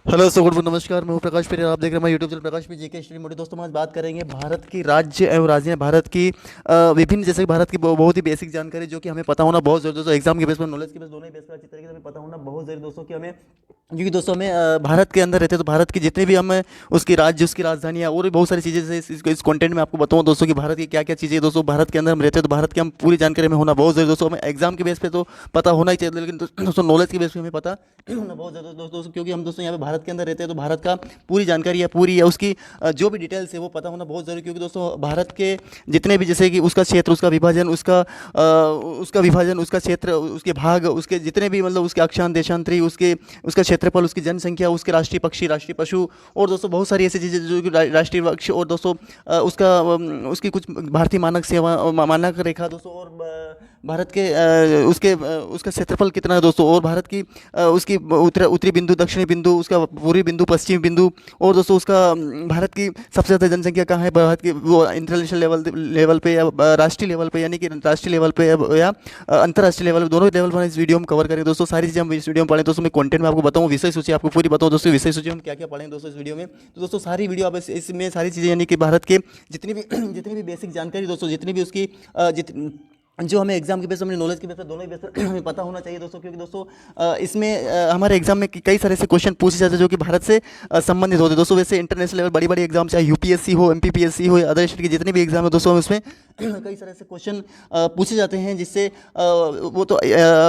Hello so good नमस्कार। मैं हूं प्रकाश पेरे। आप देख रहे हैं हमारे यूट्यूब चैनल प्रकाश पे जीके स्टडी मोटी। दोस्तों हम आज बात करेंगे भारत की राज्य एवं राजधानी भारत की विभिन्न, जैसे कि भारत की बहुत ही बेसिक जानकारी जो कि हमें पता होना बहुत जरूरी। दोस्तों एग्जाम के बेस पर, नॉलेज के बेस, दोनों ही बेस पर अच्छी तरीके से हमें पता होना बहुत जरूरी दोस्तों कि हमें, क्योंकि दोस्तों हमें भारत के अंदर रहते हैं तो भारत की जितने भी हम उसकी राज्य, उसकी राजधानी और भी बहुत सारी चीज़ें जैसे इस कंटेंट में आपको बताऊँ दोस्तों कि भारत की क्या क्या चीज़ें दोस्तों भारत के अंदर हम रहते हैं तो भारत की हम पूरी जानकारी में होना बहुत जरूरी दोस्तों। हमें एग्जाम के बेस पे तो पता होना ही चाहिए, लेकिन दोस्तों नॉलेज के बेस पे हमें पता होना बहुत ज़्यादा दोस्तों, क्योंकि हम दोस्तों यहाँ पे भारत के अंदर रहते हैं तो भारत का पूरी जानकारी है, पूरी है उसकी जो भी डिटेल्स है वो पता होना बहुत ज़रूरी। क्योंकि दोस्तों भारत के जितने भी, जैसे कि उसका क्षेत्र, उसका विभाजन, उसका क्षेत्र, उसके भाग, उसके जितने भी मतलब उसके अक्षांश देशांतरी, उसके उसका क्षेत्रफल, उसकी जनसंख्या, उसके राष्ट्रीय पक्षी, राष्ट्रीय पशु और दोस्तों बहुत सारी ऐसी चीज़ें जो कि राष्ट्रीय वृक्ष और दोस्तों उसकी कुछ भारतीय मानक सेवा मानक रेखा दोस्तों, और भारत के उसका क्षेत्रफल कितना है दोस्तों, और भारत की उसकी उत्तरी बिंदु, दक्षिणी बिंदु, उसका पूर्वी बिंदु, पश्चिमी बिंदु, और दोस्तों उसका भारत की सबसे ज़्यादा जनसंख्या कहाँ है भारत की, वो इंटरनेशनल लेवल पे या राष्ट्रीय लेवल पे, यानी कि राष्ट्रीय लेवल पे या अंतर्राष्ट्रीय लेवल, दोनों लेवल पर इस वीडियो में कवर करेंगे दोस्तों। सारी चीज़ें हम इस वीडियो में पढ़ें दोस्तों। मैं कंटेंट में आपको बताऊँ, विषय सूची आपको पूरी बताऊँ दोस्तों, विषय सूची हम क्या क्या पढ़ेंगे दोस्तों इस वीडियो में। तो दोस्तों सारी वीडियो आप इसमें सारी चीज़ें, यानी कि भारत के जितनी भी जितनी भी बेसिक जानकारी दोस्तों, जितनी भी उसकी जो हमें एग्जाम के बेस पर, हमें नॉलेज के बेस पर, दोनों ही बेस पर हमें पता होना चाहिए दोस्तों। क्योंकि दोस्तों इसमें हमारे एग्जाम में कई सारे ऐसे क्वेश्चन पूछे जाते हैं जो कि भारत से संबंधित होते हैं दोस्तों। वैसे इंटरनेशनल लेवल बड़ी बड़ी एग्जाम, चाहे यूपीएससी हो, एमपीपीएससी हो, अदर स्टेट के जितने भी एग्जाम है दोस्तों, उसमें कई सारे ऐसे क्वेश्चन पूछे जाते हैं जिससे वो तो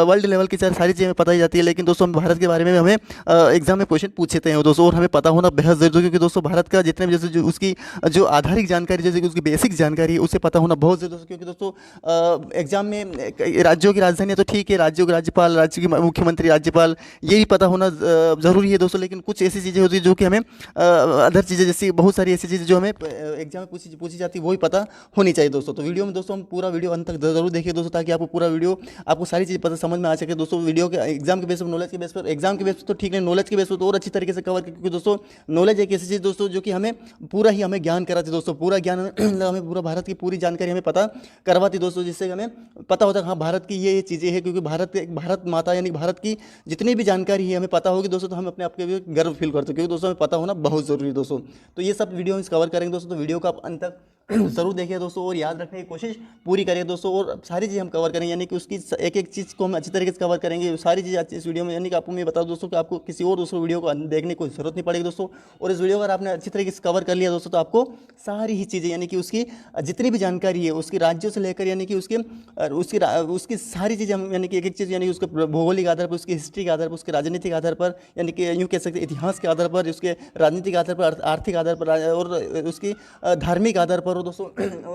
वर्ल्ड लेवल की सारी चीज़ें हमें पता ही जाती है, लेकिन दोस्तों हम भारत के बारे में हमें एग्जाम में क्वेश्चन पूछते हैं दोस्तों, और हमें पता होना बेहद जरूरी है। क्योंकि दोस्तों भारत का जितने भी, जैसे जो उसकी जो आधारिक जानकारी, जैसे कि उसकी बेसिक जानकारी है, उसे पता होना बहुत जरूरी है। क्योंकि दोस्तों एग्जाम में राज्यों की राजधानी है तो ठीक है, राज्यों के राज्यपाल, राज्य के मुख्यमंत्री, राज्यपाल, ये भी पता होना ज़रूरी है दोस्तों। लेकिन कुछ ऐसी चीज़ें होती है जो कि हमें अदर चीज़ें, जैसे बहुत सारी ऐसी चीज़ें जो हमें एग्जाम में पूछी जाती है वो ही पता होनी चाहिए दोस्तों। तो वीडियो में दोस्तों हम पूरा वीडियो अंत तक जरूर देखिए दोस्तों, ताकि आपको पूरा वीडियो, आपको सारी चीज़ पता समझ में आ सके दोस्तों। वीडियो के एग्जाम के बेस पर, नॉलेज के बेस पर, एग्जाम के बेस पर तो ठीक है, नॉलेज के बेस पर तो और अच्छी तरीके से कवर। क्योंकि दोस्तों नॉलेज एक ऐसी चीज़ दोस्तों जो कि हमें पूरा ही हमें ज्ञान कराती है दोस्तों, पूरा ज्ञान हमें पूरा भारत की पूरी जानकारी हमें पता करवाती दोस्तों, जिससे हमें पता होता है हाँ भारत की ये चीज़ें हैं। क्योंकि भारत माता, यानी भारत की जितनी भी जानकारी है हमें पता होगी दोस्तों, तो हम अपने आप के भी गर्व फील करते हैं। क्योंकि दोस्तों हमें पता होना बहुत ज़रूरी है दोस्तों। तो ये सब वीडियो हम कवर करेंगे दोस्तों, तो वीडियो का आप अंत तक ज़रूर देखिए दोस्तों, और याद रखने की कोशिश पूरी करिए दोस्तों। और सारी चीज़ हम कवर करेंगे, यानी कि उसकी एक एक चीज़ को हम अच्छी तरीके से कवर करेंगे, सारी चीज़ अच्छी इस वीडियो में। यानी कि आपको मैं बता दूं दोस्तों कि आपको किसी और दूसरे वीडियो को देखने की कोई जरूरत नहीं पड़ेगी दोस्तों। और इस वीडियो अगर आपने अच्छी तरीके से कवर कर लिया दोस्तों, तो आपको सारी ही चीज़ें, यानी कि उसकी जितनी भी जानकारी है, उसकी राज्यों से लेकर, यानी कि उसकी सारी चीज़ें हम, यानी कि एक एक चीज़, यानी कि उसके भौगोलिक आधार पर, उसकी हिस्ट्री के आधार पर, उसके राजनीतिक आधार पर, यानी कि यूँ कह सकते इतिहास के आधार पर, उसके राजनीतिक आधार पर, आर्थिक आधार पर, और उसकी धार्मिक आधार पर, और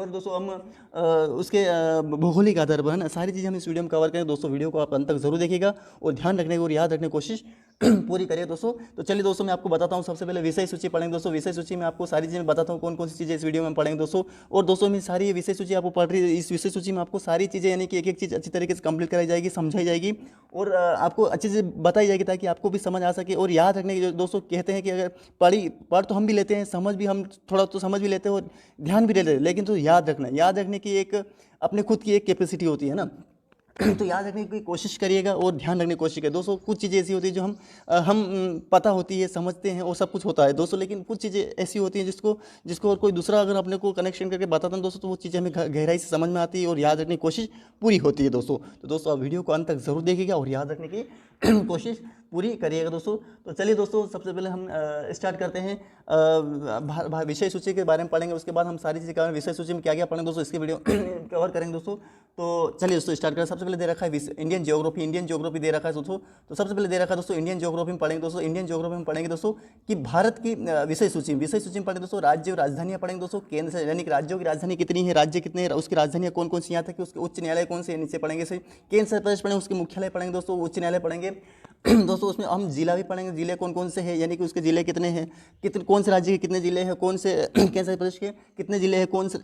दोस्तों हम उसके भौगोलिक आधार पर, है ना, सारी चीज़ें हम इस वीडियो में कवर करें दोस्तों। वीडियो को आप अंत तक जरूर देखिएगा और ध्यान रखने की और याद रखने की कोशिश पूरी करिए दोस्तों। तो चलिए दोस्तों मैं आपको बताता हूँ, सबसे पहले विषय सूची पढ़ेंगे दोस्तों। विषय सूची में आपको सारी चीज़ें बताता हूँ कौन कौन सी चीज़ें इस वीडियो में पढ़ेंगे दोस्तों। और दोस्तों में सारी विषय सूची आपको पढ़ रही है, इस विषय सूची में आपको सारी चीज़ें, यानी कि एक एक चीज़ अच्छी तरीके से कंप्लीट कराई जाएगी, समझाई जाएगी, और आपको अच्छी से बताई जाएगी, ताकि आपको भी समझ आ सके। और याद रखने की दोस्तों, कहते हैं कि अगर पढ़ तो हम भी लेते हैं, समझ भी हम थोड़ा तो समझ भी लेते हैं और ध्यान भी लेते हैं, लेकिन तो याद रखने की एक अपने खुद की एक कैपेसिटी होती है ना। तो याद रखने की कोशिश करिएगा और ध्यान रखने की कोशिश करिए दोस्तों। कुछ चीज़ें ऐसी होती है जो हम पता होती है, समझते हैं और सब कुछ होता है दोस्तों, लेकिन कुछ चीज़ें ऐसी होती हैं जिसको और कोई दूसरा अगर अपने को कनेक्शन करके बताता है दोस्तों, तो वो चीज़ें हमें गहराई से समझ में आती है और याद रखने की कोशिश पूरी होती है दोस्तों। तो दोस्तों आप वीडियो को अंत तक जरूर देखिएगा और याद रखने की कोशिश पूरी करिएगा दोस्तों। तो चलिए दोस्तों सबसे पहले हम स्टार्ट करते हैं, विषय सूची के बारे में पढ़ेंगे, उसके बाद हम सारी चीज़ें करेंगे। विषय सूची में क्या क्या पढ़ेंगे दोस्तों, इसके वीडियो कवर करेंगे दोस्तों। तो चलिए दोस्तों स्टार्ट करें। सबसे पहले दे रखा है इंडियन ज्योग्राफी दे रखा है दोस्तों। तो सबसे पहले दे रखा है दोस्तों इंडियन ज्योग्राफी में पढ़ेंगे दोस्तों। इंडियन ज्योग्राफी में पढ़ेंगे दोस्तों कि भारत की विषय सूची में पढ़ेंगे दोस्तों, राज्य और राजधानियाँ पढ़ेंगे दोस्तों, केंद्र से, यानी कि राज्यों की राजधानी कितनी है, राज्य कितने हैं, उसकी राजधानियाँ कौन कौन सी, यहाँ तक कि उसके उच्च न्यायालय कौन से, नीचे पढ़ेंगे से केंद्र से प्रदेश पढ़ेंगे, उसके मुख्यालय पढ़ेंगे दोस्तों, उच्च न्यायालय पढ़ेंगे दोस्तों। उसमें हम जिला भी पढ़ेंगे, जिले कौन कौन से हैं, यानी कि उसके जिले कितने हैं, कौन से राज्य के कितने जिले हैं, कौन से केंद्र प्रदेश के कितने जिले हैं, कौन से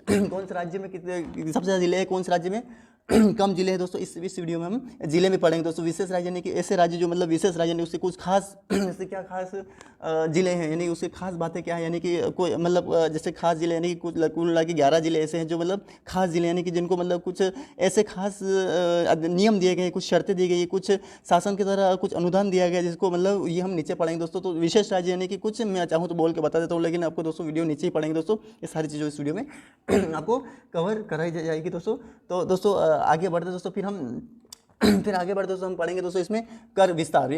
राज्य में कितने सबसे ज़्यादा जिले हैं, कौन से राज्य में कम जिले हैं दोस्तों, इस वीडियो में हम जिले में पढ़ेंगे दोस्तों। विशेष राज्य यानी कि ऐसे राज्य जो मतलब विशेष राज्य यानी उससे कुछ खास जैसे क्या खास जिले हैं, यानी उससे खास बातें क्या है, यानी कि कोई मतलब जैसे खास जिले यानी कि कुछ कुल मिला के 11 जिले ऐसे हैं जो मतलब खास जिले यानी कि जिनको मतलब कुछ ऐसे खास नियम दिए गए, कुछ शर्तें दी गई, कुछ शासन की तरह कुछ अनुदान दिया गया जिसको मतलब ये हम नीचे पढ़ेंगे दोस्तों। तो विशेष राज्य यानी कि कुछ मैं चाहूँ तो बोल के बता देता हूँ, लेकिन आपको दोस्तों वीडियो नीचे ही पढ़ेंगे दोस्तों, ये सारी चीज़ें इस वीडियो में आपको कवर कराई जाएगी दोस्तों। तो दोस्तों आगे बढ़ते दोस्तों, फिर आगे बढ़ते दोस्तों हम पढ़ेंगे दोस्तों इसमें कर विस्तार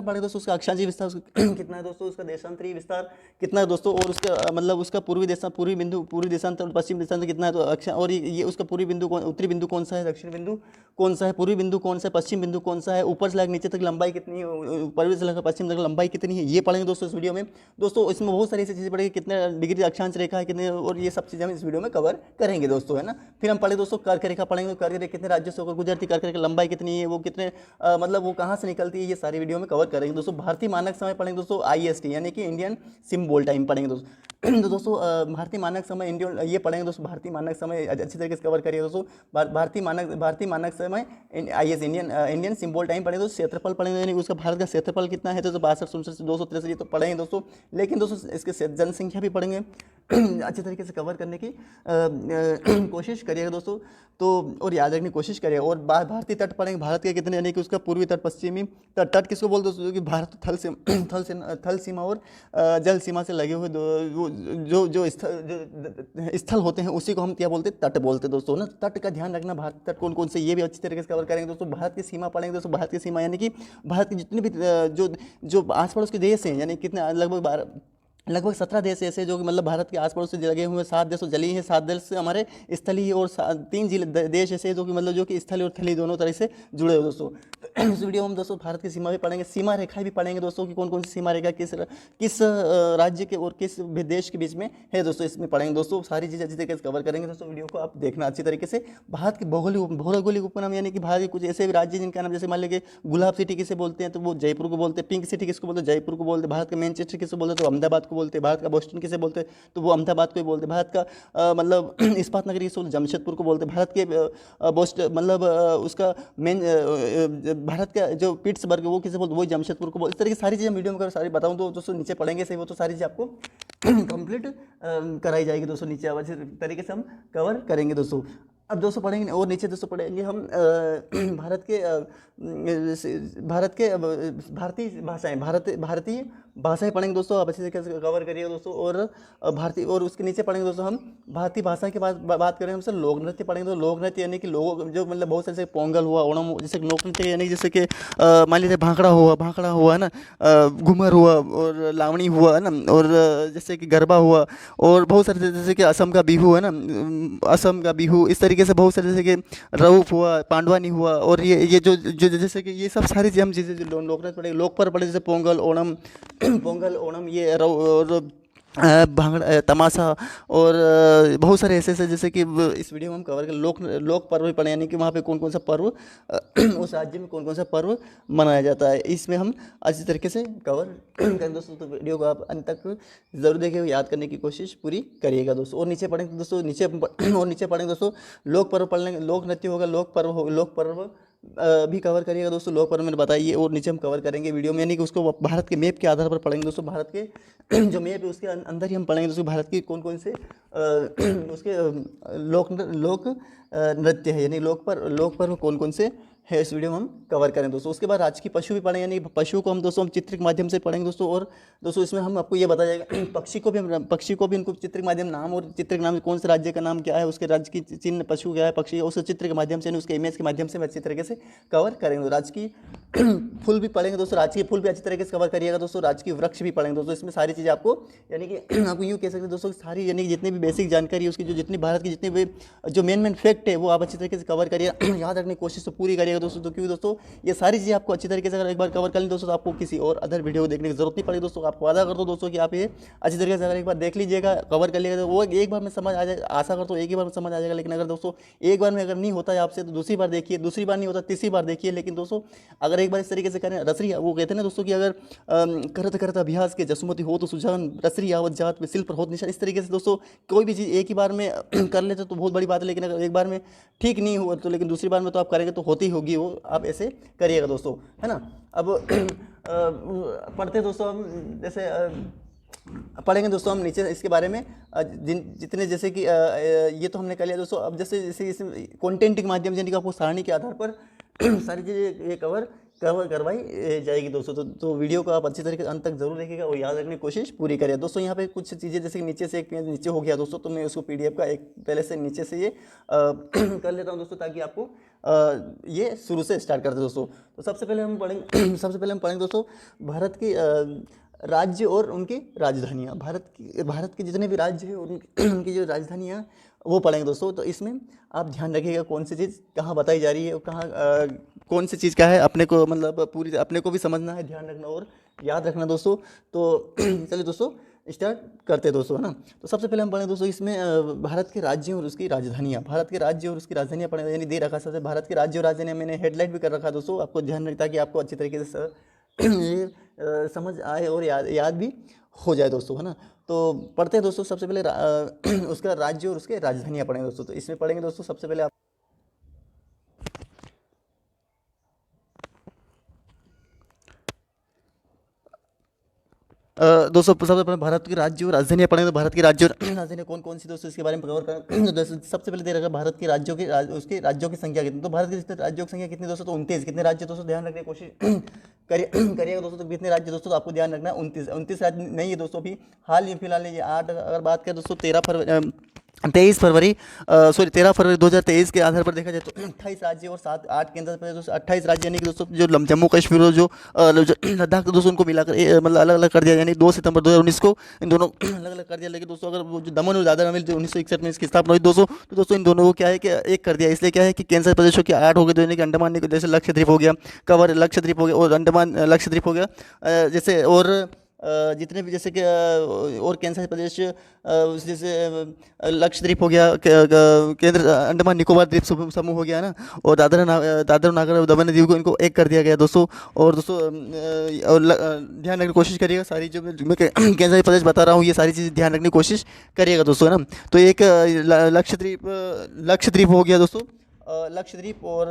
पढ़ेंगे दोस्तों। उसका अक्षांशीय विस्तार कितना है दोस्तों, उसका देशांतरीय विस्तार कितना है दोस्तों, और उसका मतलब उसका पूर्वी बिंदु, पूर्वी देशांतर और पश्चिम देशांतर कितना है तो अक्षा, और ये उसका पूर्वी बिंदु उत्तरी बिंदु कौन सा है, दक्षिण बिंदु कौन सा है, पूर्वी बिंदु कौन सा है, पश्चिम बिंदु कौन सा है, ऊपर से लेकर नीचे तक लंबाई कितनी है, पूर्वी से लेकर पश्चिम तक लंबाई कितनी है, ये पढ़ेंगे दोस्तों इस वीडियो में। दोस्तों इसमें बहुत सारी ऐसी चीज़ें पढ़ेंगे, कितने डिग्री अक्षांश रेखा है कितने, और ये सब चीज़ें हम इस वीडियो में कवर करेंगे दोस्तों, है ना। फिर हम पढ़े दोस्तों कर्क रेखा पढ़ेंगे, कर्क रेखा कितने राज्यों से होकर गुजरती, कर्क रेखा लंबाई कितनी है, वो कितने मतलब वो कहाँ से निकलती है, ये सारी वीडियो में कवर करेंगे दोस्तों। भारतीय मानक समय पढ़ेंगे दोस्तों, IST यानी कि इंडियन सिंबल टाइम पढ़ेंगे दोस्तों। तो दोस्तों भारतीय मानक समय इंडियन ये पढ़ेंगे दोस्तों, भारतीय मानक समय अच्छी तरीके से कवर करिए दोस्तों। भारतीय मानक समय IS इंडियन सिंबल टाइम पढ़ेंगे दोस्तों। क्षेत्रफल पढ़ेंगे यानी कि उसका भारत का क्षेत्रफल कितना है, तो 62 67 263 ये तो पढ़ेंगे दोस्तों। लेकिन दोस्तों इसके जनसंख्या भी पढ़ेंगे अच्छी तरीके से कवर करने की कोशिश करिएगा दोस्तों। तो और याद रखने की कोशिश करिएगा। और भारतीय तट पढ़ेंगे, भारत के कितने यानी कि उसका पूर्वी तट, पश्चिमी तट, तट किसको बोलते हैं दोस्तों, कि भारत थल सीमा और जल सीमा से लगे हुए जो स्थल होते हैं उसी को हम क्या बोलते हैं, तट बोलते हैं दोस्तों, ना। तट का ध्यान रखना, भारत तट कौन कौन से ये भी अच्छी तरीके से कवर करेंगे दोस्तों। भारत की सीमा पढ़ेंगे दोस्तों, भारत की सीमा यानी कि भारत के जितने भी जो आस पड़ोस के देश हैं, यानी कितने लगभग 17 देश ऐसे जो कि मतलब भारत के आस पड़ोस से लगे हुए हैं। 7 देश जलीय हैं, 7 देश हमारे स्थलीय, और 3 जिले देश ऐसे जो कि मतलब जो कि स्थलीय और थलीय दोनों तरह से जुड़े हुए दोस्तों। इस वीडियो में हम दोस्तों भारत की सीमा भी पढ़ेंगे, सीमा रेखाएं भी पढ़ेंगे दोस्तों कि कौन कौन सी सीमा रेखा किस राज्य के और किस देश के बीच में है दोस्तों, इसमें पढ़ेंगे दोस्तों। सारी चीज़ें अच्छी तरीके से कवर करेंगे दोस्तों, वीडियो को आप देखना अच्छी तरीके से। भारत के भौगोलिक उपनाम यानी कि भारत के कुछ ऐसे भी राज्य जिनका नाम, जैसे मान लीजिए गुलाब सिटी किसे बोलते हैं तो वो जयपुर को बोलते हैं, पिंक सिटी किसको बोलते हैं, जयपुर को बोलते हैं, भारत का मैनचेस्टर किसे बोलते हैं तो अहमदाबाद को बोलते हैं, भारत का बोस्टन किसे बोलते हैं तो वो अहमदाबाद को ही बोलते हैं, भारत का मतलब इस्पात नगरी किसे बोलते जमशेदपुर को बोलते हैं, भारत के बोस्ट मतलब उसका मेन भारत का जो पिट्सबर्ग वो किसे बोलते हैं वही जमशेदपुर को बोलते। इस तरह की सारी चीज़ें वीडियो में अगर सारी बताऊँ तो दोस्तों नीचे पढ़ेंगे सही, वो तो सारी चीज़ आपको कंप्लीट कराई जाएगी दोस्तों, नीचे अच्छे तरीके से हम कवर करेंगे दोस्तों। अब दोस्तों पढ़ेंगे और नीचे दोस्तों पढ़ेंगे हम भारतीय भाषाएं पढ़ेंगे दोस्तों, आप अच्छे तरीके से कवर करिएगा दोस्तों। और भारतीय और उसके नीचे पढ़ेंगे दोस्तों हम भारतीय भाषा के बाद बात करें हमसे लोक नृत्य पढ़ेंगे। तो लोक नृत्य यानी कि लोग जो मतलब बहुत सारे, जैसे पोंगल हुआ, ओणम, जैसे लोक नृत्य यानी कि जैसे कि मान लीजिए भांगड़ा हुआ है ना, घूमर हुआ और लावणी हुआ है ना, और जैसे कि गरबा हुआ, और बहुत सारे जैसे कि असम का बिहू है ना, असम का बिहू, इस तरीके से बहुत सारे जैसे कि रऊफ हुआ, पांडवानी हुआ, और ये जो जैसे कि ये सब सारी हम चीज़ें जो लोक नृत्य पढ़े, लोक पर्व पढ़े, जैसे पोंगल ओणम ये और भांगड़ा, तमाशा, और बहुत सारे ऐसे जैसे कि इस वीडियो में हम कवर करें। लोक पर्व भी पढ़े यानी कि वहाँ पे कौन कौन सा पर्व उस राज्य में कौन कौन सा पर्व मनाया जाता है, इसमें हम अच्छी तरीके से कवर करें दोस्तों। तो वीडियो को आप अंत तक जरूर देखिए, याद करने की कोशिश पूरी करिएगा दोस्तों। और नीचे पढ़ेंगे दोस्तों, नीचे पढ़ेंगे दोस्तों लोक पर्व पढ़ लेंगे, लोक नृत्य होगा, लोक पर्व भी कवर करिएगा दोस्तों। लोक पर्व मैंने बताइए, और नीचे हम कवर करेंगे वीडियो में, यानी कि उसको भारत के मैप के आधार पर पढ़ेंगे दोस्तों। भारत के जो मैप है उसके अंदर ही हम पढ़ेंगे दोस्तों भारत की कौन कौन से उसके लोक नृत्य है, यानी लोक पर्व कौन कौन से है, इस वीडियो में हम कवर करें दोस्तों। उसके बाद राजकीय पशु भी पढ़ेंगे, यानी पशु को हम दोस्तों चित्र के माध्यम से पढ़ेंगे दोस्तों। और दोस्तों इसमें हम आपको ये बताया जाएगा पक्षी को भी उनको चित्र के माध्यम नाम, और चित्र के नाम कौन से राज्य का नाम क्या है, उसके राज्य की चिन्ह पशु क्या है, पक्षी, उस चित्र के माध्यम से, उसके इमेज के माध्यम से अच्छी तरीके से कवर करेंगे। राजकीय फूल भी पढ़ेंगे दोस्तों, राजकीय फूल भी अच्छी तरीके से कवर करिएगा दोस्तों। राजकीय वृक्ष भी पढ़ेंगे दोस्तों। इसमें सारी चीज़ें आपको यानी कि आपको यूँ कह सकते हैं दोस्तों, सारी यानी कि जितनी भी बेसिक जानकारी है उसकी, जो जितनी भारत की जितनी भी जो मेन फैक्ट है वो आप अच्छी तरीके से कवर करिए, याद रखने की कोशिश तो पूरी करिएगा दोस्तों। तो क्योंकि दोस्तों ये सारी चीज़ें आपको अच्छी तरीके से अगर एक बार कवर कर लें दोस्तों, तो आपको किसी और अदर वीडियो को देखने की जरूरत नहीं पड़ेगी दोस्तों। आपको वादा कर दो दोस्तों कि आप ये अच्छी तरीके से अगर एक बार देख लीजिएगा, कवर कर लीजिएगा, तो वो एक बार में समझ आ जाएगा। आशा करता हूँ एक ही बार में समझ आ जाएगा। लेकिन अगर दोस्तों एक बार में अगर नहीं होता है आपसे तो दूसरी बार देखिए, दूसरी बार नहीं होता तीसरी बार देखिए। लेकिन दोस्तों अगर एक बार इस तरीके से करें, रसरी वो कहते हैं ना दोस्तों कि अगर करत करत अभ्यास के जसुमति हो तो सुजान, रसरी आवत जात में शिल्प पर होत निशान। इस तरीके से दोस्तों कोई भी चीज़ एक ही बार में कर लेते तो बहुत बड़ी बात है। लेकिन अगर एक बार में ठीक नहीं हुआ तो लेकिन दूसरी बार में तो आप करेंगे तो होती होगी वो, आप ऐसे करिएगा दोस्तों, है ना। अब पढ़ते दोस्तों हम, जैसे पढ़ेंगे दोस्तों हम नीचे इसके बारे में जितने जैसे कि ये तो हमने कर लिया दोस्तों। अब जैसे जैसे इसमें कंटेंट के माध्यम से यानी कि आपको सारणी के आधार पर सारी चीज़ें ये कवर करवाई जाएगी दोस्तों। तो वीडियो को आप अच्छी तरीके से अंत तक जरूर देखिएगा और याद रखने की कोशिश पूरी करिए दोस्तों। यहाँ पे कुछ चीज़ें जैसे कि नीचे से एक पेज नीचे हो गया दोस्तों, तो मैं उसको PDF का एक पहले से नीचे से ये कर लेता हूँ दोस्तों, ताकि आपको ये शुरू से स्टार्ट करते दोस्तों। तो सबसे पहले हम पढ़ेंगे दोस्तों भारत की राज्य और उनकी राजधानियाँ। भारत के जितने भी राज्य हैं उनकी जो राजधानियाँ वो पढ़ेंगे दोस्तों। तो इसमें आप ध्यान रखिएगा कौन सी चीज़ कहाँ बताई जा रही है और कहाँ कौन सी चीज़ क्या है, अपने को मतलब पूरी अपने को भी समझना है, ध्यान रखना और याद रखना दोस्तों। तो चलिए दोस्तों स्टार्ट करते हैं दोस्तों, है ना। तो सबसे पहले हम पढ़ें दोस्तों इसमें भारत के राज्यों और उसकी राजधानियाँ। भारत के राज्य और उसकी राजधानियाँ पढ़ें, यानी दे रखा सबसे भारत के राज्य और राजधानियाँ, मैंने हेडलाइट भी कर रखा दोस्तों, आपको ध्यान रखता है कि आपको अच्छी तरीके से ये समझ आए और याद भी हो जाए दोस्तों, है ना। तो पढ़ते हैं दोस्तों सबसे पहले उसका राज्य और उसके राजधानियाँ पढ़ेंगे दोस्तों। तो इसमें पढ़ेंगे दोस्तों सबसे पहले आप दोस्तों सबसे पहले भारत की राज्य और राजधानियाँ पढ़ेंगे। तो भारत की राज्य और राजधानियाँ कौन कौन सी दोस्तों इसके बारे में कवर करें। तो सबसे पहले दे रखा भारत के राज्यों की उसके राज्यों की संख्या कितनी। तो भारत के राज्यों की संख्या कितनी दोस्तों, तो 29। कितने राज्य दोस्तों, ध्यान रखने की कोशिश करिएगा दोस्तों। तो कितने राज्य दोस्तों, तो आपको ध्यान रखना है 29 राज्य नहीं है दोस्तों। अभी हाल ही फिलहाल ये 8 अगर बात करें दोस्तों 13 फरवरी 2023 के आधार पर देखा जाए तो 28 राज्य और 8 केंद्र प्रदेश दोस्तों। 28 राज्य यानी कि दोस्तों जो जम्मू कश्मीर और जो लद्दाख दोस्तों उनको मिलाकर मतलब अलग अलग कर दिया, यानी 2 सितंबर 2019 को इन दोनों अलग अलग कर दिया। लेकिन दोस्तों अगर वो जो दमन और दादरा हवेली जो 1961 में इसकी स्थापना हुई दोस्तों, तो दोस्तों इन दोनों को क्या है कि एक कर दिया। इसलिए क्या है कि केंद्र प्रदेशों के 8 हो गए, यानी कि अंडमान जैसे लक्षद्वीप हो गया, कवर लक्षद्वीप हो गया और अंडमान लक्षद्वीप हो गया जैसे, और जितने भी जैसे कि और केंद्र शासित प्रदेश जैसे लक्षद्वीप हो गया, केंद्र अंडमान निकोबार द्वीप समूह हो गया ना, और दादरा नागर दमन द्वीप को इनको एक कर दिया गया दोस्तों। और दोस्तों और ध्यान रखने की कोशिश करिएगा, सारी जो मैं केंद्र शासित प्रदेश बता रहा हूँ ये सारी चीज़ ध्यान रखने की कोशिश करिएगा दोस्तों, है ना। तो एक लक्षद्वीप हो गया दोस्तों, लक्षद्वीप और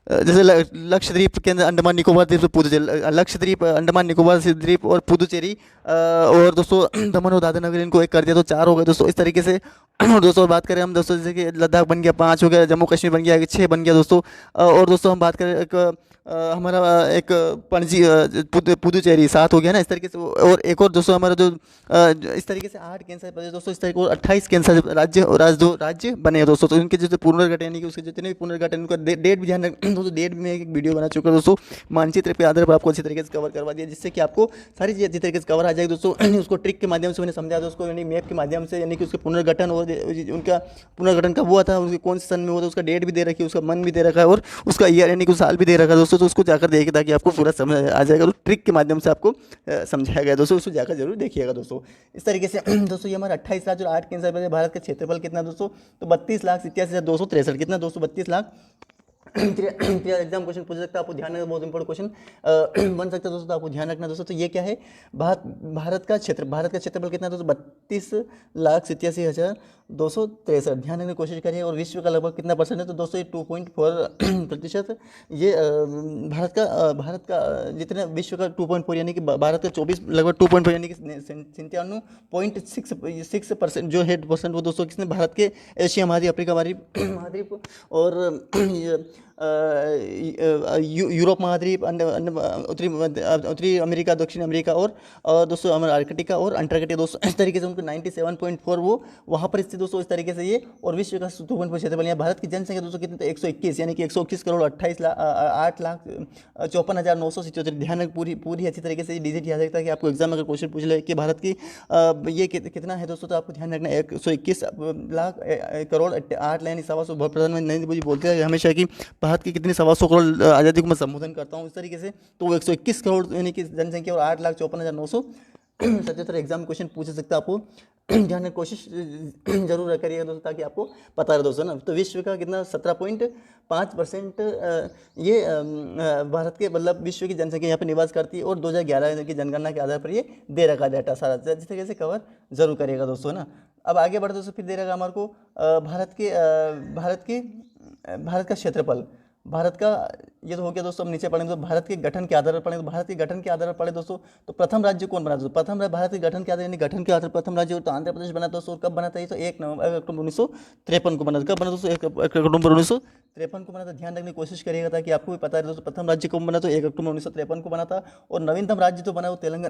जैसे लक्षद्वीप के अंदर अंडमान निकोबार द्वीप, पुदुचेरी, लक्षद्वीप अंडमान निकोबार द्वीप और पुदुचेरी और दोस्तों दमन और दादरा नगर इनको एक कर दिया, तो 4 हो गए दोस्तों इस तरीके से। और दोस्तों बात करें हम दोस्तों जैसे कि लद्दाख बन गया 5 हो गया, जम्मू कश्मीर बन गया 6 बन गया दोस्तों। और दोस्तों हम बात करें एक हमारा एक पणजी पुदुचेरी 7 हो गया ना, इस तरीके से। और एक और दोस्तों हमारा जो इस तरीके से 8 केंद्र शासित प्रदेश दोस्तों, इस तरीके और 28 केंद्र शासित राज्य और राज्य बने हैं दोस्तों। तो इनके जैसे पुनर्गठन यानी कि उसके जितने भी पुनर्गठन उनका डेट भी ध्यान रख दोस्तों। डेट भी मैं एक वीडियो बना चुका दोस्तों, मानचित्र पे आधार पर आपको अच्छी तरीके से कवर करवा दिया, जिससे कि आपको सारी चीज़ अच्छी तरीके से कवर आ जाएगी दोस्तों। उसको ट्रिक के माध्यम से मैंने समझा था उसको, यानी मैप के माध्यम से, यानी कि उसके पुनर्गठन और उनका पुनर्गठन कब हुआ था, उसके कौन से सन में हुआ था, उसका डेट भी दे रखी है, उसका मन भी दे रखा है और उसका ईयर यानी कि साल भी दे रखा है दोस्तों। तो उसको जाकर देखिए ताकि आपको पूरा समझ आ जाएगा। तो ट्रिक के माध्यम से आपको समझाया गया दोस्तों, उसको जाकर जरूर देखिएगा दोस्तों। इस तरीके से दोस्तों ये हमारे 28 राज्य और 8 केंद्र शासित प्रदेश। भारत का क्षेत्रफल कितना दोस्तों, तो 32,87,263 कितना दोस्तों, 32 लाख। एग्जाम क्वेश्चन पूछ सकता है, आपको ध्यान रखना, बहुत इंपॉर्टेंट क्वेश्चन बन सकता है दोस्तों, तो आपको ध्यान रखना दोस्तों। तो ये क्या है, भारत का क्षेत्रफल कितना है दोस्तों, 32,87,263 ध्यान रखने की कोशिश करिए। और विश्व का लगभग कितना % है, तो दोस्तों ये 2.4% ये भारत का जितना विश्व का 2.4 यानी कि भारत का 24 लगभग 2.4 यानी कि 97.6% जो है % वो दोस्तों किसने, भारत के एशिया महाद्वीप, अफ्रीका महाद्वीप और यूरोप महाद्वीप, उत्तरी अमेरिका, दक्षिण अमेरिका और दोस्तों हमारा आर्कटिका और अंटार्कटिका दोस्तों, इस तरीके से उनको 97.4 वो वहाँ पर स्थित दोस्तों, इस तरीके से ये। और विश्व का 2.4 क्षेत्रफल। यहाँ भारत की जनसंख्या दोस्तों कितनी, तो 121, यानी कि 121 करोड़ 28 लाख 8,54,977। ध्यान रख, पूरी अच्छी तरीके से ये डिजिट याद रखता है कि आपको एग्जाम में अगर क्वेश्चन पूछ ले कि भारत की ये कितना है दोस्तों, तो आपको ध्यान रखना 121 लाख करोड़ 8 लाख 1,25 प्रधानमंत्री नरेंद्र मोदी बोलते हैं हमेशा कि भारत की कितनी 1,25 करोड़ आज़ादी को मैं संबोधन करता हूँ इस तरीके से। तो वो 121 करोड़ यानी कि जनसंख्या और 8,54,977 एग्जाम क्वेश्चन पूछ सकता है आपको। ध्यान में कोशिश जरूर करिएगा दोस्तों, ताकि आपको पता रहे दोस्तों ना। तो विश्व का कितना 17.5% ये भारत के मतलब विश्व की जनसंख्या यहाँ पे निवास करती है, और 2011 की जनगणना के आधार पर ये दे रखा डाटा सारा, जिस तरीके से कवर जरूर करिएगा दोस्तों ना। अब आगे बढ़ते दोस्तों, फिर दे रखा हमारे को भारत का क्षेत्रफल। भारत का ये तो हो गया दोस्तों। हम नीचे पढ़ेंगे तो भारत के गठन के आधार पर पढ़ेंगे, तो भारत के गठन के आधार पर पढ़े दोस्तों, तो प्रथम राज्य कौन बना दोस्तों, भारत के गठन के आधार यानी गठन के आधार पर प्रथम राज्य तो आंध्र प्रदेश बना दोस्तों। और कब बना था ये, तो 1 अक्टूबर 1953 को बना। कब बना दोस्तों, 1 अक्टूबर 1953 को बना था। ध्यान रखने की कोशिश करिएगा ताकि आपको भी पता है दोस्तों, प्रथम राज्य कब बना, तो 1 अक्टूबर 1953 को बना था। और नवीनतम राज्य तो बना वो तेलंगाना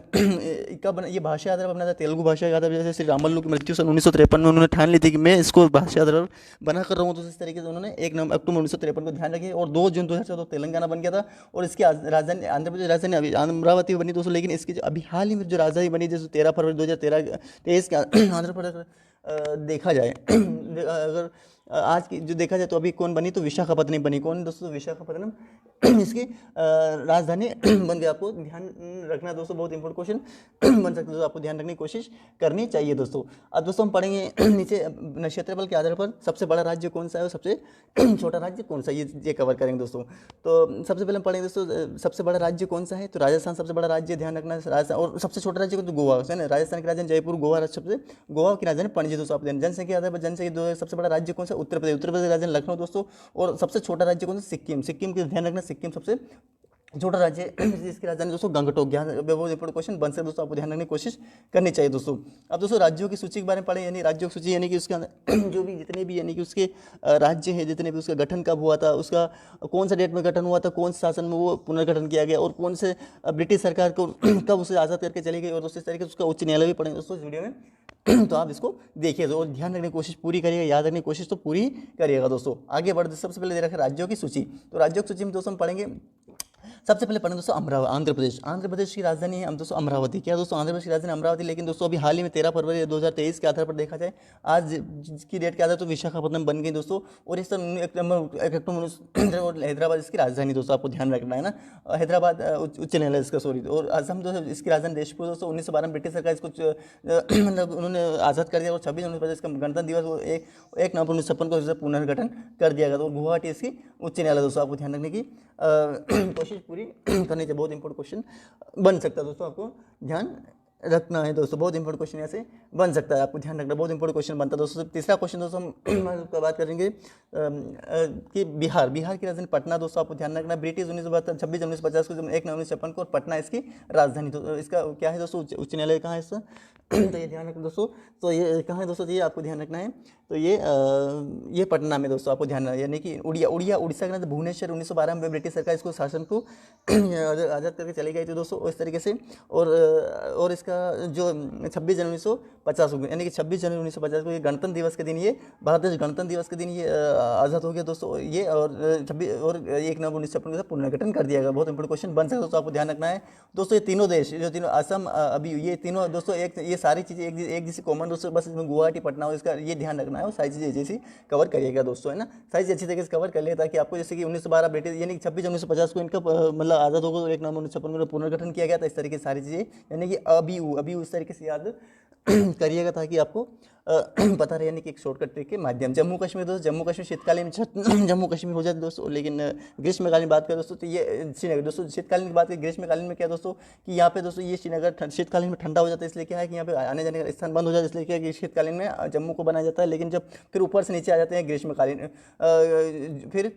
कब बना, ये भाषा आधार पर बना था, तेलुगु भाषा के आधार पर। जैसे श्री रामल्लू की मृत्यु सन 1953 में उन्होंने ठान ली थी कि मैं इसको भाषा आधार पर बना कर रहा हूँ, तो इस तरीके से उन्होंने 1 अक्टूबर 1953 को ध्यान रखिए। और 2 जून 2014 तेलंगाना बन गया था। और इसकी राजधानी आंध्र प्रदेश राजधानी अमरावती बनी दोस्तों। लेकिन इसकी जो अभी हाल ही में जो राजधानी बनी जैसे 13 फरवरी 2023 के आंध्र प्रदेश देखा जाए अगर आज की जो देखा जाए तो अभी कौन बनी, तो विशाखापत्तनम बनी। कौन दोस्तों, विशाखापत्तनम इसकी राजधानी बन गया। आपको ध्यान रखना दोस्तों, बहुत इंपॉर्टेंट क्वेश्चन बन सकता है दोस्तों, आपको ध्यान रखने की कोशिश करनी चाहिए दोस्तों। अब दोस्तों हम पढ़ेंगे नीचे क्षेत्रफल के आधार पर सबसे बड़ा राज्य कौन सा है और सबसे छोटा राज्य कौन सा है, ये कवर करेंगे दोस्तों। तो सबसे पहले हम पढ़ेंगे दोस्तों, सबसे बड़ा राज्य कौन सा है, तो राजस्थान सबसे बड़ा राज्य, ध्यान रखना राजस्थान। और सबसे छोटा राज्य कौन, तो गोवा है ना। राजस्थान की राजधानी जयपुर, गोवा सबसे गोवा की राजधानी पणजी दोस्तों। आप जनसंख्या आधार पर जनसंख्या सबसे बड़ा राज्य कौन सा, उत्तर प्रदेश की राजधानी लखनऊ दोस्तों। और सबसे छोटा राज्य कौन सा, सिक्किम की ध्यान रखना, सिक्किम सबसे छोटा राज्य जिसकी राजधानी दोस्तों गंगटोक। बहुत इंपॉर्टेंट क्वेश्चन बन सकते दोस्तों, आपको ध्यान रखने की कोशिश करनी चाहिए दोस्तों। अब दोस्तों राज्यों की सूची के बारे में पढ़े, यानी राज्यों की सूची यानी कि उसके अंदर जो भी जितने भी यानी कि उसके राज्य हैं, जितने भी उसका गठन कब हुआ था, उसका कौन सा डेट में गठन हुआ था, कौन से शासन में वो पुनर्गठन किया गया, और कौन से ब्रिटिश सरकार को कब उसे आज़ाद करके चली गई। और दोस्तों इस तरीके से उसका उच्च न्यायालय भी पढ़ेंगे दोस्तों इस वीडियो में। तो आप इसको देखिए और ध्यान रखने की कोशिश पूरी करिएगा, याद रखने की कोशिश तो पूरी करिएगा दोस्तों। आगे बढ़ते सबसे पहले दे रखा है राज्यों की सूची। तो राज्यों की सूची में दोस्तों हम पढ़ेंगे, सबसे पहले पढ़ें दोस्तों आंध्र प्रदेश की राजधानी है हम दोस्तों अमरावती। क्या दोस्तों, आंध्र प्रदेश की राजधानी अमरावती। लेकिन दोस्तों अभी हाल ही में 13 फरवरी 2023 के आधार पर देखा जाए, आज की डेट के आधार तो विशाखापत्तनम बन गई दोस्तों। और इस समय 1 अक्टूबर और हैदराबाद इसकी राजधानी दोस्तों, आपको ध्यान रखना है ना। हैदराबाद उच्च न्यायालय इसका, सॉरी। और असम दोस्तों इसकी राजधानी दिसपुर दोस्तों। 1912 में ब्रिटिश सरकार इसको मतलब उन्होंने आज़ाद कर दिया। और 26 जनवरी इसका गणतंत्र दिवस 1 नवंबर 1956 को पुनर्गठन कर दिया गया। तो गुवाहाटी इसकी उच्च न्यायालय दोस्तों, आपको ध्यान रखने की कोशिश पूरी करनी चाहिए। बहुत इंपॉर्टेंट क्वेश्चन बन सकता है दोस्तों, आपको ध्यान रखना है दोस्तों। बहुत इंपॉर्टेंट क्वेश्चन ऐसे बन सकता है, आपको ध्यान रखना, बहुत इंपॉर्टेंट क्वेश्चन बनता है दोस्तों। तीसरा क्वेश्चन दोस्तों हम बात करेंगे कि बिहार की राजधानी पटना दोस्तों, आपको ध्यान रखना। ब्रिटिश 1972 26 जनवरी 1950 को 1 नवंबर 1956 को, और पटना इसकी राजधानी। तो इसका क्या है दोस्तों, उच्च न्यायालय कहाँ है इसका, तो ये ध्यान रखना दोस्तों। तो ये कहाँ है दोस्तों, ये आपको ध्यान रखना है। तो ये पटना में दोस्तों, आपको ध्यान रखना, यानी कि उड़ीसा का भुवनेश्वर 1912 में ब्रिटिश सरकार इसको शासन को आज़ाद करके चली गई थी दोस्तों, इस तरीके से। और इसका जो 26 जनवरी 1950 को, यानी कि 26 जनवरी 1950 को ये गणतंत्र दिवस के दिन, ये भारत देश गणतंत्र दिवस के दिन ये आज़ाद हो गया दोस्तों ये। और 1 नवंबर 1956 को पुनर्गठन कर दिया गया। बहुत इंपॉर्टेंट क्वेश्चन बन सकता है दोस्तों, आपको ध्यान रखना है दोस्तों। ये तीनों देश जो तीनों असम अभी ये तीनों दोस्तों ये सारी चीज़ें एक जैसी कॉमन दोस्तों, बस इसमें गुवाहाटी पटना और इसका ये ध्यान रखना है। और सारी चीज़ें जैसी कवर करिएगा दोस्तों, है ना। सारी चीज़ अच्छी तरीके से कवर कर लिया, ताकि आपको जैसे कि 1912 ब्रिटिश यानी कि 26 जनवरी 1950 को इनका मतलब आज़ाद होगा, तो 1 नवंबर 1956 को पुनर्गठन किया गया था। इस तरीके से सारी चीज़ें यानी कि अभी इस तरीके से याद करिएगा, ताकि आपको पता रहे, यानी कि एक शॉर्टकट ट्रिक के माध्यम। जम्मू कश्मीर दोस्तों, जम्मू कश्मीर शीतकालीन जम्मू कश्मीर हो जाता है दोस्तों। लेकिन ग्रीष्मकालीन बात करें दोस्तों, तो ये श्रीनगर दोस्तों। शीतकालीन की बात करें, ग्रीष्मकालीन में क्या दोस्तों कि यहाँ पे दोस्तों ये श्रीनगर शीतकालीन में ठंडा हो जाता है। इसलिए क्या है कि यहाँ पे आने जाने का स्थान बंद हो जाता है। इसलिए क्या है कि शीतकालीन में जम्मू को बनाया जाता है। लेकिन जब फिर ऊपर से नीचे आ जाते हैं ग्रीष्मकालीन, फिर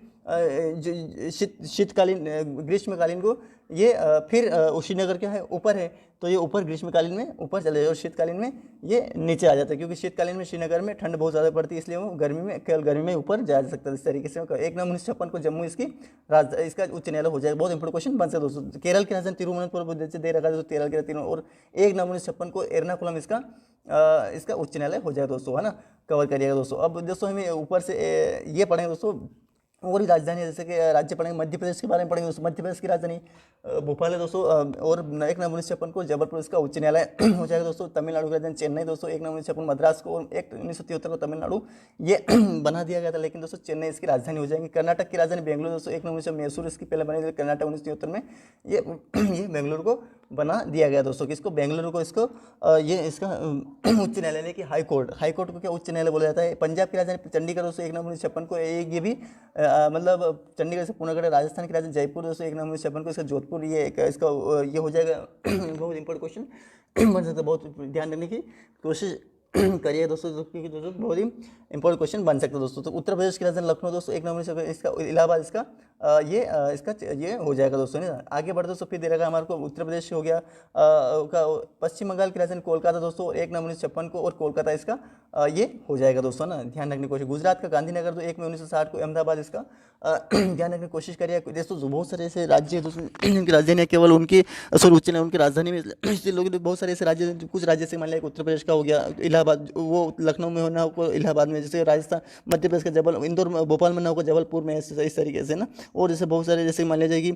शीतकालीन ग्रीष्मकालीन को ये फिर श्रीनगर क्या है ऊपर है, तो ये ऊपर ग्रीष्मकालीन में ऊपर चले जाए, और शीतकालीन में ये नीचे आ जाता है, क्योंकि शीतकालीन में श्रीनगर में ठंड बहुत ज़्यादा पड़ती है, इसलिए वो गर्मी में केवल गर्मी में ऊपर जाया जा सकता है। इस तरीके से 1/1956 को जम्मू इसकी इसका उच्च न्यायालय हो जाएगा। बहुत इंपॉर्टेंट क्वेश्चन बन सकता है दोस्तों। केरल की राजधानी तिरुवनंतपुरम जैसे दे रखा है दोस्तों, केरल के तीनों, और 1/1956 को एर्नाकुलम इसका उच्च न्यायालय हो जाएगा दोस्तों, है ना, कवर करिएगा दोस्तों। अब दोस्तों हमें ऊपर से ये पढ़ेंगे दोस्तों और ही राजधानी, जैसे कि राज्य पढ़ेंगे, मध्य प्रदेश के बारे में पढ़ेंगे दोस्तों। मध्य प्रदेश की राजधानी भोपाल है दोस्तों, और 1/1956 को जबलपुर इसका उच्च न्यायालय हो जाएगा दोस्तों। तमिलनाडु की राजधानी चेन्नई दोस्तों, 1/1956 मद्रास को, और 1/1973 को तमिलनाडु ये बना दिया गया था, लेकिन दोस्तों चेन्नई इसकी राजधानी हो जाएगी। कर्नाटक की राजधानी बेंगलुरु दोस्तों, 1/19 मैसूर इसकी पहले बनी थी, कर्नाटक 1973 में ये बेंगलुरु को बना दिया गया दोस्तों। किसको? बेंगलुरु को इसको ये इसका उच्च न्यायालय की हाई कोर्ट को क्या उच्च न्यायालय बोला जाता है। पंजाब की राजधानी चंडीगढ़ दोस्तों, 1/1956 को ये भी मतलब चंडीगढ़ से पूर्णगढ़। राजस्थान की राजधानी जयपुर दोस्तों, 1/1956 को इसका जोधपुर ये इसका ये हो जाएगा। बहुत इंपॉर्टेंट क्वेश्चन बन सकता है, बहुत ध्यान रखने की कोशिश करिए दोस्तों, क्योंकि दोस्तों बहुत ही इंपॉर्टेंट क्वेश्चन बन सकता है दोस्तों। तो उत्तर प्रदेश की राजधानी लखनऊ दोस्तों, 1/1956 इसका इलाहाबाद इसका ये हो जाएगा दोस्तों, नहीं। आगे बढ़ते दोस्तों, फिर दे रखा हमारे को उत्तर प्रदेश हो गया पश्चिम बंगाल की राजधानी कोलकाता दोस्तों, 1/1956 को, और कोलकाता इसका ये हो जाएगा दोस्तों ना, ध्यान रखने की कोशिश। गुजरात का गांधीनगर तो 1/1960 को, अहमदाबाद इसका ध्यान रखने की कोशिश करिए दोस्तों। बहुत सारे ऐसे राज्य हैं दोस्तों जिनकी राजधानी केवल उनकी उच्च न्यायालय उनकी राजधानी में, इसलिए लोग बहुत सारे ऐसे राज्य, कुछ राज्य से मान लिया उत्तर प्रदेश का हो गया इलाहाबाद, वो लखनऊ में होना हो इलाहाबाद में, जैसे राजस्थान मध्य प्रदेश का जबल इंदौर भोपाल में ना होगा जबलपुर में, इस तरीके से ना। और जैसे बहुत सारे जैसे मान लीजिए कि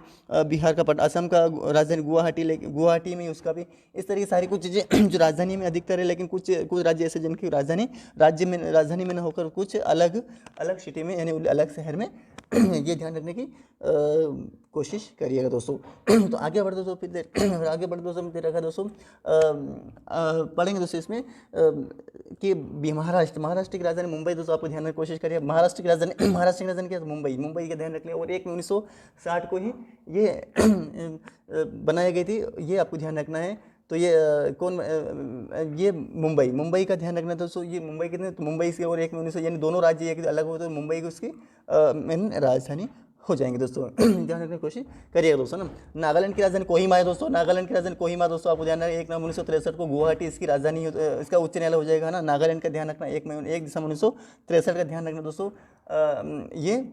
बिहार का असम का राजधानी गुवाहाटी में उसका भी, इस तरीके सारी कुछ चीज़ें जो राजधानी में अधिकतर है, लेकिन कुछ राज्य ऐसे जिनकी राजधानी में न होकर कुछ अलग सिटी में, यानी अलग शहर में ये ध्यान रखने की कोशिश करिएगा दोस्तों। तो आगे बढ़ते दोस्तों, फिर रखा दोस्तों पढ़ेंगे दोस्तों इसमें कि महाराष्ट्र की राजधानी मुंबई दोस्तों, आपको ध्यान रखने की कोशिश करिए। महाराष्ट्र की राजधानी क्या है? मुंबई का ध्यान रख लिया, और 1/1960 को ही ये बनाई गई थी, ये आपको ध्यान रखना है। तो ये ये मुंबई का ध्यान रखना दोस्तों। ये मुंबई कितने, तो मुंबई से और 1/19 यानी दोनों राज्य एक अलग हो, तो मुंबई को उसकी मेन राजधानी हो जाएंगे दोस्तों। ध्यान रखने की कोशिश करिएगा दोस्तों ना। नागालैंड की राजधानी कोहिमा है दोस्तों, आपको ध्यान रखना। 1/1963 को गुवाहाटी इसकी राजधानी, इसका उच्च न्यायालय हो जाएगा ना। नागालैंड का ध्यान रखना, 1/1963 का ध्यान रखना दोस्तों। ये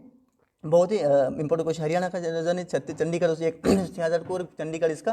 बहुत ही इंपॉर्टेंट क्वेश्चन। हरियाणा का राजधानी चंडीगढ़ दोस्तों, 1/1966 को, और चंडीगढ़ इसका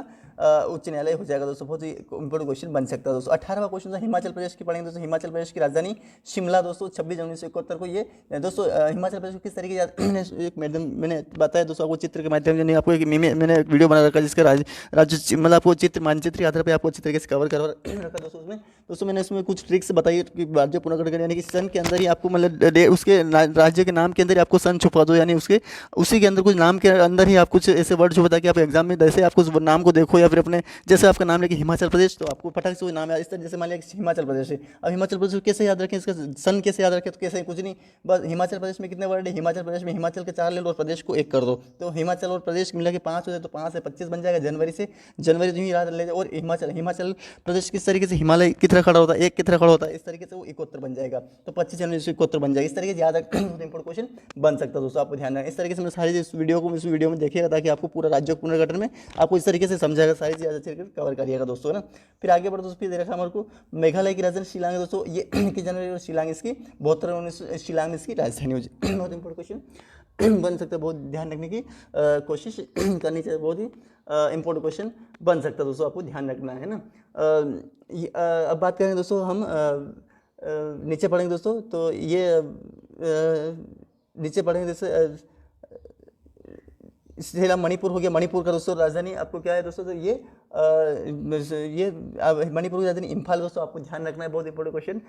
उच्च न्यायालय हो जाएगा दोस्तों। बहुत ही इंपॉर्टेंट क्वेश्चन बन सकता है दोस्तों। 18वां क्वेश्चन हिमाचल प्रदेश की पढ़ेंगे दोस्तों। हिमाचल प्रदेश की राजधानी शिमला दोस्तों, 26 जनवरी 1971 को ये दोस्तों हिमाचल प्रदेश को किस तरीके से एक मैंने बताया दोस्तों आपको चित्र के माध्यम से, आपको मैंने एक वीडियो बना रखा जिसका राज्य मतलब आपको मानचित्र के आधार पर आपको अच्छी तरीके से कवर कर रखा दोस्तों। उसमें दोस्तों मैंने इसमें कुछ ट्रिक्स बताई कि राज्य पुनर्गठन, यानी कि सन के अंदर ही आपको मतलब उसके राज्य के नाम के अंदर ही आपको सन छुपा दो, यानी उसी के अंदर कुछ नाम के अंदर ही आप कुछ ऐसे वर्ड जो बता कि आप एग्जाम में जैसे आपको उस नाम को देखो, या फिर अपने जैसे आपका नाम लेके हिमाचल प्रदेश, तो आपको फटाक से वो नाम है इस तरह, जैसे मान लिया हिमाचल प्रदेश है। अब हिमाचल प्रदेश को कैसे याद रखें, इसका सन कैसे याद रखें, तो कैसे कुछ नहीं, बस हिमाचल प्रदेश में कितने वर्ड है, हिमाचल प्रदेश में हिमाचल के 4 ले लो और प्रदेश को 1 कर दो, तो हिमाचल और प्रदेश मिला के 5 हो जाए, तो 5 से 25 बन जाएगा। जनवरी जो ही याद ले, और हिमाचल प्रदेश किस तरीके से हिमालय की तरह खड़ा होता है, 1 की तरह खड़ा होता है, इस तरीके से वो 71 बन जाएगा, तो 25 जनवरी से 71 बन जाएगा। इस तरीके से याद रखें, इंपॉर्टेंट क्वेश्चन बन सकता है दोस्तों, आपको ध्यान रखें। इस तरीके से मैं सारी इस वीडियो में देखिएगा, ताकि आपको पूरा राज्य पुनर्गठन में आपको इस तरीके से समझाएगा, सारी चीज़ अच्छे तरीके से कवर करिएगा दोस्तों ना। फिर आगे बढ़ो दोस्तों, फिर देखा हमारे को मेघालय की राजधानी शिलांग है दोस्तों, ये 21 जनवरी और शिलांग इसकी 72 शिलांग इसकी राजधानी हो जाए। बहुत इंपॉर्टेंट क्वेश्चन बन सकता है, बहुत ध्यान रखने की कोशिश करनी चाहिए, बहुत ही इंपॉर्टेंट क्वेश्चन बन सकता है दोस्तों, आपको ध्यान रखना है ना। अब बात करें दोस्तों हम नीचे पढ़ेंगे दोस्तों, तो ये नीचे पढ़ेंगे जैसे इसके मणिपुर हो गया। मणिपुर का दोस्तों राजधानी आपको क्या है दोस्तों, तो ये मणिपुर की राजधानी इम्फाल दोस्तों, आपको ध्यान रखना है, बहुत इंपॉर्टेंट क्वेश्चन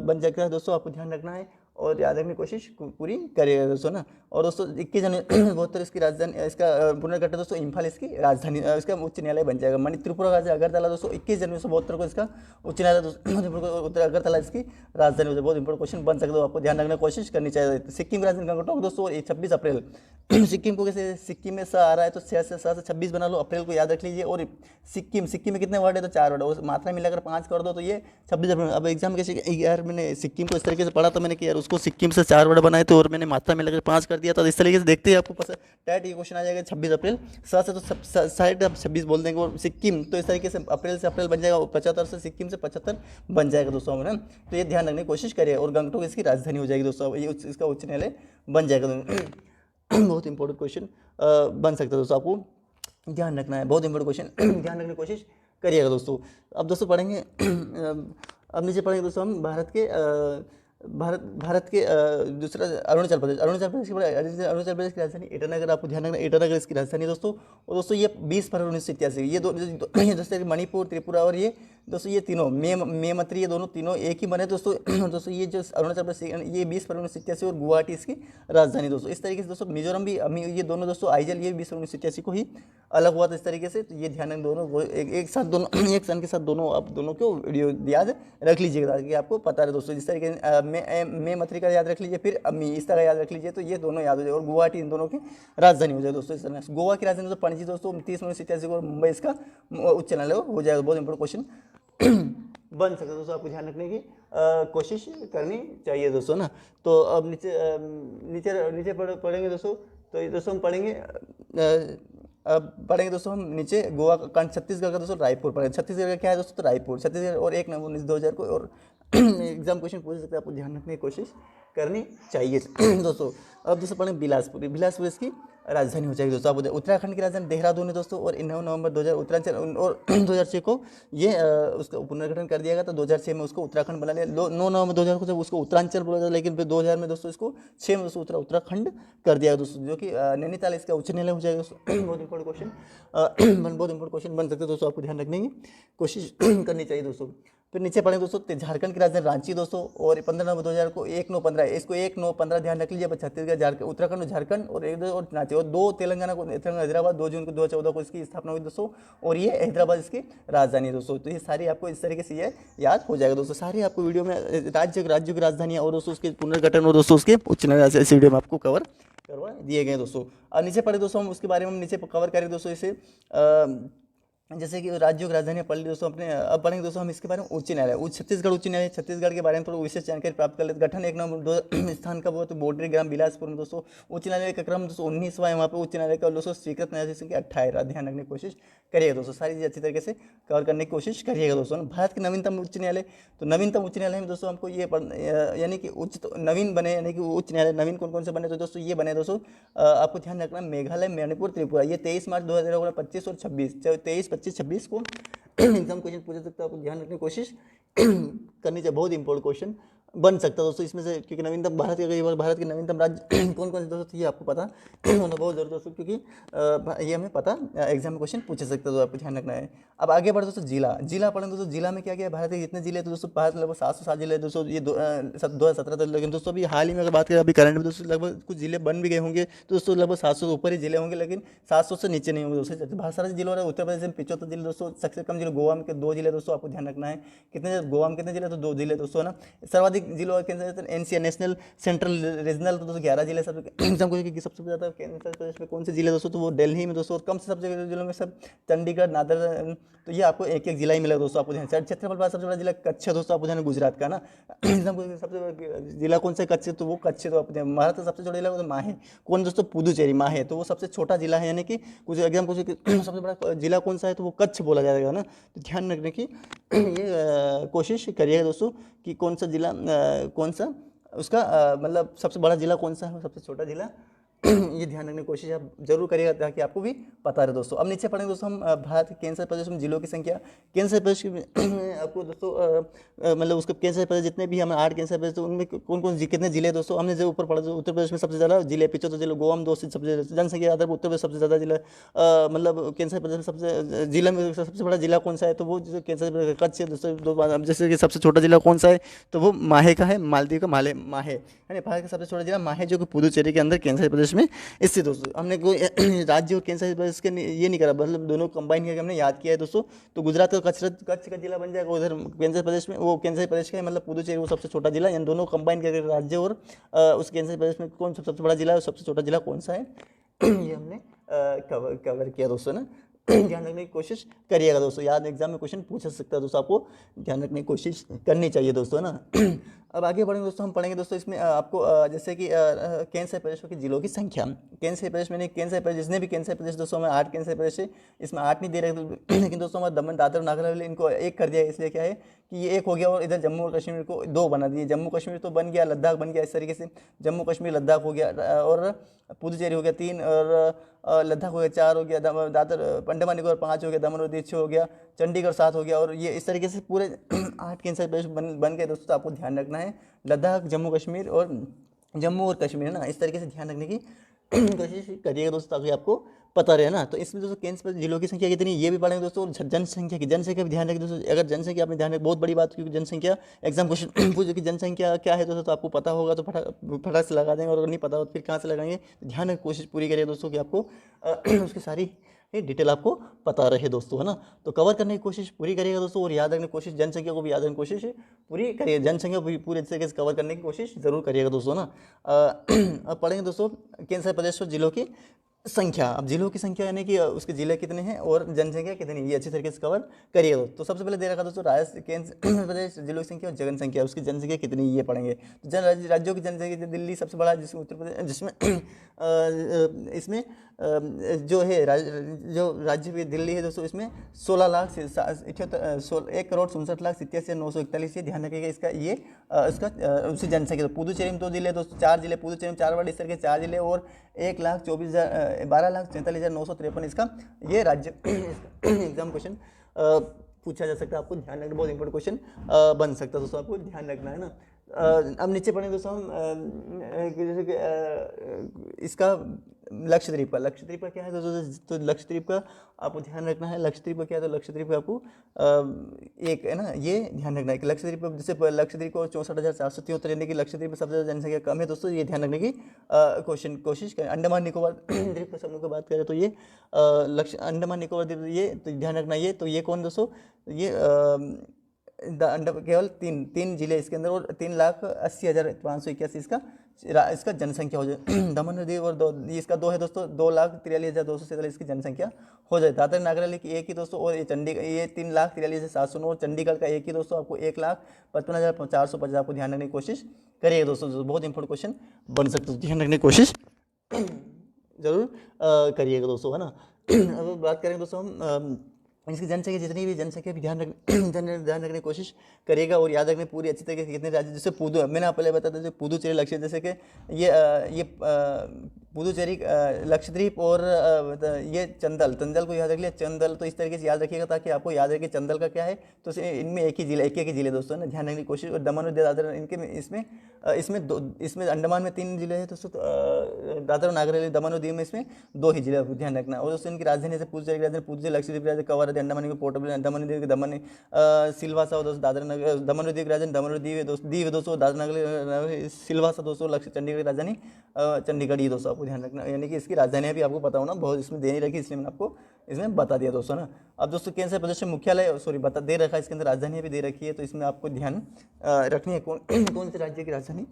बन जाता है दोस्तों, आपको ध्यान रखना है और याद रखने की कोशिश पूरी करिएगा दोस्तों ना। और दोस्तों 21 जनवरी 72 इसकी राजधानी, इसका पुनर्गठन दोस्तों इम्फाल इसकी राजधानी, इसका उच्च न्यायालय बन जाएगा। त्रिपुरा राज्य अगरतला दोस्तों 21 जनवरी 1972 को इसका उच्च न्यायालय दोस्तों अगरतला इसकी राजधानी होती है। बहुत इंपॉर्टेंट क्वेश्चन बन सकता है, आपको ध्यान रखने की कोशिश करनी चाहिए। सिक्किम की राजधानी गंगटोक दोस्तों 26 अप्रैल सिक्किम को कैसे, सिक्किम में स आ रहा है तो 6 से 26 बना लो, अप्रैल को याद रख लीजिए। और सिक्किम, सिक्किम में कितने वर्ड है तो 4 वर्ड है, उस मात्रा मिलाकर 5 कर दो तो ये 26 अप्रैल। अब एग्जाम कैसे, यार मैंने सिक्किम को इस तरीके से पढ़ा तो मैंने कि यार उसको सिक्किम से 4 वर्ड बनाए थे और मैंने मात्रा मिलाकर 5 कर दिया था। तो इस तरीके से देखते ही आपको पता टैट ये क्वेश्चन आ जाएगा 26 अप्रैल। स से तो साइड आप 26 बोल देंगे, और सिक्किम तो इस तरीके से अप्रैल से अप्रैल बन जाएगा, और 75 से सिक्किम से 75 बन जाएगा दोस्तों है ना। तो ये ध्यान रखने की कोशिश करिए। और गंगटोक इसकी राजधानी हो जाएगी दोस्तों, ये इसका उच्च न्यायालय बन जाएगा। बहुत इंपॉर्टेंट क्वेश्चन बन सकता है दोस्तों, आपको ध्यान रखना है, बहुत इंपॉर्टेंट क्वेश्चन ध्यान रखने की कोशिश करिएगा दोस्तों। अब दोस्तों पढ़ेंगे अब नीचे पढ़ेंगे दोस्तों हम भारत के दूसरा अरुणाचल प्रदेश। अरुणाचल प्रदेश की राजधानी ईटानगर, आपको ध्यान रखना ईटानगर इसकी राजधानी है दोस्तों। और दोस्तों ये 20 फरवरी 1987, ये जैसे मणिपुर, त्रिपुरा और ये दोस्तों ये तीनों मेमत्री, ये दोनों तीनों एक ही बने दोस्तों। दोस्तों ये जो अरुणाचल प्रदेश ये 20 फरवरी 1987 और गुवाहाटी इसकी राजधानी दोस्तों। इस तरीके से दोस्तों मिजोरम भी ये दोनों दोस्तों आइजल ये 20 फरवरी 1987 को ही अलग हुआ था इस तरीके से। तो ये ध्यान रखें, दोनों एक साथ दोनों एक सन के साथ दोनों, आप दोनों को वीडियो याद रख लीजिएगा ताकि आपको पता रहे दोस्तों। जिस तरीके से मेमत्री का याद रख लीजिए, फिर इस्ता का याद रख लीजिए, तो ये दोनों याद हो जाए। और गुवाहाटी इन दोनों की राजधानी हो जाए दोस्तों। इस तरह गोवा की राजधानी दोस्तों पणजी दोस्तों 30 फरवरी 1987 को, और मुंबई इसका उच्च न्यायालय हो जाएगा। बहुत इंपॉर्टेंट क्वेश्चन बन सकता है दोस्तों, आपको ध्यान रखने की कोशिश करनी चाहिए दोस्तों ना। तो अब नीचे पढ़ेंगे दोस्तों। तो ये दोस्तों हम पढ़ेंगे अब पढ़ेंगे दोस्तों हम नीचे गोवा का, छत्तीसगढ़ का दोस्तों रायपुर पढ़ेंगे। छत्तीसगढ़ का क्या है दोस्तों, तो रायपुर छत्तीसगढ़। और 1 नवंबर 2000 को, और एग्जाम क्वेश्चन पूछ सकते हैं, आपको ध्यान रखने की कोशिश करनी चाहिए दोस्तों। अब दोस्तों पढ़ेंगे बिलासपुर। बिलासपुर इसकी राजधानी हो जाएगी दोस्तों। आप उत्तराखंड की राजधानी देहरादून है दोस्तों। और 9 नवंबर 2000 उत्तरांचल और 2006 को ये उसका पुनर्गठन कर दिया गया था। 2006 में उसको उत्तराखंड बना लिया। 9 नवंबर 2000 को जब उसको उत्तरांचल बोला जाता, लेकिन फिर 2000 में दोस्तों इसको 6 में दोस्तों उत्तराखंड कर दिया दोस्तों, जो कि नैनीताल इसका उच्च न्यायालय हो जाएगा दोस्तों। बहुत इंपॉर्टेंट क्वेश्चन बन सकते हैं दोस्तों, आपको ध्यान रखने की कोशिश करनी चाहिए दोस्तों। फिर नीचे पढ़ेंगे दोस्तों झारखंड की राजधानी रांची दोस्तों। और 15 नवंबर 2000 को 1915 इसको 1915 ध्यान रख लीजिए। छत्तीसगढ़, झारखंड, उत्तराखंड, झारखंड और रांची, और 2 तेलंगाना को, हैदराबाद 2 जून को 2014 को इसकी स्थापना हुई दोस्तों। और ये हैदराबाद इसकी राजधानी है दोस्तों। तो ये सारी आपको इस तरीके से ये याद हो जाएगा दोस्तों। सारी आपको वीडियो में राज्यों की राजधानियाँ और दोस्तों उसके पुनर्गठन और दोस्तों उसके उच्च न्यायालय इस वीडियो में आपको कवर करवा दिए गए दोस्तों। और नीचे पढ़े दोस्तों हम उसके बारे में नीचे कवर करें दोस्तों। इसे जैसे कि राज्यों की राजधानी पढ़ ली दोस्तों अपने। अब पढ़ेंगे दोस्तों हम इसके बारे में उच्च न्यायालय, छत्तीसगढ़ उच्च न्यायालय, छत्तीसगढ़ के बारे में थोड़ा विशेष जानकारी प्राप्त कर लेते। गठन 1 नवंबर स्थान का वो तो बोडरी ग्राम बिलासपुर में दोस्तों। उच्च न्यायालय का क्रम दोस्तों 19वां है वहाँ पे उच्च न्यायालय का दोस्तों। स्वीकृत न्यायाधीश की 18, ध्यान रखने की कोशिश करिएगा दोस्तों। सारी चीज़ अच्छी तरीके से कवर करने की कोशिश करिएगा दोस्तों। भारत के नवीनतम उच्च न्यायालय, तो नवीनतम उच्च न्यायालय में दोस्तों हमको ये यानी कि उच्च नवीन बने, यानी कि उच्च न्यायालय नवीन कौन कौन से बने, तो दोस्तों ये बने दोस्तों। आपको ध्यान रखना मेघालय, मणिपुर, त्रिपुरा, ये 23 मार्च 2000 25 और 26, 23, 25, 26 को एग्जाम क्वेश्चन पूछ सकते हो, आपको ध्यान रखने की कोशिश करनी चाहिए। बहुत इंपॉर्टेंट क्वेश्चन बन सकता है दोस्तों इसमें से, क्योंकि नवीनतम भारत के नवीनतम राज्य कौन कौन से दोस्तों ये आपको पता होना बहुत जरूरी दोस्तों, क्योंकि ये हमें पता एग्जाम में क्वेश्चन पूछ सकते हो, तो आपको ध्यान रखना है। अब आगे बढ़े दोस्तों जिला पढ़ें दोस्तों। जिला में क्या क्या है, भारत के जितने जिले तो दोस्तों भारत लगभग 707 जिले दोस्तों, ये 2017 तक। लेकिन दोस्तों अभी हाल ही में अगर बात करें अभी करंट में दोस्तों लगभग कुछ जिले बन भी गए होंगे, तो दोस्तों लगभग 700 से ऊपर ही जिले होंगे, लेकिन 700 से नीचे नहीं होंगे दोस्तों। बहुत सारे जिले हो रहे हैं, उत्तर प्रदेश में 75 जिले दोस्तों, सबसे कम जिले गोवा में के 2 जिले दोस्तों, आपको ध्यान रखना है। कितने गोवा में कितने जिले, तो 2 जिले दोस्तों ना। सर्वाधिक जिलों एनसीआर नेशनल सेंट्रल रीजनल तो दोस्तों 11 जिले। सबसे ज़्यादा केंद्र प्रदेश में कौन से जिले दोस्तों, तो वो दिल्ली में दोस्तों। और कम से सबसे जिलों में सब चंडीगढ़, नादर, तो ये आपको एक जिला ही मिला दोस्तों, आपको ध्यान। क्षेत्रफल बाद सबसे बड़ा जिला कच्छ है दोस्तों, आपको ध्यान गुजरात का ना। सबसे बड़ा जिला कौन सा, कच्छ, तो वो कच्छ, तो आपको महाराष्ट्र का सबसे छोटा जिला वो माहे कौन दोस्तों, पुदुचेरी माहे, तो वो सबसे छोटा जिला है। यानी कि कुछ एग्जाम कुछ सबसे बड़ा जिला कौन सा है, तो वो कच्छ बोला जाएगा ना। तो ध्यान रखने की ये कोशिश करिएगा दोस्तों कि कौन सा जिला कौन सा उसका मतलब सबसे बड़ा जिला कौन सा है, सबसे छोटा जिला ये ध्यान रखने की कोशिश आप जरूर करिएगा ताकि आपको भी पता रहे दोस्तों। अब नीचे पढ़ेंगे दोस्तों हम भारत के केंद्र प्रदेश में जिलों की संख्या। केंद्र प्रदेश आपको दोस्तों मतलब उसके केंद्र प्रदेश जितने भी हमें 8 केंद्र प्रदेश, तो उनमें कौन कौन कितने जिले दोस्तों हमने जो ऊपर पढ़ा। उत्तर प्रदेश में सबसे ज़्यादा जिले 75 जिले, गोवा में 2 से सबसे जनसंख्या आधार पर उत्तर प्रदेश सबसे ज़्यादा जिला। मतलब केंद्र प्रदेश में सबसे जिला में सबसे बड़ा जिला कौन सा है, तो वो जो केंद्र प्रदेश कच्छ है दोस्तों। जैसे कि सबसे छोटा जिला कौन सा है, तो वो माहे का है, मालदीव का माहे है। भारत का सबसे छोटा जिला माहे, जो कि पुदुचेरी के अंदर केंद्र प्रदेश प्रदेश में स्थित दोस्तों। हमने कोई राज्य और केंद्र शासित प्रदेश के ये नहीं करा, मतलब दोनों कंबाइन करके हमने याद किया है दोस्तों। तो गुजरात का कच्छ का जिला बन जाएगा, उधर केंद्र प्रदेश में, वो केंद्र शासित प्रदेश का है, मतलब पुदुचेरी वो सबसे छोटा जिला। इन दोनों कंबाइन करके राज्य और उस केंद्र शासित प्रदेश में कौन सबसे बड़ा जिला है और सबसे छोटा जिला कौन सा है, ये हमने कवर किया दोस्तों ना। ध्यान रखने की कोशिश करिएगा दोस्तों, याद एग्जाम में क्वेश्चन पूछ सकता है दोस्तों, आपको ध्यान रखने की कोशिश करनी चाहिए दोस्तों ना। अब आगे बढ़ेंगे दोस्तों, हम पढ़ेंगे दोस्तों इसमें आपको जैसे कि केंद्र शासित प्रदेशों के जिलों की संख्या। केंद्र शासित प्रदेश में केंद्र शासित प्रदेश जितने भी केंद्र शासित प्रदेश दोस्तों, हमें 8 केंद्र शासित प्रदेश है, इसमें 8 नहीं दे रहे, लेकिन दोस्तों हमारे दमन दादर और नगर हवेली इनको एक कर दिया है, इसलिए क्या है कि ये एक हो गया और इधर जम्मू और कश्मीर को 2 बना दिए। जम्मू कश्मीर तो बन गया, लद्दाख बन गया, इस तरीके से जम्मू कश्मीर लद्दाख हो गया, और पुदुचेरी हो गया 3, और लद्दाख हो गया 4 हो गया, दादर अंडमान निकोबार 5 हो गया, दमन और दीव 6 हो गया, चंडीगढ़ 7 हो गया, और ये इस तरीके से पूरे 8 केंद्र शासित प्रदेश बन गए दोस्तों। तो आपको ध्यान रखना है लद्दाख, जम्मू कश्मीर और जम्मू और कश्मीर ना, इस तरीके से ध्यान रखने की कोशिश करिएगा दोस्तों, ताकि आपको पता रहे ना। तो इसमें दोस्तों केंद्र पर जिलों की संख्या कितनी ये भी पढ़ेंगे दोस्तों, और जनसंख्या भी ध्यान रखें दोस्तों। अगर जनसंख्या आपने ध्यान रखें, बहुत बड़ी बात, क्योंकि जनसंख्या एग्जाम क्वेश्चन पूछे कि जनसंख्या क्या है दोस्तों, तो आपको पता होगा तो फटाक से लगा देंगे, और अगर नहीं पता हो तो फिर कहाँ से लगाएंगे। तो ध्यान रखने की कोशिश पूरी करिए दोस्तों कि आपको उसकी सारी डिटेल आपको पता रहे दोस्तों, है ना। तो कवर करने की कोशिश पूरी करिएगा दोस्तों, और याद रखने की कोशिश, जनसंख्या को भी याद रखने की कोशिश पूरी करिए, जनसंख्या पूरी तरीके से कवर करने की कोशिश जरूर करिएगा दोस्तों ना। अब पढ़ेंगे दोस्तों केंद्र शासित प्रदेश और जिलों की संख्या। अब जिलों की संख्या यानी कि उसके जिले कितने हैं और जनसंख्या कितनी, ये अच्छी तरीके से कवर करिएगा दोस्तों। तो सबसे पहले दे रखा दोस्तों केंद्र प्रदेश जिलों की संख्या और जनसंख्या, उसकी जनसंख्या कितनी ये पढ़ेंगे। तो राज्यों की जनसंख्या, दिल्ली सबसे बड़ा है, जिसमें उत्तर प्रदेश, जिसमें इसमें जो है जो राज्य भी दिल्ली है दोस्तों, इसमें 1,67,67,941 ये ध्यान रखिएगा इसका, ये इसका उसकी जनसंख्या। तो पुदुचेरी में 2 जिले दोस्तों, 4 जिले, पुदुचेरी में 4 वार्ड, इस तरह के 4 जिले, और 12,44,953 इसका ये राज्य एग्जाम क्वेश्चन पूछा जा सकता है, आपको ध्यान रखना, बहुत इंपॉर्टेंट क्वेश्चन बन सकता है दोस्तों, आपको ध्यान रखना है ना। अब नीचे पढ़ेंगे दोस्तों हम जैसे कि इसका लक्षद्वीप का क्या है दोस्तों। तो लक्षद्वीप का आपको ध्यान रखना है, लक्षद्वीप का क्या है, तो लक्षद्वीप का आपको एक है ना, ये ध्यान रखना है कि लक्षद्वीप जैसे लक्षद्वीप को 64,473, यानी कि लक्षद्वीप में सबसे ज़्यादा जनसंख्या कम है दोस्तों, ये ध्यान रखने की कोशिश करें। अंडमान निकोबार द्वीप समूह की बात करें तो ये अंडमान निकोबार द्वीप, ये तो ध्यान रखना, ये तो ये कौन दोस्तों, ये केवल तीन जिले इसके अंदर, और 3,80,581 इसका जनसंख्या हो जाए। दमन और दीव और इसका 2 है दोस्तों, 2,43,247 इसकी जनसंख्या हो जाए। दादर नगर हवेली की एक ही दोस्तों, और ये चंडीगढ़ ये 3,43,709, और चंडीगढ़ का एक ही दोस्तों, आपको 1,55,450 आपको ध्यान रखने की कोशिश करिएगा दोस्तों, बहुत इंपॉर्टेंट क्वेश्चन बन सकते हैं, ध्यान रखने की कोशिश जरूर करिएगा दोस्तों, है ना। अब बात करेंगे दोस्तों हम इसकी जनसंख्या, जितनी भी जनसंख्या भी ध्यान रखने की कोशिश करिएगा, और याद रखने पूरी अच्छी तरीके से कितने राज्य, जैसे मैंने आप पहले बताया था पुदुचेरी लक्षद्वीप, जैसे कि ये पुदुचेरी लक्षद्वीप, और ये चंदल को याद रख लिया, चंदल, तो इस तरीके से याद रखिएगा ताकि आपको याद रहे कि चंदल का क्या है। तो इनमें एक ही जिले दोस्तों ना, ध्यान रखने की कोशिश। और दमन और दादर, इनके इसमें अंडमान में 3 जिले हैं दोस्तों, दादर और नगर हवेली, दमन और दीव में इसमें 2 ही जिले ध्यान रखना। और दोस्तों इनकी राजधानी जैसे पुदुचेरी राजधानी पुदुचेरी, लक्षद्वीप राजधानी कवर, अंडमान में पोर्टबल, दमन दीव दमन सिलवासा हो दोस्तों, दादर नगर दमन और दीव की राजधानी दमन और दीव है दोस्तों, दादर नगर सिलवासा दोस्तों, चंडीगढ़ की राजधानी चंडीगढ़ ही दोस्तों, आपको ध्यान रखना, यानी कि इसकी राजधानी भी आपको पता होना, बहुत इसमें दे नहीं रखी, इसलिए मैंने आपको इसमें बता दिया दोस्तों ना। अब दोस्तों केंद्र शासित प्रदेश मुख्यालय बता दे रखा है, इसके अंदर राजधानी भी दे रखी है, तो इसमें आपको ध्यान रखनी है कौन से राज्य की राजधानी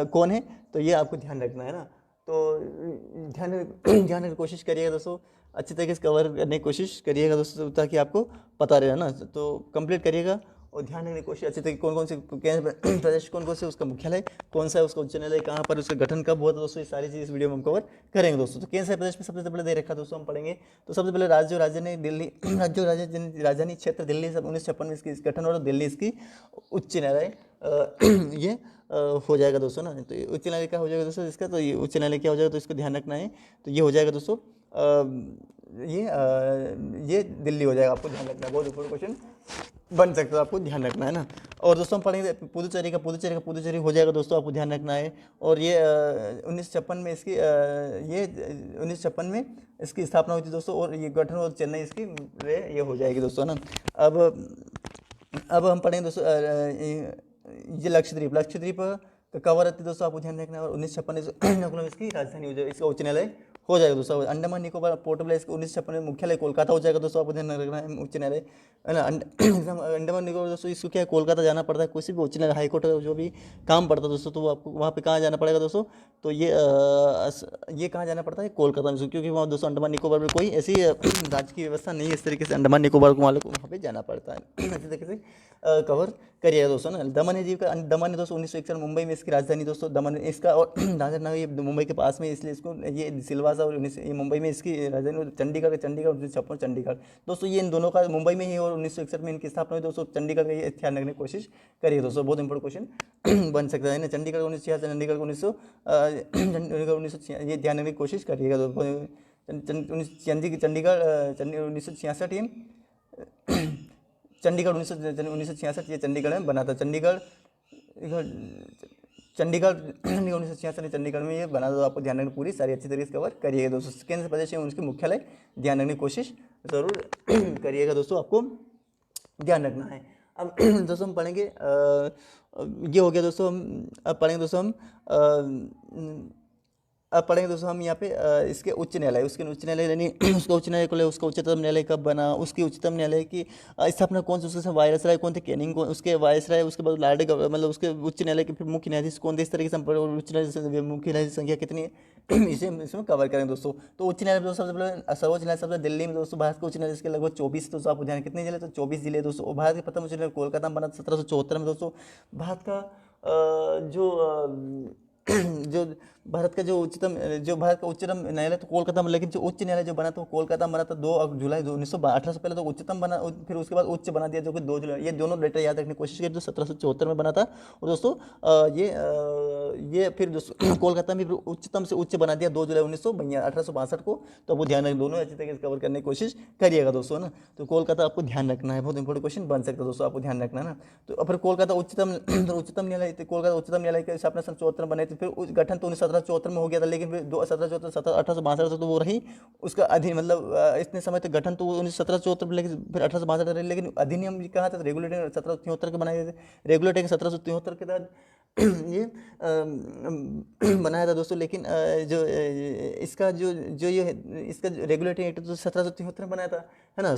कौन है, तो ये आपको ध्यान रखना है ना। तो ध्यान रखने की कोशिश करिएगा दोस्तों, अच्छी तरीके से कवर करने की कोशिश करिएगा दोस्तों, ताकि आपको पता रहे ना। तो कंप्लीट करिएगा और ध्यान रखने की कोशिश अच्छी तरीके, कौन से केंद्र प्रदेश कौन से, उसका मुख्यालय कौन सा है, उसका उच्च न्यायालय कहाँ पर, उसका गठन कब हुआ था दोस्तों, ये सारी चीज़ इस वीडियो में हम कवर करेंगे दोस्तों। तो केंद्र शासित प्रदेश में सबसे पहले दे रखा दोस्तों, हम पढ़ेंगे। तो सबसे पहले राज्य और राजधानी दिल्ली, राज्य और राजधानी क्षेत्र दिल्ली, 1956 में इसकी गठन हो रहा, दिल्ली इसकी उच्च न्यायालय ये हो जाएगा दोस्तों ना। तो उच्च न्यायालय क्या हो जाएगा दोस्तों इसका, तो ये उच्च न्यायालय क्या हो जाएगा, तो इसको ध्यान रखना है। तो ये हो जाएगा दोस्तों ये दिल्ली हो जाएगा, आपको ध्यान रखना है, बहुत इंपॉर्टेंट क्वेश्चन बन सकता है, आपको ध्यान रखना है ना। और दोस्तों हम पढ़ेंगे पुदुचेरी हो जाएगा दोस्तों, आपको ध्यान रखना है। और ये 1956 में इसकी ये 1956 में इसकी स्थापना हुई थी दोस्तों, और ये गठन और चेन्नई इसकी ये हो जाएगी दोस्तों ना। अब हम पढ़ेंगे दोस्तों ये लक्षद्वीप तो कवरत्ती दोस्तों आपको ध्यान रखना है। और 1956 में इसकी राजधानी हो जाएगी, इसका उच्च न्यायालय हो जाएगा दोस्तों। अंडमान निकोबार पोर्टब्लेयर इसका 1956 में मुख्यालय कोलकाता हो जाएगा दोस्तों, आपको ध्यान रखना है उच्च न्यायालय, है ना। अंडमान निकोबार दोस्तों इसको क्या है, कोलकाता जाना पड़ता है, किसी भी उच्च न्यायालय हाईकोर्ट जो भी काम पड़ता है दोस्तों, तो वो आपको वहाँ पे कहाँ जाना पड़ेगा दोस्तों, तो ये कहाँ जाना पड़ता है, कोलकाता में, क्योंकि वहाँ दोस्तों अंडमान निकोबार में कोई ऐसी राज्य की व्यवस्था नहीं है, इस तरीके से अंडमान निकोबार को वालों को वहाँ पे जाना पड़ता है। इसी तरीके से कवर करिएगा दोस्तों ना। दमन है जीव का, दमन है दोस्तों 1961 मुंबई में इसकी राजधानी दोस्तों दमन इसका, और दादर ये मुंबई के पास में, इसलिए इसको ये सिलवासा, और ये मुंबई में इसकी राजधानी, चंडीगढ़ चंडीगढ़ 1956 चंडीगढ़ दोस्तों, ये इन दोनों का मुंबई में ही, और 1961 में इनकी स्थापना हुई दोस्तों चंडीगढ़ का, ये ध्यान रखने की कोशिश करिए दोस्तों, बहुत इंपॉर्टेंट क्वेश्चन बन सकता है ना। चंडीगढ़ 1966, चंडीगढ़ 1900 ये ध्यान रखने की कोशिश करिएगा दोस्तों। चंडीगढ़ 1966 चंडीगढ़ 1966 ये चंडीगढ़ में बना था, चंडीगढ़ 1966 चंडीगढ़ में ये बना था, आपको ध्यान रखना, पूरी सारी अच्छी तरीके से कवर करिएगा दोस्तों। केंद्र प्रदेश में उनके मुख्यालय ध्यान रखने की कोशिश जरूर करिएगा दोस्तों, आपको ध्यान रखना है। अब दोस्तों हम पढ़ेंगे, ये हो गया दोस्तों, हम अब पढ़ेंगे दोस्तों हम यहाँ पे इसके उच्च न्यायालय, उसके उच्च न्यायालय यानी उसका उच्च न्यायालय को ले, उसका उच्चतम न्यायालय कब बना, उसकी उच्चतम न्यायालय की स्थापना कौन से, उसके वायसराय कौन थे, कैनिंग कौन, उसके वायसराय, उसके बाद लॉर्ड मतलब उसके उच्च न्यायालय के फिर मुख्य न्यायाधीश कौन थे, इस तरीके से उच्च न्यायालय मुख्य न्यायाधीश संख्या कितनी है इसे इसमें कवर करेंगे दोस्तों। तो उच्च न्यायालय दोस्तों सबसे पहले सर्वोच्च न्यायालय सबसे दिल्ली में दोस्तों, भारत के उच्च न्यायालय के लगभग 24 दोस्तों, आपको ध्यान कितने जिले, तो 24 जिले दोस्तों। भारत के प्रथम उच्च न्यायालय कोलकाता में बना 1774 में दोस्तों। भारत का जो भारत का उच्चतम न्यायालय तो कोलकाता में, लेकिन जो उच्च न्यायालय जो बना था वो कोलकाता में बना था 2 जुलाई 1918 से पहले तो उच्चतम बना, फिर उसके बाद उच्च बना दिया जो कि 2 जुलाई, ये दोनों डेटा याद रखने की कोशिश करिए। तो 1774 में बना था, और दोस्तों ये फिर दोस्तों कोलकाता में उच्चतम से उच्च बना दिया 2 जुलाई 1862 को। तो आपको ध्यान रखना, दोनों अच्छी तरीके से कवर करने की कोशिश करिएगा दोस्तों ना। तो कोलकाता आपको ध्यान रखना है, बहुत इंपॉर्टेंट क्वेश्चन बन सकता है दोस्तों, आपको ध्यान रखना है ना। तो फिर कोलकाता उच्चतम न्यायालय, कोलकाता उच्चतम न्यायालय की स्थापना 74 में बनी थी, फिर गठन तो 1774 में हो गया था, लेकिन फिर 1862 तक तो वो रही उसका अधीन, मतलब इतने समय तक गठन तो 1974 में, लेकिन फिर 1862 रही, लेकिन अधिनियम कहाँ था, रेगुलेटिंग 1773 के बनाए गए थे, रेगुलेटिंग 1773 के तहत ये बनाया था दोस्तों। लेकिन जो इसका इसका रेगुलेटिंग एक्ट तो 1773 में बनाया था, है ना।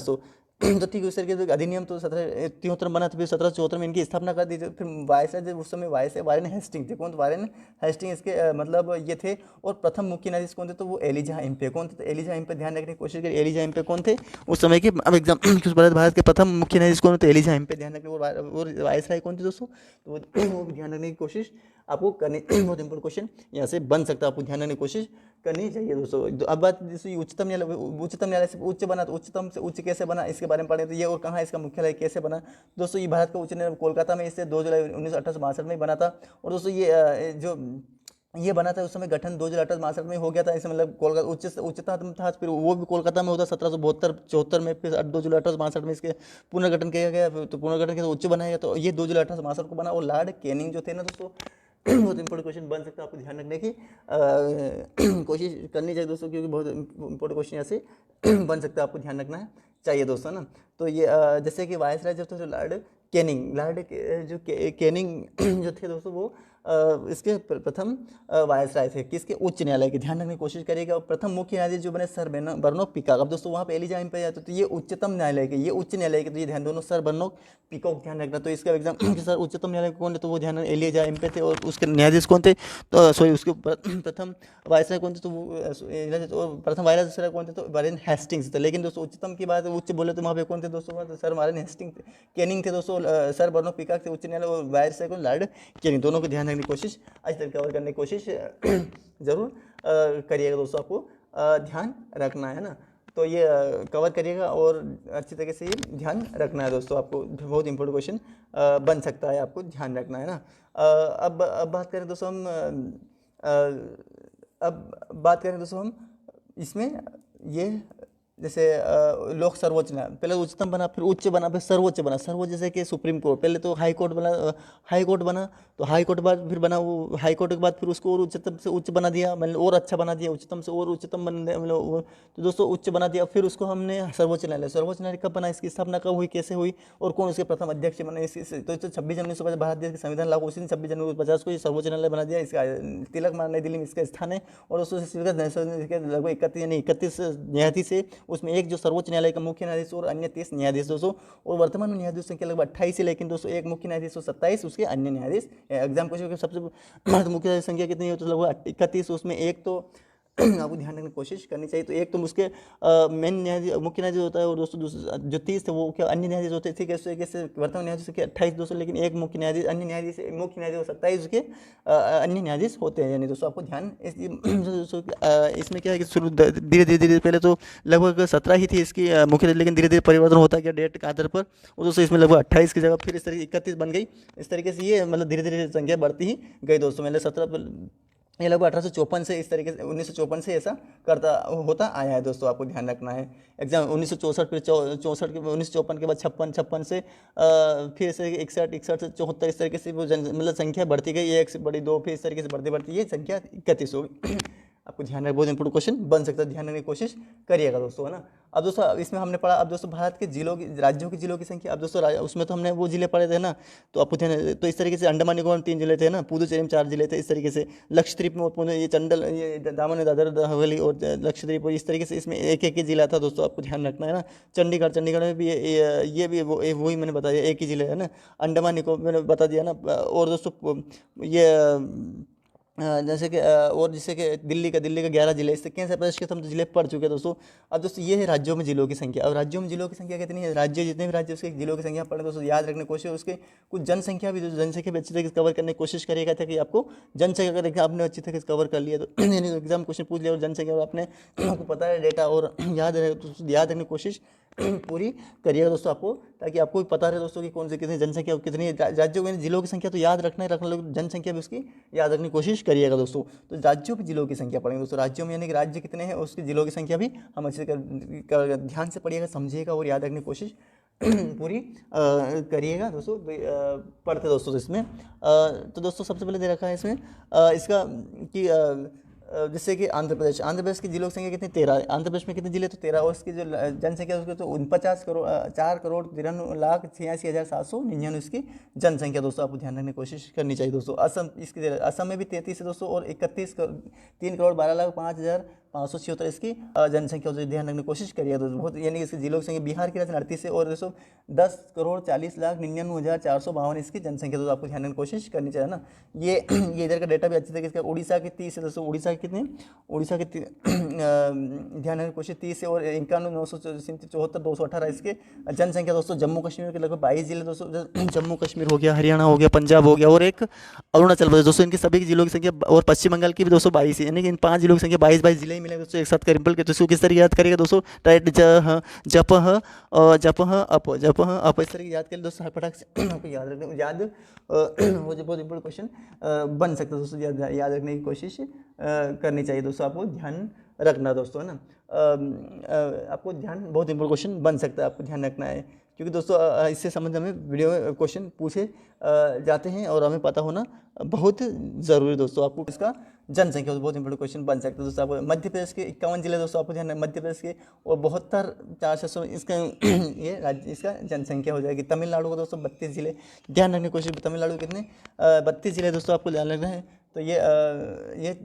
तो ठीक उस तरीके से अधिनियम तो 1773 में बना था, फिर 1774 में इनकी स्थापना कर दी थी। फिर वायसराय जब उस समय वारेन हेस्टिंग थे, कौन थे, वारेन हेस्टिंग इसके मतलब ये थे। और प्रथम मुख्य न्यायाधीश कौन थे, तो वो एलिजा इम्पे कौन थे, तो एलिजा इम्पे ध्यान रखने की कोशिश करिए, एलिजा इम्पे कौन थे उस समय के। अब एग्जाम भारत के प्रथम मुख्य न्यायाधीश कौन थे, तो एलिजा इम्पे ध्यान रखने। और वायसराय कौन थे दोस्तों, तो वो भी ध्यान रखने की कोशिश आपको करनी, बहुत इंपॉर्टेंट क्वेश्चन यहाँ से बन सकता है, आपको ध्यान रखने की कोशिश करनी चाहिए दोस्तों। अब बात जैसे उच्चतम न्यायालय से उच्च बना, तो उच्चतम से उच्च कैसे बना इसके बारे में पढ़े, तो ये और कहाँ इसका मुख्यालय कैसे बना दोस्तों। ये भारत का उच्च न्यायालय कोलकाता में इससे 2 जुलाई 1862 में बना था। और दोस्तों ये बना था उस समय, गठन 2 जुलाई 1862 में हो गया था, इसे मतलब कोलकाता उच्चतम था, फिर वो भी कोलकाता में होता 1772-74 में, फिर 2 जुलाई 1862 में इसके पुनर्गठन किया गया, तो पुनर्गठन किया तो उच्च बनाया गया, तो ये 2 जुलाई 1862 को बना। और लॉर्ड कैनिंग जो थे ना दोस्तों, बहुत इंपॉर्टेंट क्वेश्चन बन सकता है, आपको ध्यान रखने की कोशिश करनी चाहिए दोस्तों, क्योंकि बहुत इंपॉर्टेंट क्वेश्चन यहाँ से बन सकता है, आपको ध्यान रखना चाहिए दोस्तों ना। तो ये जैसे कि वायसराय जो थे लॉर्ड कैनिंग जो थे दोस्तों, वो इसके प्रथम वायसराय थे किसके, उच्च न्यायालय के, ध्यान रखने की कोशिश करिएगा। और प्रथम मुख्य न्यायाधीश जो बने सर बर्नोक पिकॉक। अब दोस्तों वहाँ पे एलिजा इम्पे जाते, तो ये उच्चतम न्यायालय के, ये उच्च न्यायालय के, तो ये ध्यान दोनों सर बर्नोक पिकॉक ध्यान रखना। तो इसका एग्जाम सर उच्चतम न्यायालय कौन है, तो वो ध्यान एलिजा इम्पे थे। और उसके न्यायाधीश कौन थे, तो सॉरी उसके प्रथम वायसराय कौन थे, तो वो प्रथम वायसराय कौन थे, तो वारेन हेस्टिंग्स थे। लेकिन दोस्तों उच्चतम की बात उच्च बोले तो वहाँ पे कौन थे दोस्तों, तो सर वारेन हेस्टिंग कैनिंग थे दोस्तों, सर बर्नोक पिकॉक थे उच्च न्यायालय, और वायसराय को लॉर्ड कैनिंग, दोनों को ध्यान रखने की कोशिश आज तक कवर करने की कोशिश जरूर करिएगा दोस्तों, आपको ध्यान रखना है ना। तो ये कवर करिएगा और अच्छी तरीके से ये ध्यान रखना है दोस्तों, आपको बहुत इंपॉर्टेंट क्वेश्चन बन सकता है, आपको ध्यान रखना है ना। अब बात करें दोस्तों हम इसमें ये जैसे लोक सर्वोच्च न्यायालय, पहले उच्चतम बना, फिर उच्च बना, फिर सर्वोच्च बना। सर्वोच्च जैसे कि सुप्रीम कोर्ट, पहले तो हाई कोर्ट बना, हाई कोर्ट बना, तो हाई कोर्ट के बाद फिर बना वो हाई कोर्ट के बाद फिर उसको और उच्चतम से उच्च बना दिया, मतलब और अच्छा बना दिया, उच्चतम से और उच्चतम बन मतलब तो दोस्तों उच्च बना दिया। फिर उसको हमने सर्वोच्च न्यायालय, सर्वोच्च न्यायालय कब बना, इसकी स्थापना कब हुई, कैसे हुई, और कौन उसके प्रथम अध्यक्ष बने, तो 26 जनवरी 1950 भारत देश के संविधान लागू उसी दिन 26 जनवरी 1950 को ये सर्वोच्च न्यायालय बना दिया। इसका तिलक मार्ग नई दिल्ली में इसका स्थान है। और दोस्तों लगभग 31 यानी 31 न्यायाधीश है, उसमें एक जो सर्वोच्च न्यायालय का मुख्य न्यायाधीश और अन्य 30 न्यायाधीश दोस्तों। और वर्तमान में न्यायाधीश संख्या लगभग 28 है, लेकिन दोस्तों एक मुख्य न्यायाधीश और 27 उसके अन्य न्यायाधीश। एग्जाम क्वेश्चन सबसे मुख्य संख्या कितनी है, तो लगभग 31। उसमें एक तो आपको ध्यान रखने की कोशिश करनी चाहिए, तो एक तो उसके मेन न्यायाधीश मुख्य न्यायाधीश होता है, और दोस्तों जो 30 है वो क्या अन्य न्यायाधीश होते हैं। ठीक है, इस तरीके से वर्तमान न्यायाधीश संख्या 28 दोस्तों, लेकिन एक मुख्य न्यायाधीश, अन्य न्यायाधीश, मुख्य न्यायाधीश 27 उसके अन्य न्यायाधीश होते हैं। यानी दोस्तों आपको ध्यान दोस्तों इसमें क्या है कि शुरू धीरे धीरे धीरे पहले तो लगभग 17 ही थी इसकी मुख्य न्यायाधीश, लेकिन धीरे धीरे परिवर्तन होता गया डेट के आधार पर, और दोस्तों इसमें लगभग 28 की जगह फिर इस तरीके 31 बन गई। इस तरीके से ये मतलब धीरे धीरे संख्या बढ़ती ही गई दोस्तों। मतलब 17 ये लगभग 1854 से इस तरीके से 1954 से ऐसा करता होता आया है दोस्तों, आपको ध्यान रखना है। एग्जाम 1964, फिर 64 के 1954 के बाद 56, 56 से फिर से 61, 61 से 74, इस तरीके से वो मतलब संख्या बढ़ती गई, एक से बड़ी दो, फिर इस तरीके से बढ़ती बढ़ती ये संख्या 31 होगी। आपको ध्यान रखना, बहुत इंपोर्टेंट क्वेश्चन बन सकता है, ध्यान रखने की कोशिश करिएगा दोस्तों, है ना। अब दोस्तों इसमें हमने पढ़ा, अब दोस्तों भारत के जिलों की, राज्यों की जिलों की संख्या। अब दोस्तों उसमें तो हमने वो जिले पढ़े थे ना, तो आपको ध्यान, तो इस तरीके से अंडमान निकोबार में 3 जिले थे ना, पुदुचेरी में 4 जिले थे, इस तरीके से लक्षद्वीप में ये चंडल, ये दामन दादर हवेली और लक्षद्वीप, और इस तरीके से इसमें एक एक ही जिला था दोस्तों, आपको ध्यान रखना है ना। चंडीगढ़, चंडीगढ़ में भी ये भी वही मैंने बता दिया, एक ही जिले है ना। अंडमान निकोबार मैंने बता दिया ना। और दोस्तों ये जैसे कि और जैसे कि दिल्ली का 11 जिले, इससे केंद्र प्रदेश के हम जिले पढ़ चुके हैं दोस्तों। अब दोस्तों ये है राज्यों में जिलों की संख्या। अब राज्यों में जिलों की संख्या कितनी है, राज्य जितने भी राज्य उसके जिलों की संख्या पढ़े दोस्तों, याद रखने की कोशिश। उसके कुछ जनसंख्या भी, जनसंख्या भी अच्छी तरीके से कवर करने की कोशिश करिएगा, ताकि आपको जनसंख्या अगर देखिए आपने अच्छी तरीके से कवर कर लिया तो यानी एग्जाम क्वेश्चन पूछ लिया और जनसंख्या और आपने आपको पता है डेटा और याद रहे, तो याद रखने की कोशिश पूरी करिएगा दोस्तों आपको, ताकि आपको भी पता रहे दोस्तों कि कौन सी कितनी जनसंख्या, कितनी राज्यों में जिलों की संख्या तो याद रखना ही रखना, लोग जनसंख्या भी उसकी याद रखने की कोशिश करिएगा दोस्तों। तो राज्यों की जिलों की संख्या पढ़ेंगे दोस्तों, राज्यों में यानी कि राज्य कितने हैं उसकी जिलों की संख्या भी हम अच्छे ध्यान से पढ़िएगा, समझिएगा और याद रखने की कोशिश पूरी करिएगा दोस्तों। पढ़ते दोस्तों इसमें तो दोस्तों सबसे पहले दे रखा है इसमें इसका कि जैसे कि आंध्र प्रदेश की जिलों की संख्या कितनी, 13 है। आंध्र प्रदेश में कितने जिले, तो 13, और इसकी जो जनसंख्या उसकी तो 4,93,86,799 इसकी जनसंख्या दोस्तों, आपको ध्यान रखने की कोशिश करनी चाहिए दोस्तों। असम में भी 33 है दोस्तों, और 3,12,05,0576 इसकी जनसंख्या ध्यान रखने की कोशिश करिए दोस्तों। बहुत यानी इसकी जिलों की संख्या, बिहार की राजधानी 38 है, और दोस्तों 10,40,99,452 इसकी जनसंख्या दोस्तों, आपको ध्यान रखने की कोशिश करनी चाहिए ना। ये इधर का डेटा भी अच्छी तरीके से, उड़ीसा की 30 है दोस्तों, उड़ीसा के कितने, उड़ीसा के ध्यान रखने की कोशिश 30 है, और 91,974,218 इसके जनसंख्या दोस्तों। जम्मू कश्मीर के लगभग 22 जिले दोस्तों, जम्मू कश्मीर हो गया, हरियाणा हो गया, पंजाब हो गया, और एक अरुणाचल प्रदेश दोस्तों, इनके सभी जिलों की संख्या, और पश्चिम बंगाल की भी दोस्तों 22 है, यानी कि इन 5 जिलों की संख्या 22 जिले ही मिले दोस्तों एक साथ करिम्पल के। तो इसको किस तरीके याद करिएगा दोस्तों, राइट, जप अप इस तरीके याद करिए दोस्तों, फटाक से आपको याद रखने याद वो जो बहुत इंपॉर्टेंट क्वेश्चन बन सकता है दोस्तों, याद रखने की कोशिश करनी चाहिए दोस्तों, आपको ध्यान रखना दोस्तों, है ना। आपको ध्यान, बहुत इंपॉर्टेंट क्वेश्चन बन सकता है, आपको ध्यान रखना है, क्योंकि दोस्तों इससे संबंध हमें वीडियो में क्वेश्चन पूछे जाते हैं, और हमें पता होना बहुत ज़रूरी दोस्तों। आपको इसका जनसंख्या बहुत इंपॉर्टेंट क्वेश्चन बन सकता है दोस्तों। आपको मध्य प्रदेश के 51 जिले दोस्तों, आपको ध्यान, मध्य प्रदेश के, और 72,400 इसका ये राज्य, इसका जनसंख्या हो जाएगी। तमिलनाडु को दोस्तों 32 जिले, ध्यान रखने की कोशिश, तमिलनाडु कितने 32 जिले दोस्तों, आपको ध्यान रखना है। तो ये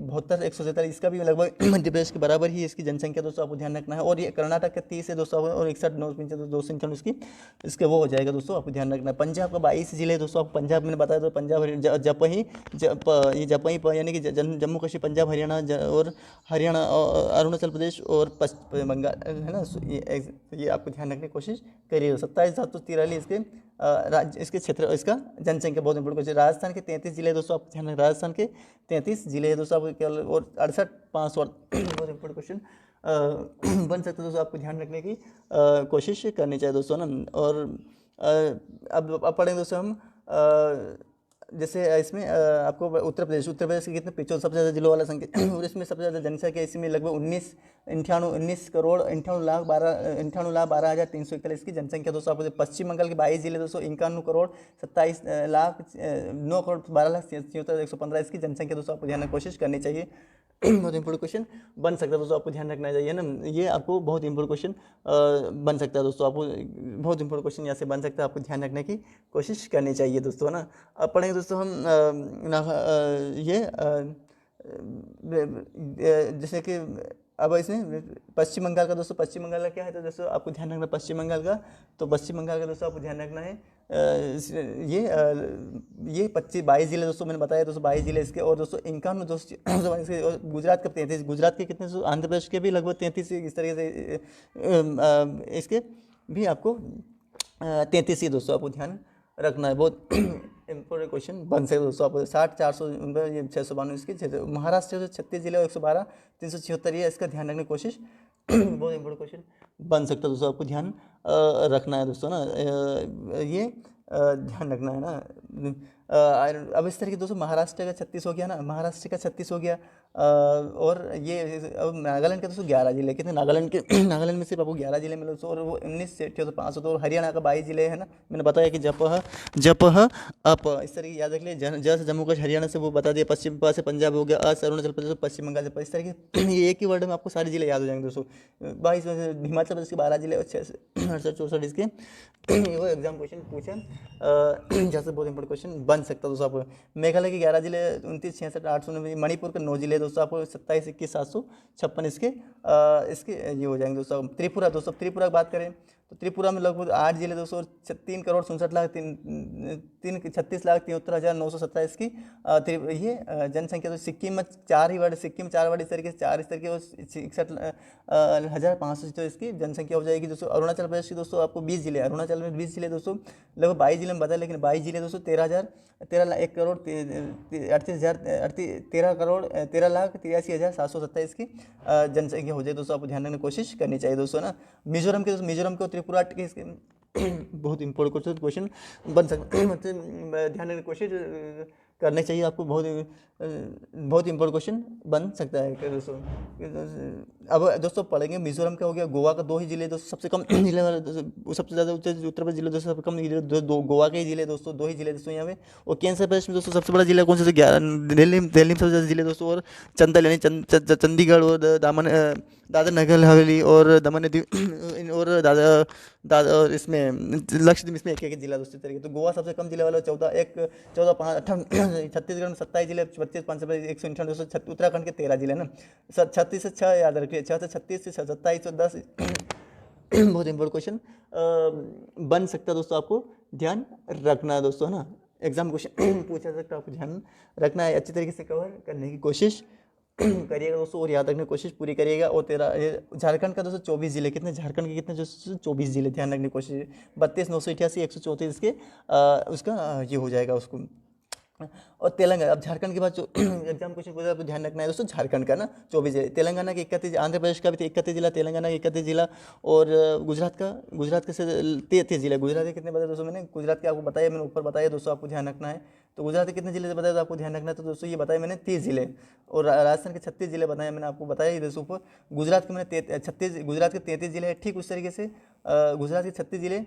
72,147 इसका भी लगभग मध्य प्रदेश के बराबर ही इसकी जनसंख्या दोस्तों, आपको ध्यान रखना है। और ये कर्नाटक के 30 है दोस्तों, और 61,995 इसकी इसके वो हो जाएगा दोस्तों, आपको ध्यान रखना है। पंजाब का 22 जिले दोस्तों, आपको पंजाब मैंने बताया तो पंजाब जपही यानी कि जम्मू कश्मीर, पंजाब, हरियाणा और अरुणाचल प्रदेश और पश्चिम बंगाल, है ना। ये आपको ध्यान रखने की कोशिश करिए। 27,743 इसके राज्य, इसके क्षेत्र, इसका जनसंख्या बहुत इंपॉर्टेंट क्वेश्चन। राजस्थान के 33 जिले दोस्तों, आप ध्यान रखें, राजस्थान के 33 जिले है दोस्तों, आपको केवल, और 68,500 बहुत इंपॉर्टेंट क्वेश्चन बन सकते दोस्तों, आपको ध्यान रखने की कोशिश करनी चाहिए दोस्तों ना। और अब पढ़ेंगे दोस्तों हम जैसे इसमें आपको उत्तर प्रदेश के कितने पिछों सबसे ज़्यादा जिलों वाला संख्या और इसमें सबसे ज़्यादा जनसंख्या इसमें लगभग 19 करोड़ 98 लाख 12 की जनसंख्या दोस्तों। आपको पश्चिम बंगाल के 22 जिले दोस्तों, 51 करोड़ 27 लाख 9 करोड़ 12 लाख 77 115 इसकी जनसंख्या दोस्तों। आपको ध्यान रखना कोशिश करनी चाहिए। बहुत इंपॉर्टेंट क्वेश्चन बन सकता है दोस्तों, आपको ध्यान रखना चाहिए ना, ये आपको बहुत इंपॉर्टेंट क्वेश्चन बन सकता है दोस्तों। आपको बहुत इंपॉर्टेंट क्वेश्चन यहाँ से बन सकता है, आपको ध्यान रखने की कोशिश करनी चाहिए दोस्तों, है ना। अब पढ़ेंगे दोस्तों हम जैसे कि अब इसमें पश्चिम बंगाल का दोस्तों, पश्चिम बंगाल का क्या है तो दोस्तों आपको ध्यान रखना पश्चिम बंगाल का। तो पश्चिम बंगाल का दोस्तों आपको ध्यान रखना है ये 22 जिले दोस्तों मैंने बताया दोस्तों, 22 जिले इसके। और दोस्तों 51 दोस्तों इसके, और गुजरात का 33, गुजरात के कितने दोस्तों, आंध्र प्रदेश के भी लगभग 33 इस तरीके से इसके भी आपको 33 ही दोस्तों आपको ध्यान रखना है। बहुत इंपॉर्टेंट क्वेश्चन बन सकते दोस्तों। आपको 60 400 ये 692 इसके महाराष्ट्र से 36 जिले 112 376 ये इसका ध्यान रखने की कोशिश बहुत इंपॉर्टेंट क्वेश्चन बन सकता है दोस्तों, आपको ध्यान रखना है दोस्तों ना। ये ध्यान रखना है ना। अब इस तरीके दोस्तों महाराष्ट्र का 36 हो गया ना, महाराष्ट्र का 36 हो गया। और ये अब नागालैंड के दोस्तों 11 जिले कितने, नागालैंड के नागालैंड में सिर्फ आपको 11 जिले मिले दोस्तों, और वो 19 से 500 तो हरियाणा का 22 जिले है ना। मैंने बताया कि जप अप इस तरीके याद रख लिए। जैसे जम्मू कश्मीर हरियाणा से वो बता दिया, पश्चिम से पंजाब हो गया, से अरुणाचल प्रदेश, पश्चिम बंगाल से, इस तरीके ये एक ही वर्ड में आपको सारे जिले याद हो जाएंगे दोस्तों। 22 में से हिमाचल प्रदेश के 12 जिले और 68 इसके वो एग्जाम क्वेश्चन पूछा जैसे बहुत इंपॉर्टेंट क्वेश्चन बन सकता है दोस्तों। आपको मेघालय के 11 जिले 29 66 899, मणिपुर के 9 जिले दोस्तों, आपको 27 21 756 इसके ये हो जाएंगे दोस्तों। त्रिपुरा दोस्तों, त्रिपुरा की बात करें तो त्रिपुरा में लगभग 8 जिले दोस्तों, 3 करोड़ 67 लाख 36 लाख 73,917 इसकी ये जनसंख्या। तो सिक्किम में 4 ही वर्ड, सिक्किम 4 वर्ड इस तरीके से 4 इस तरीके और 61,500 तो इसकी जनसंख्या हो जाएगी दोस्तों। अरुणाचल प्रदेश की दोस्तों आपको 20 जिले, अरुणाचल में 20 जिले दोस्तों, लगभग 22 जिले में बताया, लेकिन 22 जिले दोस्तों 1 करोड़ 13,83,727 की जनसंख्या हो जाए दोस्तों। आपको ध्यान रखने की कोशिश करनी चाहिए दोस्तों ना। मिजोरम को त्रिपुरा के इसके बहुत इंपॉर्टेंट क्वेश्चन बन सकते हैं, ध्यान रखने की कोशिश करनी चाहिए आपको। बहुत इंपॉर्टेंट क्वेश्चन बन सकता है दोस्तों। अब दोस्तों पढ़ेंगे मिजोरम का हो गया, गोवा का 2 ही जिले दोस्तों, सबसे कम जिले वाले सबसे ज़्यादा उत्तर प्रदेश जिले दोस्तों, सबसे कम जिले गोवा के ही जिले दोस्तों, 2 ही जिले दोस्तों यहाँ पे। और केंद्र प्रदेश में दोस्तों सबसे बड़ा जिला कौन सा, 11 दिल्ली में सबसे ज़्यादा जिले दोस्तों, और चंडीगढ़ और दादर नगर हवेली और दमन और और इसमें लक्षद्वीप इसमें एक जिला दोस्तों तरीके। तो गोवा सबसे कम जिले वाला 14 5 छत्तीसगढ़ में 27 जिले 25 5 198 दोस्तों, उत्तराखंड के 13 जिले ना। 36 से 6 याद रखिए, 6 से 36 से 27 और 10 बहुत इंपॉर्टेंट क्वेश्चन बन सकता है दोस्तों, आपको ध्यान रखना है दोस्तों, है ना। एग्जाम क्वेश्चन पूछा सकता है, आपको ध्यान रखना है, अच्छी तरीके से कवर करने की कोशिश करिएगा दोस्तों, और याद रखने की कोशिश पूरी करिएगा। और झारखंड का दोस्तों 24 जिले कितने, झारखंड के कितने दोस्तों 24 जिले, ध्यान रखने की कोशिश। 32 988 134 के उसका ये हो जाएगा उसको। और तेलंगाना, अब झारखंड के बाद जो एग्जाम क्वेश्चन पूछा आपको ध्यान रखना है दोस्तों, झारखंड का ना 24 जिले, तेलंगाना के 31, आंध्र प्रदेश का भी 31 जिला, तेलंगाना का 31 जिला, और गुजरात का 33 जिला। गुजरात के कितने बताए दोस्तों मैंने, गुजरात के आपको बताया मैंने, ऊपर बताया दोस्तों, आपको ध्यान रखना है। तो गुजरात के कितने जिले से बताया तो आपको ध्यान रखना है, तो दोस्तों ये बताया मैंने 30 जिले। और राजस्थान के 36 जिले बताए मैंने आपको, बताया ही दोस्तों ऊपर। गुजरात के मैंने 36, गुजरात के 33 जिले हैं, ठीक उस तरीके से गुजरात के 36 जिले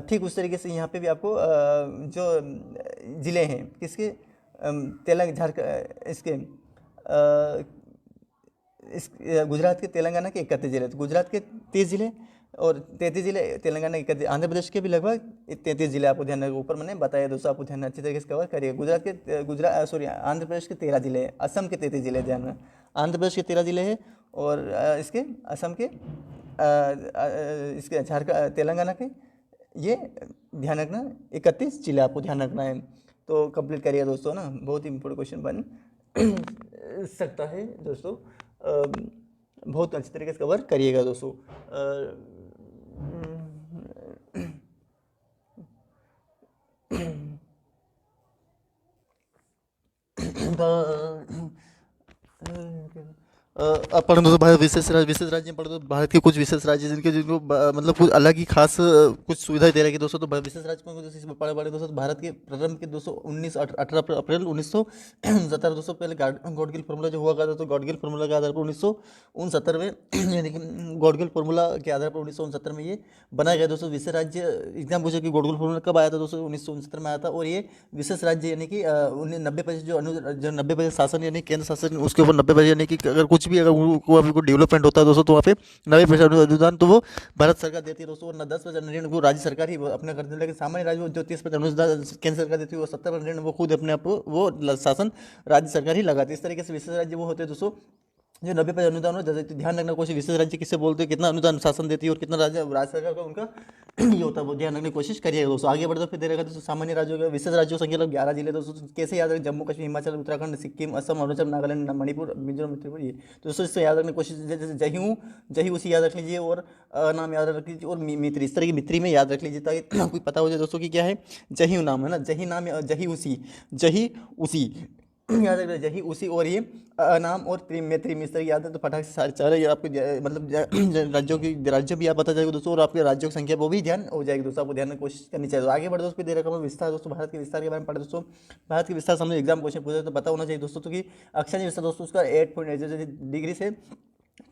ठीक उस तरीके से यहाँ पे भी आपको जो ज़िले हैं किसके, झारखंड इसके इस गुजरात के तेलंगाना के 31 जिले, तो गुजरात के 30 जिले और 33 जिले, तेलंगाना के 31, आंध्र प्रदेश के भी लगभग 33 जिले, आपको ध्यान रखना, ऊपर मैंने बताया दोस्तों, आपको ध्यान अच्छी तरीके से कवर करिए। आंध्र प्रदेश के 13 जिले हैं, असम के 33 जिले, ध्यान में आंध्र प्रदेश के 13 जिले हैं, और इसके असम के इसके झारखंड तेलंगाना के ये ध्यान रखना 31 जिले, आपको ध्यान रखना है। तो कंप्लीट करिए दोस्तों ना, बहुत ही इंपॉर्टेंट क्वेश्चन बन सकता है दोस्तों, बहुत अच्छी तरीके से कवर करिएगा दोस्तों। अब पढ़ो दोस्तों भारत विशेष राज्य में पढ़ो तो भारत के कुछ विशेष राज्य जिनके जिनको मतलब कुछ अलग ही खास कुछ सुविधा दे रहे हैं दोस्तों। तो विशेष राज्य कौन कौन से इसमें पढ़े पढ़े दोस्तों। तो भारत के प्रारंभ के दोस्तों 18 अप्रैल 1970 दोस्तों पहले गॉडगिल फार्मूला जो हुआ करता था, तो गॉडगिल फार्मूला के आधार पर 1969 में यानी कि गॉडगिल फार्मूला के आधार पर 1969 में ये बनाया गया दोस्तों विशेष राज्य। एग्जाम पूछा कि गॉडगिल फार्मूला कब आया था दोस्तों, 1969 में आया था। और ये विशेष राज्य यानी कि 90% जो 90% शासन यानी केंद्र शासन उसके ऊपर 90% यानी कि अगर कुछ भी अगर कोई डेवलपमेंट होता है दोस्तों तो वहाँ पे 90% अनुदान तो वो भारत सरकार देती है दोस्तों। और 10% ऋण वो राज्य सरकार ही अपना करती है। लेकिन सामान्य राज्य में जो 30% अनुदान केंद्र सरकार देती है, वो 70% ऋण वो खुद अपने आप वो शासन राज्य सरकार ही लगाती है। इस तरीके से विशेष राज्य वो होते हैं दोस्तों जो 90% अनुदान हो। जैसे ध्यान रखना कोशिश विशेष राज्य किसे बोलते हैं, कितना अनुदान शासन देती है और कितना राज्य सरकार का उनका ये होता है, वो ध्यान रखने की कोशिश करिएगा दोस्तों। आगे बढ़ते फिर दे रहेगा दोस्तों सामान्य राज्यों का विशेष राज्यों की संख्या 11 जिले दोस्तों। कैसे याद रखें, जम्मू कश्मीर, हिमाचल, उत्तराखंड, सिक्किम, असम, अरुणाचल, नागालैंड, मणिपुर, मिजोरम, त्रिपुरा। ये तो दोस्तों इससे याद रखने की कोशिश, जैसे जही उसी याद रख लीजिए और नाम याद रख लीजिए और मित्री, इस तरह की मित्री में याद रख लीजिए ताकि कोई पता हो जाए दोस्तों कि क्या है जही नाम है ना, जही नाम जही उसी याद रखना, जही उसी। और ये नाम और मैत्री में इस तरह याद है तो फटाक से सारे चारे ये आपको मतलब राज्यों की राज्य भी आप पता जाएगा दोस्तों। और आपके राज्यों की संख्या वो भी ध्यान हो जाएगी दोस्तों, आपको ध्यान में कोशिश करनी चाहिए। तो आगे बढ़ दोस्तों दे रखा हूँ विस्तार दोस्तों, भारत के विस्तार के बारे में पढ़े दोस्तों। भारत के विस्तार सामने एग्जाम क्वेश्चन पूछे तो पता होना चाहिए दोस्तों। तो कि अक्षांश विस्तार दोस्तों उसका 8 डिग्री से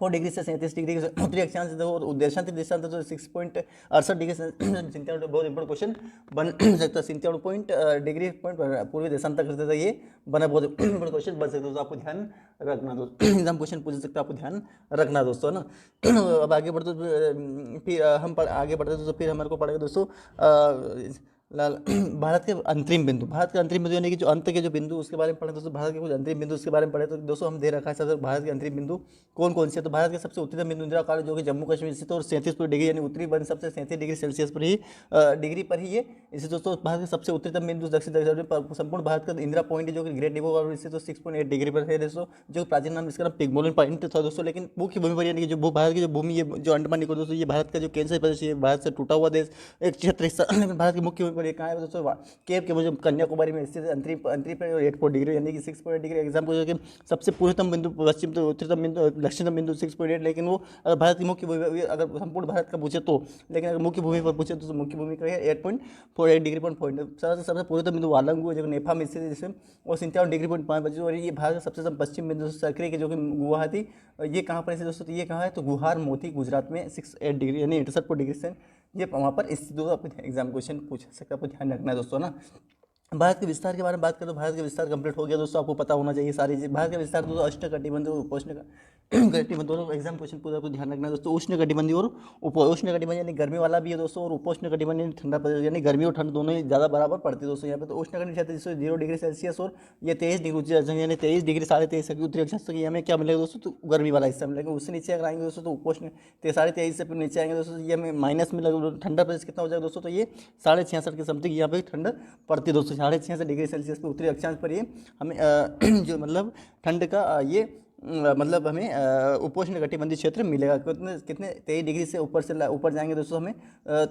4 डिग्री से 37 डिग्री उत्तरी अक्षांश और उद्देशांतर दिशांतर तो 6.68 डिग्री से 97। बहुत इंपॉर्टेंट क्वेश्चन बन सकता है। 97 डिग्री पॉइंट पूर्वी देशांतर करते थे, ये बना बहुत इंपॉर्टेंट क्वेश्चन बन सकता है दोस्तों, आपको ध्यान रखना दोस्तों। एग्जाम क्वेश्चन पूछ सकते हैं, आपको ध्यान रखना दोस्तों ना। अब आगे बढ़ते फिर हम आगे बढ़ते दोस्तों, फिर हमारे को पड़ेगा दोस्तों लाल भारत के अंतरिम बिंदु, भारत के अंतरिम बिंदु यानी कि जो अंत के जो बिंदु उसके बारे में पढ़े दोस्तों। भारत के कुछ अंतरिम बिंदु उसके बारे में पढ़े तो दोस्तों हम दे रखा है सबसे भारत के अंतरिम बिंदु कौन कौन से। तो भारत के सबसे उत्तरी बिंदु इंदिरा कॉलेज जो कि जम्मू कश्मीर स्थित और 37 डिग्री यानी उत्तरी बन सबसे 37 डिग्री सेल्सियस पर ही डिग्री पर ही ये इसे दोस्तों। भारत के सबसे उत्तरतम बिंदु दक्षिण संपूर्ण भारत का इंदिरा पॉइंट जो कि ग्रेट डिबो और इससे तो 6.8 डिग्री पर है दोस्तों, जो प्राचीन नाम इसका नाम पिग्मोलियन पॉइंट था दोस्तों। लेकिन मुख्य भूमि पर यानी कि जो भारत की जो भूमि ये जो अंडमान निकोबार दोस्तों, ये भारत का जो केंद्र प्रदेश है, भारत से टूटा हुआ देश एक क्षेत्र हिस्सा। लेकिन भारत की मुख्य भूमि पर ये कहाँ है दोस्तों, केप के मुझे कन्याकुमारी में स्थित अंतरिम पर 84 डिग्री यानी कि 6.8 डिग्री। एग्जाम को जो कि सबसे पूर्वतम बिंदु पश्चिम तो उत्तरतम बिंदु दक्षिणतम बिंदु 6.8। लेकिन वो अगर भारत की मुख्य भूमि अगर संपूर्ण भारत का पूछे तो, लेकिन अगर मुख्य भूमि पर पूछे तो मुख्य भूमि का है 8.48 डिग्री पॉइंट। सबसे पूर्वतम बिंदु वालंगू जो नेपाल में स्थित है जिसमें और 57 डिग्री पॉइंट 5 बजे। और ये भारत का सबसे पश्चिम बिंदु सक्रिय के जो कि गुवाहाटी, ये कहाँ पर है दोस्तों, तो ये कहाँ है तो गुहार मोती गुजरात में 68 डिग्री यानी 68 डिग्री से ये वहाँ पर स्थित दोस्तों। आपको एग्जाम क्वेश्चन पूछ सकते, आपको ध्यान रखना है दोस्तों ना। भारत के विस्तार के बारे में बात करें तो भारत का विस्तार कंप्लीट हो गया दोस्तों, आपको पता होना चाहिए सारी चीज़। भारत का विस्तार दोस्तों उष्णकटिबंध और उपोष्णकटिबंध दोनों एग्जाम क्वेश्चन पूरा आपको ध्यान रखना है दोस्तों। उष्णकटिबंधी और उपोष्णकटिबंध यानी गर्मी वाला भी है दोस्तों, और उपोष्णकटिबंध यानी ठंडा प्रदेश यानी गर्मी और ठंड दोनों ही ज़्यादा बराबर पड़ती है दोस्तों। यहाँ पे तो उष्णकटिबंध क्षेत्र जिससे 0 डिग्री सेल्सियस और ये 23 डिग्री यानी 23 डिग्री 23.5 तक उत्तरी अक्षांश तक हमें क्या मिलेगा दोस्तों, तो गर्मी वाला हिस्सा मिलेगा। उससे नीचे अगर आएंगे दोस्तों तो उपोष्ण 23.5 से फिर नीचे आएंगे दोस्तों, ये हमें माइनस में लगेगा। ठंडा प्रदेश कितना हो जाएगा दोस्तों, तो ये 66.5 के समथिंग यहाँ पे ठंड पड़ती है दोस्तों। 66.5 डिग्री सेल्सियस पे उत्तरी अक्षांश पर ये हमें जो मतलब ठंड का ये मतलब हमें उपोष्ण कटिबंधीय क्षेत्र मिलेगा। कितने कितने 23 डिग्री से ऊपर जाएंगे दोस्तों हमें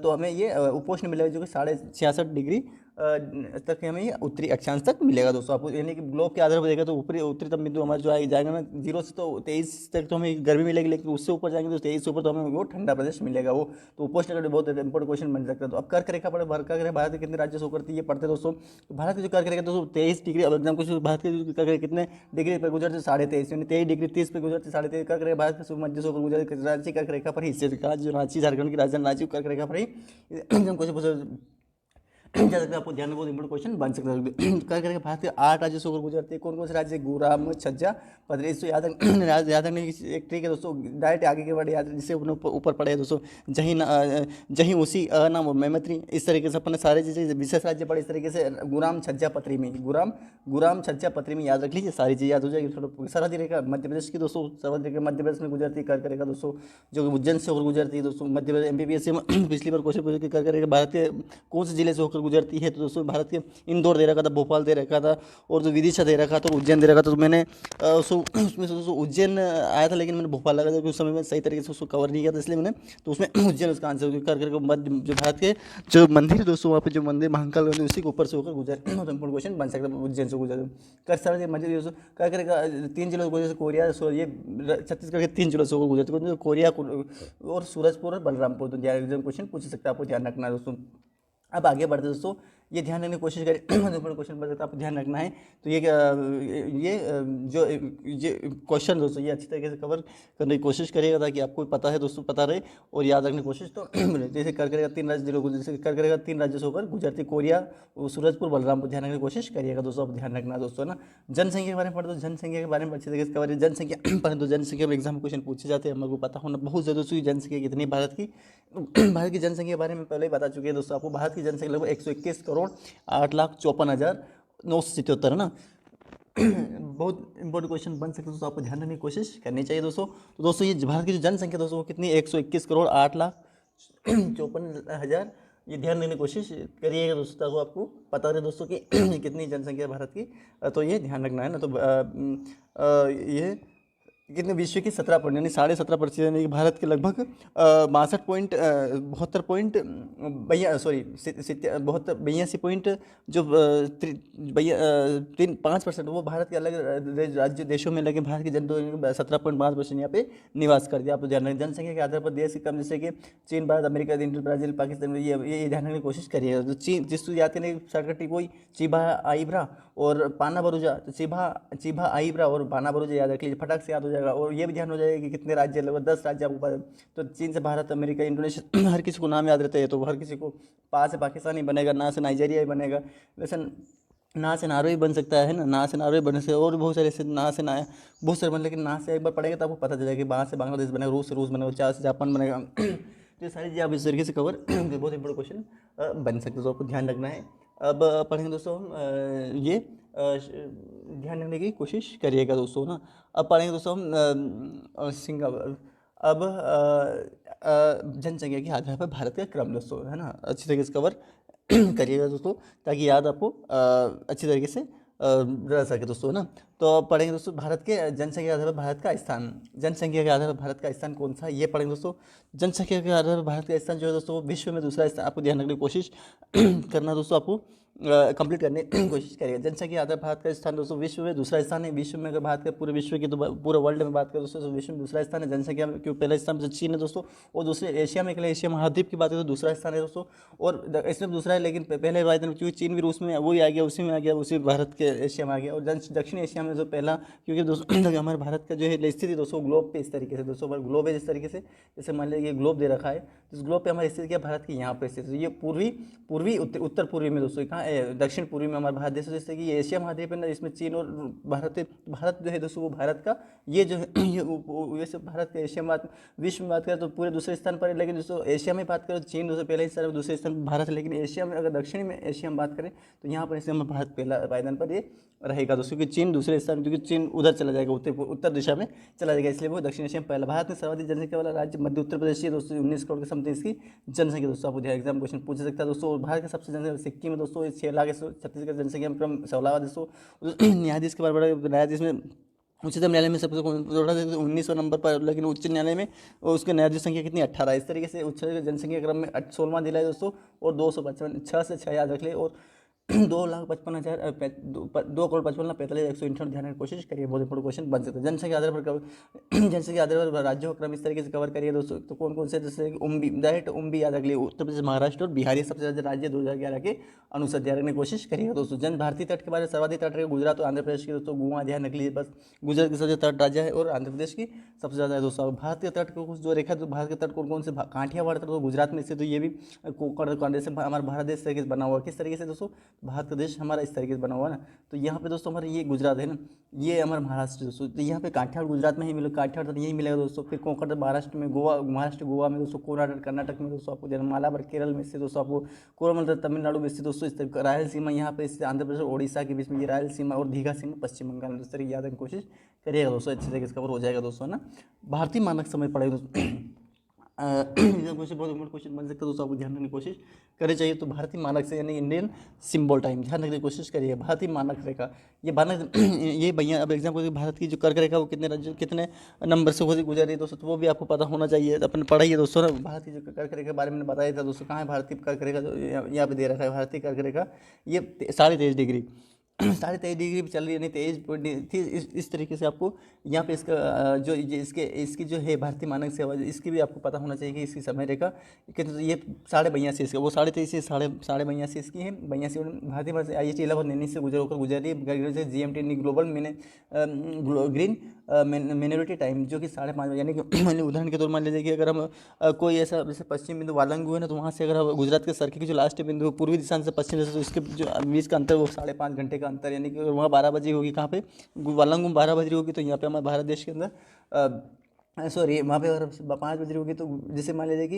तो हमें ये उपोष्ण मिलेगा जो कि 66.5 डिग्री तक हमें ये उत्तरी अक्षांश तक मिलेगा दोस्तों। आपको यानी कि ग्लोब के आधार पर देखा तो उत्तरतम बिंदु हमारा जो जाएगा ना 0 से तो 23 तक तो हमें गर्मी मिलेगी, लेकिन उससे ऊपर जाएंगे तो 23 से ऊपर तो हमें वो ठंडा प्रदेश मिलेगा वो। तो उपोष्ण कटिबंध बहुत इंपॉर्टेंट क्वेश्चन बन सकता है। तो अब कर्क रेखा पड़े, कर्क रेखा भारत के कितने राज्य शो करती है ये पढ़ते दोस्तों। तो भारत की जो कर्क रेखा दोस्तों 23 डिग्री, अब एग्जाम क्वेश्चन भारत के कर्क रेखा कितने डिग्री पर गुजरते 23.5 यानी 23 डिग्री 30 पे गुजरते 23.5 कर्क रेखा भारत के मध्य से ऊपर गुजरते रांची कर्क रेखा पर ही स्थित, रांची झारखंड की राजधानी रांची कर्क रेखा पर ही एग्जाम क्वेश्चन जा सकता है। आपको ध्यान में बहुत इंपॉर्टेंट क्वेश्चन बन सकता है। कर्क रेखा भारत के 8 राज्यों से होकर गुजरते हैं। कौन कौन से राज्य, गुराम, छज्जा, पदरी। इसको याद रखने की एक ट्रिक है दोस्तों, डायरेक्ट आगे के वर्ड याद जिससे ऊपर पड़े दोस्तों। जहीं उसी नाम और मैमत्री, इस तरीके से अपने सारे चीज़ें विशेष राज्य पढ़े इस तरीके से। गुराम छज्जा पत्री में, गुराम छज्जा पत्री में याद रख लीजिए, सारी चीज़ याद हो जाएगी। थोड़ा सरहदी रेखा मध्य प्रदेश की दोस्तों, सरहदी रेखा मध्य प्रदेश में गुजरती है कर्क रेखा दोस्तों, जो कि उज्जैन से होकर गुजरती है दोस्तों। मध्य प्रदेश MPPS से पिछली बार क्वेश्चन पूछा कि कर्क रेखा भारत के कौन से जिले से होकर गुजरती है। तो दोस्तों भारत के इंदौर दे रखा था, भोपाल दे रखा था, और जो विदिशा दे रखा था, और उज्जैन दे रखा था। तो मैंने उसमें से दोस्तों उज्जैन आया था, लेकिन मैंने भोपाल लगा था क्योंकि उस समय में सही तरीके से उसको कवर नहीं किया था, इसलिए मैंने तो उसमें उज्जैन उसका आंसर कर करके जो भारत के जो मंदिर है दोस्तों, वहाँ पे जो मंदिर महाकाल मंदिर उसी के ऊपर से होकर गुजर तो इंपॉर्टेंट क्वेश्चन बन सकता है, उज्जैन से गुजर कर सारे मंदिर दोस्तों क्या करेगा 3 जिलों से जैसे कोरिया ये छत्तीसगढ़ के 3 जिलों से होकर गुजरते हैं, कोरिया और सूरजपुर और बलरामपुर। तो एग्जाम क्वेश्चन पूछ सकता है, आपको ध्यान रखना है दोस्तों। अब आगे बढ़ते दोस्तों, ये ध्यान रखने की कोशिश करें क्वेश्चन बन सकता है, आपको ध्यान रखना है। तो ये क्वेश्चन दोस्तों ये अच्छी तरीके से कवर करने की कोशिश करिएगा ताकि आपको पता है दोस्तों, पता रहे और याद रखने की कोशिश। तो जैसे कर करेगा 3 राज्य जिलों को, जैसे कर करेगा 3 राज्यों से होकर गुजरती कोरिया, सूरजपुर, बलरामपुर, ध्यान रखने की कोशिश करिएगा दोस्तों। आप ध्यान रखना दोस्तों ना। जनसंख्या के बारे में पढ़ते, तो जनसंख्या के बारे में अच्छी तरीके से कवर, जनसंख्या पढ़ें तो जनसंख्या में एग्जाम क्वेश्चन पूछे जाते हैं, हमको पता होना बहुत ज़रूरी है। जनसंख्या कितनी भारत की भारत की जनसंख्या के बारे में पहले ही बता चुके हैं दोस्तों आपको। भारत की जनसंख्या लगभग 121,08,54,977 है ना। बहुत इंपॉर्टेंट क्वेश्चन बन सकते हैं दोस्तों, आपको ध्यान रखने की कोशिश करनी चाहिए दोस्तों। तो दोस्तों ये भारत की जो जनसंख्या दोस्तों वो कितनी 121,08,54,000, ये ध्यान देने की कोशिश करिएगा दोस्तों ताकि आपको पता रहे दोस्तों कि कितनी जनसंख्या है भारत की। तो ये ध्यान रखना है ना। तो ये कितने विश्व की 17% यानी 17.5% यानी कि भारत के लगभग 82.पॉइंट जो 5% वो भारत के अलग राज्य देशों में लगे। भारत की जनता 17.5% यहाँ पे निवास कर दिया। आप ध्यान रखें जनसंख्या के आधार पर देश कम, जैसे कि चीन, Bharat, America, India, Brazil, Pakistan, ये ध्यान रखने की कोशिश करिएगा। तो चीन जिस याद करने शॉर्टकट कोई चिबा आइब्रा और पाना बरूजा, तो चिबा आइब्रा और पाना बरूजा याद रख लीजिए, फटाक से याद हो जाएगा। और ये भी ध्यान हो जाएगा कि कितने राज्य, लगभग 10 राज्य आपको पता। तो चीन से भारत, अमेरिका, इंडोनेशिया, हर किसी को नाम याद रहता है। तो हर किसी को पा से पाकिस्तान ही बनेगा, ना से नाइजीरिया ही बनेगा, वैसे ना से नारो ही बन सकता है ना, ना से नारो ही बनने से और भी बहुत सारे ऐसे ना से ना बहुत सारे बन, लेकिन ना से एक बार पढ़ेंगे तो आपको पता चल जाएगा कि वहाँ से बांग्लादेश बनेगा, रूस से रूस बनेगा, चार से जापान बनेगा। तो ये सारी चीज़ें आप इस तरीके से कवर बहुत इंपॉर्टेंट क्वेश्चन बन सकते हैं, तो आपको ध्यान रखना है। अब पढ़ेंगे दोस्तों हम ये ध्यान रखने की कोशिश करिएगा दोस्तों ना। अब पढ़ेंगे दोस्तों हम सिंगापुर। अब जनसंख्या के आधार पर भारत का क्रम दोस्तों है ना, अच्छी तरीके से कवर करिएगा दोस्तों ताकि याद आपको अच्छी तरीके से रह सके दोस्तों ना। तो अब पढ़ेंगे दोस्तों भारत के जनसंख्या के आधार पर भारत का स्थान, जनसंख्या के आधार पर भारत का स्थान कौन सा है ये पढ़ेंगे दोस्तों। जनसंख्या के आधार पर भारत का स्थान जो है दोस्तों विश्व में दूसरा स्थान, आपको ध्यान रखने की कोशिश करना दोस्तों, आपको कंप्लीट करने की कोशिश करिएगा। जनसंख्या के आधार पर भारत का स्थान दोस्तों विश्व में दूसरा स्थान है। विश्व में अगर बात करें पूरे विश्व की, तो पूरे वर्ल्ड में बात करें दोस्तों तो विश्व में दूसरा स्थान है जनसंख्या में, क्योंकि पहला स्थान चीन है दोस्तों, और दूसरे एशिया में, एशिया महाद्वीप की बात करें तो दूसरा स्थान है दोस्तों, और इसमें दूसरा है। लेकिन पहले बात क्योंकि चीन भी रूस में वही आ गया, उसी में आ गया, उसी भारत के एशिया में आ गया। और दक्षिण एशिया में जो पहला, क्योंकि दोस्तों हमारे भारत का जो है स्थिति दोस्तों ग्लोब पे इस तरीके से दोस्तों, ग्लोब है जिस तरीके से, जैसे मान लीजिए ये ग्लोब दे रखा है, इस ग्लोब पे हमारी स्थिति क्या भारत की यहाँ पे स्थित है। ये पूर्वी उत्तर पूर्वी में दोस्तों कहाँ दक्षिण पूर्वी में हमारा भारत देश, जैसे कि ये एशिया महाद्वीप है ना, इसमें चीन और भारत जो है दोस्तों वो भारत का ये जो है वैसे भारत का एशिया में विश्व में बात करें तो पूरे दूसरे स्थान पर है। लेकिन दोस्तों एशिया में बात करें तो चीन दोस्तों पहले स्थान पर, दूसरे स्थान पर भारत है। लेकिन एशिया में अगर दक्षिण में एशिया में बात करें तो यहाँ पर एशिया में भारत पहला पायदान पर ये रहेगा दोस्तों, क्योंकि चीन दूसरे स्थान, क्योंकि चीन उधर चला जाएगा, उत्तर दिशा में चला जाएगा, इसलिए वो दक्षिण एशिया में पहला। भारत में सर्वाधिक जनसंख्या वाला राज्य मध्य उत्तर प्रदेश है दोस्तों, 19 करोड़ के समथिंग इसकी जनसंख्या दोस्तों। आपको एग्जाम क्वेश्चन पूछ सकता है दोस्तों। भारत का सबसे जनसंख्या सिक्किम में दोस्तों 6,36,000 जनसंख्या में क्रम 16वां दोस्तों। न्यायाधीश के बारे में न्यायाधीश में उच्चतम न्यायालय में सबसे थोड़ा सा 19वां नंबर पर, लेकिन उच्च न्यायालय में उसके न्यायाधीश संख्या कितनी 18। इस तरीके से उच्च जनसंख्या क्रम में 16वां जिला है दोस्तों, और 255 6 से 6 याद रख ले, और 2,55,2,55,45,168 ध्यान की कोशिश करिए, बहुत इंपॉर्टेंट क्वेश्चन बन सकते हैं। जनसंख्या आधार पर जनसंख्या आधार पर राज्यों का क्रम इस तरीके से कवर करिए दोस्तों। तो कौन कौन से, जैसे डायरेक्ट याद रख लिए, उत्तर प्रदेश, महाराष्ट्र और बिहार, ये सबसे ज़्यादा राज्य 2011 के अनुसार ध्यान रखने की कोशिश करिएगा दोस्तों। भारतीय तट के बारे में सर्वाधिक तट रहे गुजरात और आंध्र प्रदेश की दोस्तों, गोवा ध्यान रख लीजिए बस। गुजरात की सबसे तट राज्य है और आंध्र प्रदेश की सबसे ज़्यादा है दोस्तों। भारत के तट को कुछ जो रेखा, तो भारत के तट कौन कौन से, काठियावाड़ तट तो गुजरात में स्थित, तो ये भी कोकण से हमारा भारत देश तरीके से बना हुआ है। किस तरीके से दोस्तों, भारत का देश हमारा इस तरीके से बना हुआ है ना। तो यहाँ पे दोस्तों हमारा ये गुजरात है ना, ये हमारा महाराष्ट्र दोस्तों, तो यहाँ पे काठियावाड़ गुजरात में ही मिलेगा, काठियावाड़ यही मिलेगा दोस्तों। फिर कोंकण महाराष्ट्र में, महाराष्ट्र गोवा में दोस्तों, कर्नाटक में दोस्तों आपको मालाबार केरल में स्थित दोस्तों, आपको कोरमंडल तमिलनाडु में स्थित दोस्तों। इस तरह रायलसीमा यहाँ पे स्थित, आंध्र प्रदेश और ओडिशा के बीच में ये रायलसीमा, और दीघा सीमा पश्चिम बंगाल में। इस तरह याद रखने की कोशिश करिएगा दोस्तों, अच्छे तरीके से कवर हो जाएगा दोस्तों ना। भारतीय मानक समय पड़ेगा दोस्तों। क्वेश्चन बहुत इंपॉर्टेंट क्वेश्चन बन सकता है दोस्तों, आपको ध्यान रखने की कोशिश करनी चाहिए। तो भारतीय मानक से यानी इंडियन सिंबल टाइम ध्यान रखने की कोशिश करिए। भारतीय मानक रेखा, ये मानक ये भैया अब एग्जाम्पल भारत की जो कर्क रेखा वो कितने राज्य कितने नंबर से होती गुजर रही है दोस्तों, तो वो भी आपको पता होना चाहिए। अपन पढ़ाइए दोस्तों ना, भारत की जो कर्क रेखा के बारे में बताया था दोस्तों। कहाँ है भारतीय कर्क रेखा, जो यहाँ पे दे रखा है भारतीय कर्क रेखा, ये 23.5 डिग्री 23.5 डिग्री पे चल रही है, नहीं 23 इस तरीके से आपको यहाँ पे इसका जो इसकी जो है भारतीय मानक सेवा, जो इसकी भी आपको पता होना चाहिए कि इसकी समय रेखा कितने, तो ये 82.5 इसका, वो 23.5 से 82.5 इसकी है। 82 भारतीय मानक IST 11 से गुजर रही है GMT ग्लोबल मैंने ग्रीन मिनोरिटी टाइम, जो कि 5:30 यानी कि मैंने उदाहरण के तौर मान लीजिए कि अगर हम कोई ऐसा जैसे पश्चिम बिंदु वालंगू है ना, तो वहाँ से अगर हम गुजरात के सर्किल की जो लास्ट बिंदु पूर्वी दिशा से पश्चिम दिशा, तो इसके जो बीच का अंतर वो 5.5 घंटे का अंतर, यानी कि अगर वहाँ 12 बजे होगी, कहाँ पे वालंगू में 12 बजे होगी, तो यहाँ पे हमारे भारत देश के अंदर सॉरी वहाँ पे अगर 5 बज रही होगी, तो जैसे मान लीजिए कि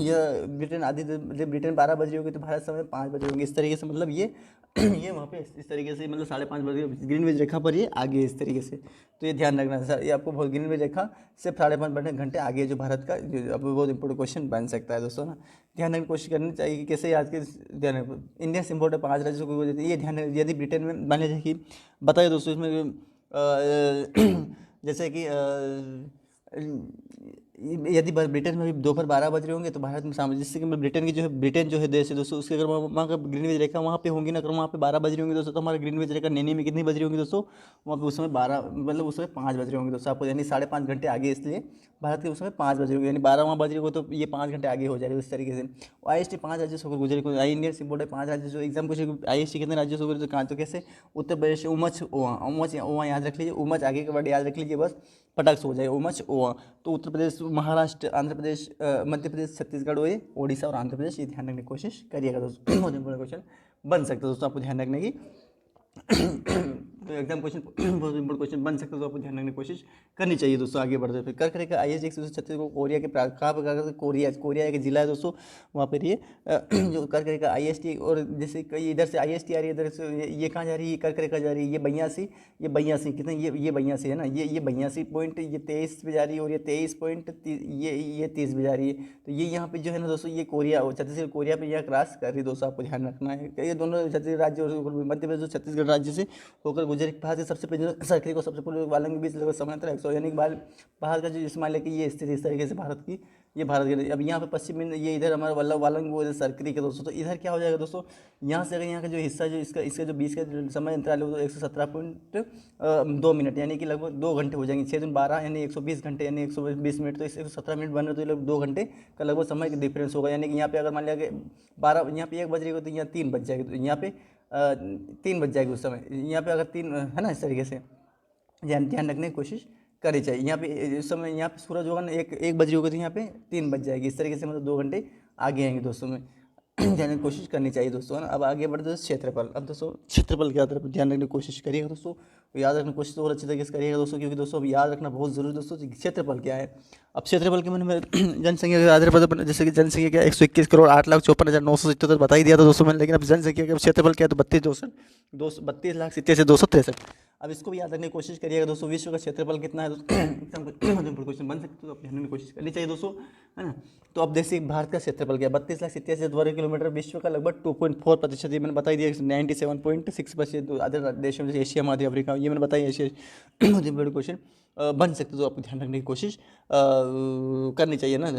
यह ब्रिटेन आधी, जब ब्रिटेन 12 बज रही होगी तो भारत समय 5 बजे होगी। इस तरीके से मतलब ये ये वहाँ पे इस तरीके से मतलब 5:30 बजे ग्रीनविच रेखा पर ये आगे इस तरीके से, तो ये ध्यान रखना सर, ये आपको बहुत ग्रीनविच रेखा से 5.5 घंटे आगे जो भारत का जो अब बहुत इंपॉर्टेंट क्वेश्चन बन सकता है दोस्तों ना। ध्यान रखने की कोशिश करनी चाहिए कि कैसे आज के ध्यान इंडिया से इम्पोर्टेंट 5 राज्यों को ये ध्यान यदि ब्रिटेन में मान लीजिए कि बताइए दोस्तों इसमें जैसे कि यदि ब्रिटेन में भी दोपहर 12 बज रहे होंगे, तो भारत में शाम, जिससे कि ब्रिटेन की जो है ब्रिटेन जो है देश है दोस्तों, उसके अगर वहाँ का ग्रीनविच रेखा वहाँ पे होंगी ना, अगर वहाँ पे 12 बज रही होंगी दोस्तों, तो हमारा ग्रीनविच रेखा नैनी में कितनी बज रही होंगी दोस्तों, वहाँ पे उस समय 12 मतलब उस समय 5 बज रहे होंगे दोस्तों आपको, यानी 5.5 घंटे आगे, इसलिए भारत के उस समय 5 बज रहे होंगे, यानी 12 वहाँ बज रही होगी, तो ये 5 घंटे आगे हो जाएगी। इस तरीके से IST 5 राज्यों से होकर गुजरे, इंडियन सिंबल है 5 राज्यों से एग्जाम कुछ IST कितने राज्यों से गुजरे, कहाँ तो कैसे उत्तर प्रदेश उमच ओवा याद रख लीजिए, उमच आगे का वर्ड याद रख लीजिए बस, पटक से हो जाएगा उमच ओवा। तो उत्तर प्रदेश, महाराष्ट्र, आंध्र प्रदेश, मध्य प्रदेश, छत्तीसगढ़, हुए ओडिशा और आंध्र प्रदेश, ये ध्यान रखने की कोशिश करिएगा दोस्तों। बहुत इंपॉर्टेंट क्वेश्चन बन सकता है दोस्तों, आपको ध्यान रखने की तो एग्जाम क्वेश्चन बहुत इंपॉर्टेंट क्वेश्चन बन सकता है, तो आपको ध्यान रखने की कोशिश करनी चाहिए दोस्तों। आगे बढ़ते फिर कर्क रेखा IST 136 को कोरिया के कहाँ पर कोरिया एक जिला है दोस्तों, वहाँ पर ये जो कर्क रेखा IST, और जैसे कई इधर से IST आ रही है, इधर से ये कहाँ जा रही है, कर्क रेखा जा रही है, ये 82 कितने, ये 82 है ना, ये 82 पॉइंट, ये 23 पे जा रही है, और ये 23 पॉइंट ये 30 पे जा रही है। तो ये यहाँ पे जो है ना दोस्तों, ये कोरिया छत्तीसगढ़ कोरिया पे यहाँ क्रॉस कर रही है दोस्तों, आपको ध्यान रखना है। ये दोनों छत्तीसगढ़ राज्य और मध्य प्रदेश छत्तीसगढ़ राज्य से होकर गुजरे, भारत के सबसे पहले सर्किल को सबसे पहले वालंग के बीच लगभग समांतर 100, यानी कि भारत का जो जिस मान लें कि ये स्थिति इस तरीके से भारत की, ये भारत के, अब यहाँ पे पश्चिम में ये इधर हमारा वालंग वो इधर सर्कल के दोस्तों, तो इधर क्या हो जाएगा दोस्तों, यहाँ से अगर यहाँ का जो हिस्सा जो इसका जो बीच का समय अंतराल है वो 117.2 मिनट, यानी कि लगभग 2 घंटे हो जाएंगे। 6 दिन 12 यानी 120 घंटे, यानी 120 मिनट, तो 117 मिनट बन रहे, तो ये लोग 2 घंटे का लगभग समय का डिफरेंस होगा। यानी कि यहाँ पे अगर मान लिया कि 12 यहाँ पे 1 बज रही हो, तो यहाँ 3 बज जाएगी, तो यहाँ पे 3 बज जाएगी उस समय, यहाँ पे अगर 3 है ना, इस तरीके से ध्यान रखने की कोशिश करनी चाहिए। यहाँ पे इस समय यहाँ पे सूरज होगा ना, एक बज रही होगी, तो यहाँ पे 3 बज जाएगी। इस तरीके से मतलब 2 घंटे आगे आएंगे दोस्तों में ध्यान की कोशिश करनी चाहिए दोस्तों, है ना। अब आगे बढ़ते क्षेत्रफल, अब दोस्तों क्षेत्रफल की तरफ ध्यान रखने की कोशिश करिएगा दोस्तों, याद रखने की कोशिश और अच्छी तरीके से करिएगा दोस्तों, क्योंकि दोस्तों अब याद रखना बहुत जरूरी दोस्तों, क्षेत्रफल क्या है। अब क्षेत्रफल के मैंने जनसंख्या के आधार पर, जैसे कि जनसंख्या क्या 121 करोड़ 8,54,977 बता ही दिया था दोस्तों मैंने, लेकिन अब जनसंख्या का क्षेत्रफल क्या है, तो 32,87,283। अब इसको भी याद रखने की कोशिश करिएगा दोस्तों। विश्व का क्षेत्रफल कितना है दोस्तों, क्वेश्चन बन सकते, तो आप ध्यान रखने की कोशिश करनी चाहिए दोस्तों, है ना। तो अब देखिए भारत का क्षेत्रफल क्या है, 32,87,000 वर्ग किलोमीटर, विश्व का लगभग 2.4%, ये मैंने बताई दिया। 97.6% अदर देशों जैसे एशिया, मध्य अफ्रीका, ये मैंने बताया एशिया। मुझे बड़े क्वेश्चन बन सकते, तो आपको ध्यान रखने की कोशिश करनी चाहिए ना।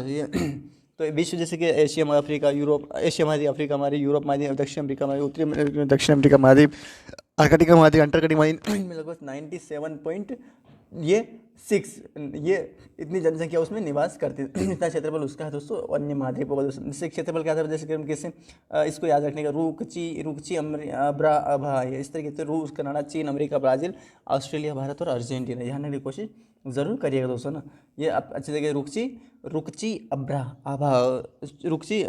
तो विश्व जैसे कि एशिया, अफ्रीका, यूरोप, एशिया महाद्वीप, अफ्रीका महाद्वीप, यूरोप महाद्वीप, दक्षिण अमेरिका महाद्वीप, उत्तरी दक्षिण अमेरिका महाद्वीप, अर्कटिका महाद्वीप, अंटार्कटिका महाद्वीप में लगभग 97.6 ये इतनी जनसंख्या उसमें निवास करती है। इतना क्षेत्रफल उसका है दोस्तों। अन्य महाद्वीप होगा दोस्तों, जैसे क्षेत्रफल क्या था, जैसे कि हम कैसे इसको याद रखने का, रुकची अभा, इस तरीके से रूस, कनाडा, चीन, अमेरिका, ब्राज़ील, ऑस्ट्रेलिया, भारत और अर्जेंटीना, ध्यान रखने की कोशिश ज़रूर करिएगा दोस्तों ना। ये आप अच्छी जगह रुकची अब्रा आभा, रुकची ये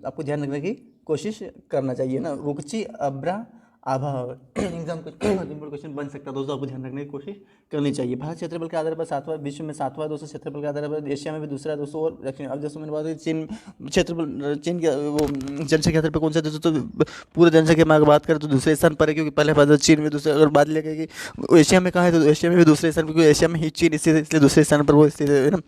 आपको ध्यान रखने की कोशिश करना चाहिए ना, रुकची अब्रा आभा एग्जाम क्वेश्चन बन सकता है दोस्तों, आपको ध्यान रखने की कोशिश करनी चाहिए। भारत क्षेत्रफल के आधार पर सातवां, विश्व में सातवां दोस्तों क्षेत्रफल के आधार पर, एशिया में भी दूसरा दोस्तों, और दक्षिण। अब दोस्तों मैंने बात की चीन क्षेत्रफल, चीन के वो जनसंख्या के आधार पर कौन सा दोस्तों, तो पूरे जनसंख्या में अगर बात करें तो दूसरे स्थान पर है, क्योंकि पहले बात चीन में, दूसरे अगर बात लेके कि एशिया में कहाँ है तो एशिया में भी दूसरे स्थान पर, क्योंकि एशिया में ही चीन स्थित है, इसलिए दूसरे स्थान पर वो स्थित है ना,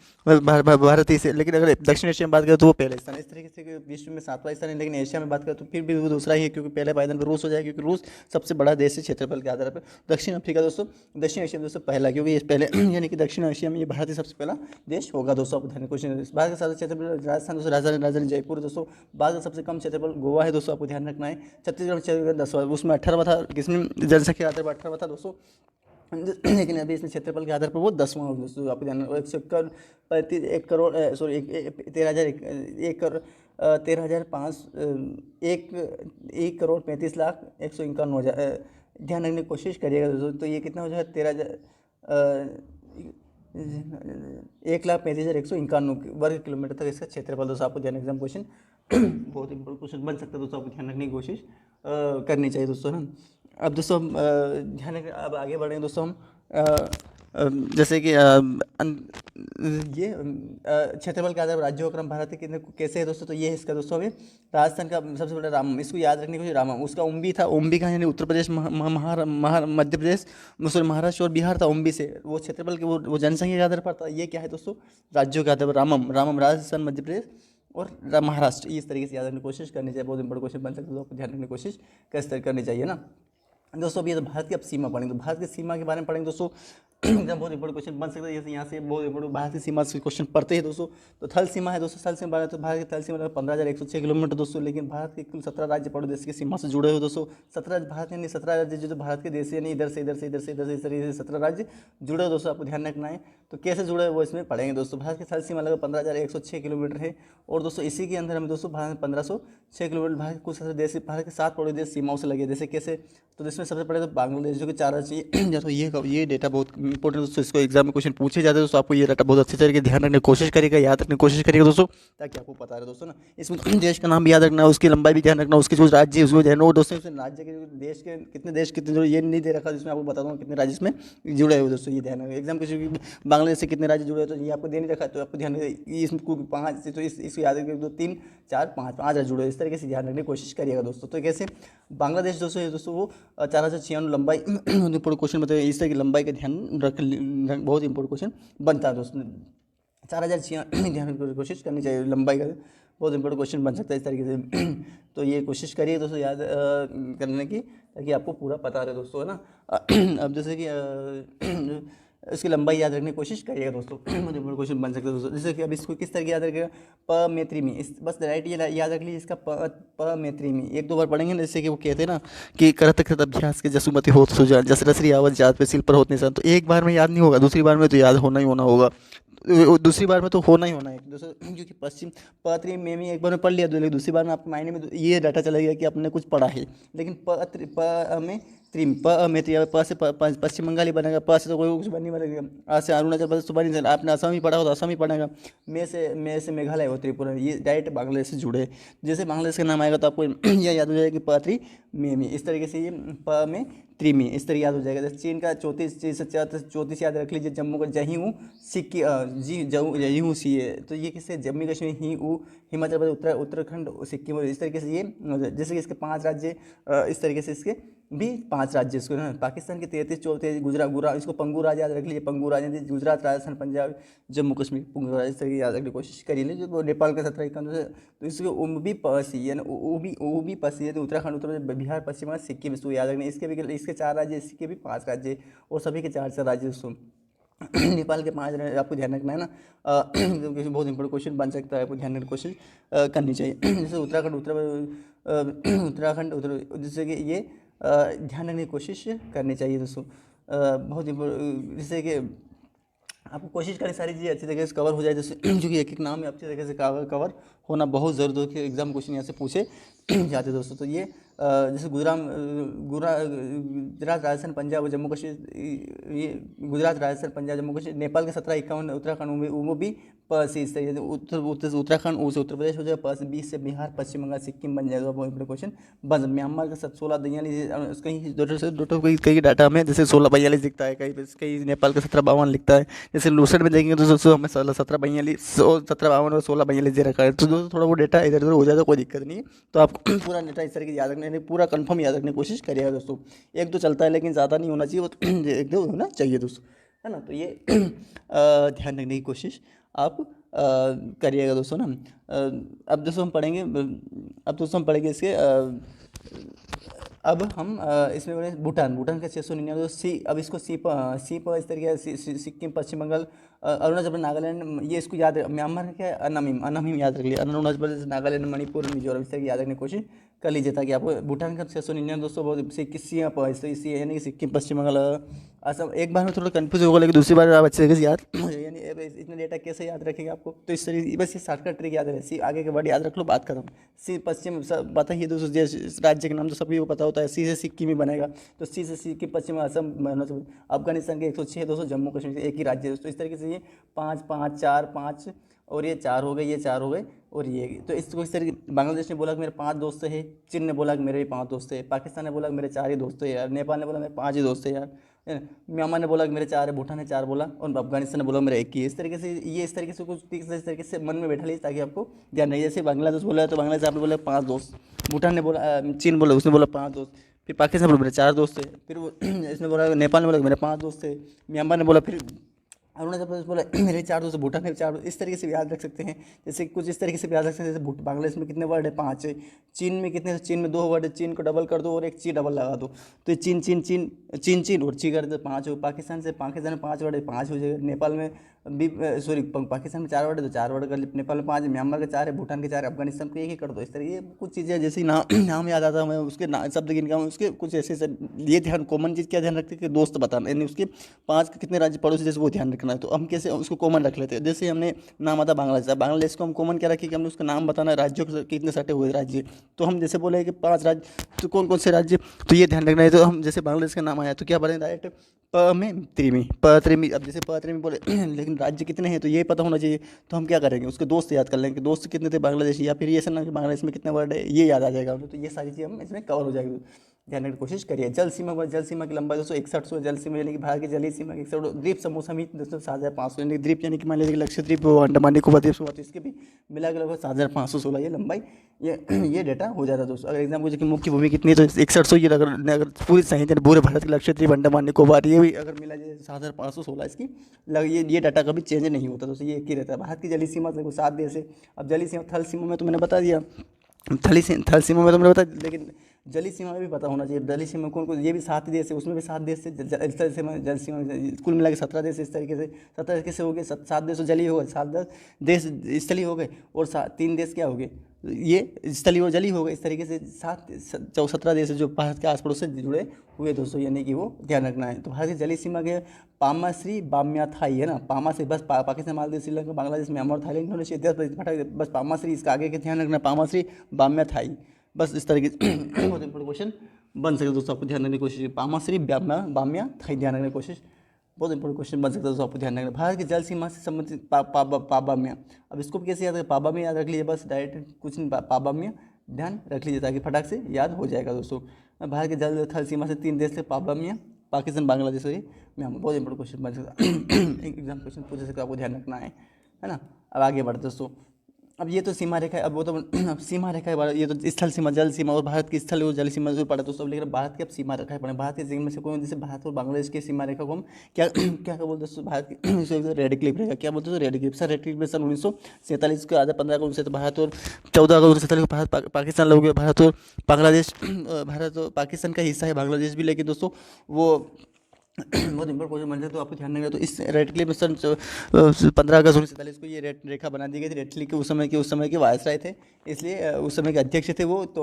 भारत ही से। लेकिन अगर दक्षिण एशिया में बात करें तो वो पहले स्थान है। इस तरीके से विश्व में सातवां स्थान है, लेकिन एशिया में बात करें तो फिर भी वो दूसरा ही है, क्योंकि पहले पायदान पर रूस हो जाएगा, क्योंकि रूस सबसे बड़ा देश है क्षेत्रफल के आधार पर। दक्षिण अफ्रीका दोस्तों, दक्षिण एशिया में दोस्तों पहला, क्योंकि ये पहले यानी कि दक्षिण एशिया में ये भारत ही सबसे पहला देश होगा दोस्तों। आपको ध्यान क्वेश्चन, भारत का सबसे क्षेत्रफल राजस्थान दोस्तों, राजधानी जयपुर दोस्तों। भारत का सबसे कम क्षेत्रफल गोवा है दोस्तों, आपको ध्यान रखना है। छत्तीसगढ़ क्षेत्रफल 10वां, उसमें 18वां था, किसमें जनसंख्या के आधार पर 18वां था दोस्तों, लेकिन अभी इसमें क्षेत्रफल के आधार पर वो 10वां हो दोस्तों। आपको ध्यान, 1 करोड़ 1,35,35,1,35,1,1,35,151,151 ध्यान रखने की कोशिश करिएगा दोस्तों। तो ये कितना हो जाएगा, 1,35,191 वर्ग किलोमीटर तक इसका क्षेत्रफल दोस्तों। आपको ध्यान, एग्जाम क्वेश्चन बहुत इंपॉर्टेंट क्वेश्चन बन सकता है दोस्तों, आपको ध्यान रखने की कोशिश करनी चाहिए दोस्तों ना। अब दोस्तों हम ध्यान रखें, अब आगे बढ़ रहे हैं दोस्तों हम जैसे कि ये क्षेत्रफल के आधार पर राज्यों का क्रम भारत के कितने कैसे है दोस्तों, तो ये है इसका दोस्तों। अभी राजस्थान का सबसे बड़ा रामम, इसको याद रखने के लिए रामम, उसका ओम्बी था, ओम्बी का यानी उत्तर प्रदेश, मध्य प्रदेश, महाराष्ट्र और बिहार था ओम्बी से। वो क्षेत्रफल के वो जनसंख्या के आधार पर था। ये क्या है दोस्तों, राज्यों के आधार पर रामम, रामम राजस्थान, मध्य प्रदेश और महाराष्ट्र। इस तरीके से याद रखने की कोशिश करनी चाहिए, बहुत इंपॉर्टेंट क्वेश्चन बन सकता है, तो आपको ध्यान रखने की कोशिश करनी चाहिए ना दोस्तों। अभी ये तो भारत की अब सीमा पढ़ेंगे, तो भारत की सीमा के बारे में पढ़ेंगे दोस्तों। एकदम बहुत इंपॉर्टेंट क्वेश्चन बन सकता है, जैसे यहाँ से बहुत इंपॉर्टेंट भारत की सीमा से क्वेश्चन पढ़ते हैं दोस्तों। तो थल सीमा है दोस्तों, थल सीमा तो भारत की थल सीमा 15,106 किलोमीटर दोस्तों। लेकिन भारत के कुल 17 राज्य पड़ोसी देश की सीमा से जुड़े हुए दोस्तों। 17 भारत यानी 17 राज्य जो भारत के देश यानी इधर से इधर से इधर से इधर से इस तरीके से 17 राज्य जुड़े हुए दोस्तों, आपको ध्यान रखना है। तो कैसे जुड़े हुए वो इसमें पढ़ेंगे दोस्तों। भारत की थल सीमा लगभग 15,106 किलोमीटर है, और दोस्तों इसी के अंदर हमें दोस्तों भारत 1506 किलोमीटर भारत के कुछ देश, भारत के 7 पड़ोसी देश सीमाओं से लगे। जैसे कैसे, तो इसमें सबसे पहले तो बांग्लादेश जो कि 4 राज्य जैसे ये डेटा बहुत इंपॉर्टेंट दोस्तों, इसको एग्जाम में क्वेश्चन पूछे जाते हैं दोस्तों। आपको ये डाटा बहुत अच्छे तरीके ध्यान रखने की कोशिश करिएगा, याद रखने की कोशिश करिएगा दोस्तों, ताकि आपको पता रहे दोस्तों ना। इसमें देश का नाम भी याद रखना है, उसकी लंबाई भी ध्यान रखना, उसके जो राज्य उसको ध्यान रखना दोस्तों। इसमें राज्य के देश के कितने जुड़े ये नहीं दे रखा, जिसमें आपको बता दूंगा कितने राज्य इसमें जुड़े हुए दोस्तों, ये ध्यान रखना। एग्जाम क्वेश्चन बांग्लादेश से कितने राज्य जुड़े हुए तो ये आपको दे नहीं रखा, तो आपको ध्यान इसमें 5 से, तो इसको याद रखिए 2 3 4 5 राज्य जुड़े, इस तरीके से ध्यान रखने की कोशिश करिएगा दोस्तों। तो कैसे बांग्लादेश दोस्तों वो 4,096 लंबाई इंपॉर्टेंट क्वेश्चन बताइए, इस तरह की लंबाई का ध्यान रख, बहुत इंपॉर्टेंट क्वेश्चन बनता है दोस्तों। 4,096 ध्यान रखने की कोशिश करनी चाहिए, लंबाई का बहुत इंपॉर्टेंट क्वेश्चन बन सकता है इस तरीके से। तो ये कोशिश करिए दोस्तों याद करने की, ताकि आपको पूरा पता रहे दोस्तों, है ना। अब जैसे कि इसकी लंबाई याद रखने की कोशिश करिएगा दोस्तों, बहुत इंपॉर्टेंट क्वेश्चन बन सकता है दोस्तों। जैसे कि अब इसको किस तरह याद रखिएगा, प में त्रिमी, इस बस राइट ये याद रख लीजिए इसका, प में त्रिमी 1-2 बार पढ़ेंगे ना। जैसे कि वो कहते हैं ना कि करत करत अभ्यास के जसुमति होत सुजान, जस रसरी आवत जात पे सिल पर होत निशान। तो एक बार में याद नहीं होगा, दूसरी बार में तो याद होना ही होना होगा, दूसरी बार में तो होना ही होना है दोस्तों, क्योंकि पश्चिम पत्री में एक बार में पढ़ लिया, लेकिन दूसरी बार में आपके माइंड में ये डाटा चला गया कि आपने कुछ पढ़ा है। लेकिन प में त्रिम, प से पश्चिम बंगाली बनेगा, प से तो कोई कुछ नहीं बनेगा, आ से अरुणाचल प्रदेश तो बन नहीं, आपने असम ही पढ़ा हो तो असम ही पढ़ेगा, मे से मेघालय हो, त्रिपुरा, ये डायरेक्ट बांग्लादेश से जुड़े। जैसे बांग्लादेश का नाम आएगा तो आपको यह याद हो जाएगा कि पत्री में, इस तरीके से ये प में त्रिमी इस तरह याद हो जाएगा। जैसे चीन का 34 याद रख लीजिए, जम्मू का जही हूँ, सिक्किम जी जही हूँ सी है, तो ये किससे, जम्मू कश्मीर ही ऊ, हिमाचल प्रदेश उत्तराखंड सिक्किम, इस तरीके से ये, जैसे कि इसके 5 राज्य, इस तरीके से इसके भी 5 राज्य इसको ना। पाकिस्तान के 33 गुजरात इसको पंगू राज्य याद रख लीजिए, पंगू राज्य गुजरात, राजस्थान, पंजाब, जम्मू कश्मीर, पंगू राज्य इस तरह याद रखने की कोशिश करिए। जो नेपाल का 17 तो इसको उम्बी पसी यानी उबी पसी है, तो उत्तराखंड, उत्तर प्रदेश, बिहार, पश्चिम बंगाल, सिक्किम, इसको याद रखना। इसके 4 राज्य, इसके भी 5 राज्य, और सभी के 4 राज्य दोस्तों। नेपाल के 5 आपको ध्यान रखना है ना। बहुत इंपॉर्टेंट क्वेश्चन बन सकता है, आपको ध्यान रखने की कोशिश करनी चाहिए। जैसे उत्तराखंड उत्तर, जैसे कि ये ध्यान रखने की कोशिश करनी चाहिए दोस्तों। बहुत इंपॉर्टेंट, जैसे कि आपको कोशिश करें सारी चीज़ें अच्छी तरीके से कवर हो जाए, जैसे क्योंकि एक नाम अच्छी तरीके से कवर होना बहुत ज़रूरी है कि एग्जाम क्वेश्चन यहाँ से पूछे जाते दोस्तों। तो ये जैसे गुजरात, राजस्थान, पंजाब और जम्मू कश्मीर, ये गुजरात, राजस्थान, पंजाब, जम्मू कश्मीर, नेपाल के 17, 51, उत्तराखंड, वो भी प से इस तरीके से उत्तराखंड, ऊ से उत्तर प्रदेश हो जाएगा, प से बी से बिहार, पश्चिम बंगाल, सिक्किम बन जाएगा। बहुत इंपॉर्टेंट क्वेश्चन। बस म्यांमार का 1642, कहीं दो कई डाटा में जैसे 1642 दिखता है, कहीं नेपाल का 1752 लिखता है। जैसे लूसेंट में देखेंगे तो दोस्तों हमें 1742 और 1752 और 1642 दे रखा है। तो दोस्तों थोड़ा वो डेटा इधर उधर हो जाए तो कोई दिक्कत नहीं है। तो आप पूरा डेटा इस तरीके से याद रखने, पूरा कंफर्म याद रखने की कोशिश करिएगा दोस्तों। एक दो चलता है लेकिन ज़्यादा नहीं होना चाहिए, वो एक दो होना चाहिए दोस्तों, है ना। तो ये ध्यान रखने की कोशिश आप करिएगा दोस्तों ना। अब दोस्तों हम पढ़ेंगे, इसके अब हम इसमें बोले भूटान का 699 सी। अब इसको सी पर इस तरीके से सिक्किम, पश्चिम बंगाल, अरुणाचल प्रदेश, नागालैंड, ये इसको याद म्यांमार क्या है, अनामीम याद रख लिया। अरुणाचल प्रदेश, नागालैंड, मणिपुर, मिजोरम, इस तरह की याद रखने की कोशिश कर लीजिए ताकि आपको भूटान का 699 दोस्तों बहुत सी यानी कि सिक्किम, पश्चिम बंगाल, असम। एक बार में थोड़ा कंफ्यूज होगा लेकिन दूसरी बार आप अच्छे तरीके से याद यानी इतने डेटा कैसे याद रखेंगे आपको। तो इस तरीके बस ये शॉर्टकट ट्रिक याद रहे, सी आगे के वर्ड याद रख लो, बात खत्म। सी पश्चिम सब पता ही है दोस्तों, राज्य के नाम तो सभी को पता होता है। सी से सिक्किम ही बनेगा, तो सी से सिक्किम, पश्चिम असम, अफगानिस्तान के 106 दोस्तों, जम्मू कश्मीर से एक ही राज्य है दोस्तों। इस तरीके से ये 5 5 4 5 और ये 4 हो गए, ये 4 हो गए और ये। तो इसको इस तरीके बांग्लादेश ने बोला कि मेरे 5 दोस्त हैं, चीन ने बोला कि मेरे भी 5 दोस्त हैं, पाकिस्तान ने बोला कि मेरे 4 ही दोस्त हैं यार, नेपाल ने बोला मेरे 5 ही दोस्त हैं यार, म्यांमार ने बोला कि मेरे 4 है, भूटान ने 4 बोला और अफगानिस्तान ने बोला मेरे 1 ही है। इस तरीके से ये इस तरीके से कुछ इस तरीके से मन में बैठा लीजिए ताकि आपको ध्यान रहे। जैसे बांग्लादेश बोला है तो बांग्लादेश आपने बोला 5 दोस्त, भूटान ने बोला, चीन बोला उसने बोला 5 दोस्त, फिर पाकिस्तान बोला मेरे 4 दोस्त थे, फिर वो इसने बोला, नेपाल ने बोला मेरे 5 दोस्त थे, म्यांमार ने बोला, फिर अरुणाचल प्रदेश बोला मेरे 4 दोस्त, भूटान में 4 दोस्त। इस तरीके से भी याद रख सकते हैं। जैसे कुछ इस तरीके से भी याद रख सकते हैं, जैसे बांग्लादेश में कितने वर्ड है, 5 है, चीन में कितने, चीन में 2 वर्ड है, चीन को डबल कर दो और एक ची डबल लगा दो, तो ये चीन चीन चीन चीन चीन और ची कर दो 5 हो। पाकिस्तान में 5 वर्ड है, 5 हो जाएगा। नेपाल में भी पाकिस्तान में 4 वर्ड है तो 4 वर्ड कर, नेपाल में 5 है, म्यांमार के 4 है, भूटान के 4 है, अफगानिस्तान को 1 ही कर दो। इस तरह ये कुछ चीज़ें जैसे नाम याद आता है हमें, उसके शब्द गिन के उसके कुछ ऐसे ये ध्यान, कॉमन चीज़ क्या ध्यान रखते हैं कि दोस्त बताना, यानी उसके 5 कितने राज्य पड़ोसी जैसे वो ध्यान रखना है। तो हम कैसे उसको कॉमन रख लेते हैं, जैसे हमने नाम आता बांग्लादेश को हम कॉमन क्या रखें कि हमने उसका नाम बताना है, राज्यों के कितने सटे हुए राज्य। तो हम जैसे बोले कि 5 राज्य, तो कौन कौन से राज्य, तो ये ध्यान रखना है। तो हम जैसे बांग्लादेश का नाम आया तो क्या बोलें डायरेक्ट प में त्रिमी। अब जैसे प त्रिमी बोले लेकिन राज्य कितने हैं तो ये पता होना चाहिए। तो हम क्या करेंगे, उसके दोस्त याद कर लेंगे, दोस्त कितने थे बांग्लादेश, या फिर ये सुनना कि बांग्लादेश में कितने वर्ड है, ये याद आ जाएगा। तो ये सारी चीज़ हम इसमें कवर हो जाएगी। ध्यान रखने की कोशिश करिए। जल सीमा की लंबाई 261 जल सीमा यानी कि भारत की जलीय सीमा की 61। द्वीप समूह समिति 7,500 यानी द्वीप यानी कि मान लीजिए लक्षद्वीप हो, अंडमान निकोबार द्वीप समूह, तो इसके भी मिला के लगभग 7,516 ये लंबाई, ये डेटा हो जाता है दोस्तों। अगर एग्जाम पूछे कि मुख्य भूमि कितनी है तो 6100 ये अगर पूरी सही है पूरे भारत के लक्षद्वीप, अंडमान निकोबार ये भी अगर मिला जाए 7,516 इसकी ये डाटा कभी चेंज नहीं होता दोस्तों, ये एक ही रहता है। भारत की जलीय सीमा देखो 7 देश है। अब जलीय सीमा, थल सीमा में तो मैंने बता दिया, थल सीमा में तो मैंने बता, लेकिन जलीय सीमा में भी पता होना चाहिए। जलीय सीमा कौन कौन, ये भी 7 देश है, उसमें भी 7 देश से जल सीमा कुल मिला के 17 देश। इस तरीके से 17 कैसे हो गए, 7 देश तो जलीय हो गए, 7 देश स्थलीय हो गए और 3 देश क्या हो गए, ये स्थलीय और जलीय हो गए। इस तरीके से 17 देश जो भारत के आस पड़ोस से जुड़े हुए दोस्तों, यानी कि वो ध्यान रखना है। तो भारत की जलीय सीमा के पामाश्री बाम्याथाई है ना, पामाश्री बस Pakistan, Maldives, Sri Lanka, Bangladesh, Myanmar, Thailand, Indonesia, बस पामाश्री, इसका आगे के ध्यान रखना, पामाश्री बाम्याथाई, बस इस तरीके से बहुत इंपॉर्टेंट क्वेश्चन बन सकता है दोस्तों। आपको ध्यान रखने की कोशिश, पामाश्री बाम्याथाई ध्यान रखने की कोशिश, बहुत इंपॉर्टेंट क्वेश्चन बन सकता है दोस्तों। आपको ध्यान रखना भारत की जल सीमा से संबंधित पाबाम्या। अब इसको कैसे याद रखें, पाबाम्या याद रख लीजिए, बस डायरेक्ट कुछ नहीं, पाबाम्या ध्यान रख लीजिए ताकि फटाक से याद हो जाएगा दोस्तों। भारत की जल थल सीमा से 3 देश थे, पाबाम्या, पाकिस्तान, बांग्लादेश और म्यांमार। बहुत इंपॉर्टेंट क्वेश्चन बन सकता है, एग्जाम क्वेश्चन पूछ सकते, आपको ध्यान रखना है ना। अब आगे बढ़ते दोस्तों। अब ये तो सीमा रेखा है, अब वो तो अब सीमा रेखा है, ये तो स्थल सीमा, जल सीमा और भारत की स्थल और जल सीमा जो पढ़ा दोस्तों। लेकिन भारत की अब सीमा रेखा है पढ़े, भारत के सीमा से कौन, जैसे भारत और बांग्लादेश की सीमा रेखा को हम क्या क्या बोलते हैं दोस्तों, भारत की रेड क्लिप रेखा, क्या बोलते हैं red clip. Sir red clip में सन 1947 के आधा 15 अगस्त से तो भारत और 14 अगस्त 1947 को भारत पाकिस्तान लोग, भारत और बांग्लादेश, भारत और पाकिस्तान का हिस्सा है बांग्लादेश भी, लेकिन दोस्तों वो बहुत इंपॉर्टेंट क्वेश्चन बन जाए तो आपको ध्यान रखना। तो इस रेड क्लिप में सन 15 अगस्त 1947 को ये रेड रेखा बना दी गई थी। रेड क्लिप के उस समय के वायसराय थे, इसलिए उस समय के अध्यक्ष थे वो, तो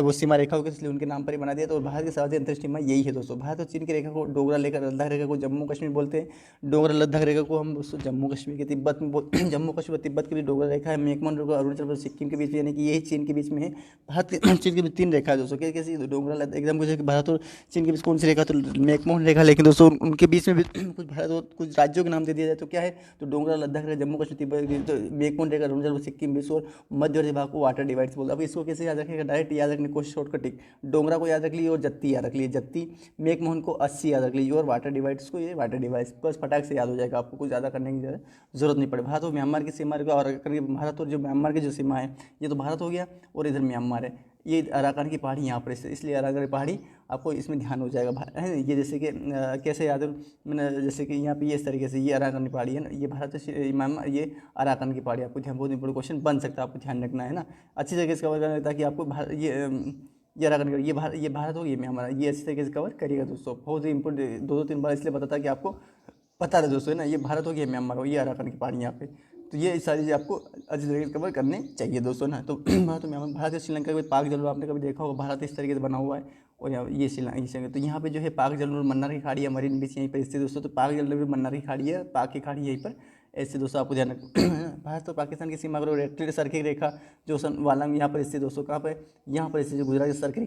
वो सीमा रेखा हो गई, इसलिए उनके नाम पर ही बना दिया। तो भारत की सर्वाधिक अंतरिक्ष सीमा यही है दोस्तों। भारत और चीन की रेखा को डोगरा लेकर लद्दाख रेखा को जम्मू कश्मीर बोलते हैं। डोगरा लद्दाख रेखा को हम दोस्तों जम्मू कश्मीर के तिब्बत में जम्मू कश्मीर तिब्बत के बीच डोगरा रेखा है। मेकमोहन डोगरा अरुणाचल प्रदेश सिक्किम के बीच, यानी कि यही चीन के बीच में है। भारत चीन के बीच 3 रेखा है दोस्तों, कैसी डोगरा एग्जाम पूछे कि भारत और चीन के बीच कौन सी रेखा, तो मेकमोहन रेखा देखें दोस्तों उनके बीच में भी कुछ भारत और कुछ राज्यों के नाम दे दिया जाए तो क्या है, तो डोंगरा लद्दाख रहेगा, जम्मू कश्मीर तिब्बत, तो मेकमोन रहेगा, अरुणाचल सिक्किम विश्व और मध्यवर्ती भाग को वाटर डिवाइड्स बोलते हैं। अब इसको कैसे याद रखेगा, डायरेक्ट याद रखने की कोशिश, शॉर्टकट टिक, डोंगरा को याद रख लीजिए और जत्ती याद रख लीजिए, जत्ती, मेकमोहन को 80 याद रख लीजिए और वाटर डिवाइड्स को ये वाटर डिवाइड्स, बस फटाक से याद हो जाएगा, आपको कुछ ज़्यादा करने की जरूरत नहीं पड़े। भारत और म्यांमार की सीमा और भारत और जो म्यांमार की जो सीमा है, ये तो भारत हो गया और इधर म्यांमार है, ये अराकान की पहाड़ी यहाँ पर स्थित, इसलिए अराकान की पहाड़ी आपको इसमें ध्यान हो जाएगा है ये, जैसे कि कैसे याद है मैंने, जैसे कि यहाँ पे ये इस तरीके से, ये अराकान की पहाड़ी है ना, ये भारत म्यांमार, ये अराकान की पहाड़ी, आपको ध्यान, बहुत इंपॉर्टेंट क्वेश्चन बन सकता है, आपको ध्यान रखना है ना, अच्छी तरीके से कवर करना है ताकि आपको ये अराकान ये भारत हो, ये म्यांमार, ये अच्छी तरीके से कवर करिएगा दोस्तों, बहुत ही इंपॉर्टेंट, 2-3 बार इसलिए बताता कि आपको पता रहे दोस्तों है ना, ये भारत हो, ये म्यांमार हो, ये अराकान की पहाड़ी यहाँ पे, तो ये सारी चीज़ आपको अच्छी तरीके से कवर करने चाहिए दोस्तों ना। तो भारत और म्यांमार, भारत और श्रीलंका के पाक जलवायु आपने कभी देखा होगा, भारत इस तरीके से बना हुआ है और यहाँ ये श्रीलंका, तो यहाँ पे जो है पाक जलवायु मन्नार की खाड़ी है, मरीन बीच यहीं पर स्थित दोस्तों, तो पाक जलवायु मन्नार की खाड़ी है, पाक की खाड़ी यहीं पर, ऐसे दोस्तों आपको ध्यान रखना। भारत और पाकिस्तान की सीमा करो रेक्टेड सर्किल रेखा जो वालम यहाँ पर स्थित दोस्तों, कहाँ पर, यहाँ पर स्थित, जो गुजरात सर्किल,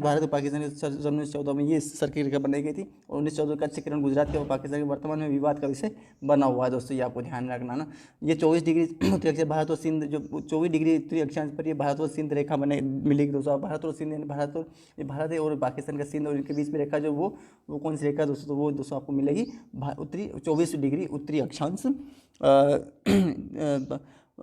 भारत और पाकिस्तान के 1914 में ये सर्किल रेखा बनाई गई थी और 1914 का चित्रण गुजरात के और पाकिस्तान के वर्तमान में विवाद का विषय बना हुआ है दोस्तों, ये आपको ध्यान रखना ना। ये 24 डिग्री उत्तरी अक्षांश भारत और सिंध, जो 24 डिग्री उत्तरी अक्षांश पर ये भारत और सिंध रेखा बने मिलेगी दोस्तों, भारत और सिंध यानी भारत है और पाकिस्तान का सिंध और इनके बीच में रेखा जो वो कौन सी रेखा दोस्तों, तो वो दोस्तों आपको मिलेगी उत्तरी 24 डिग्री उत्तरी अक्षांश,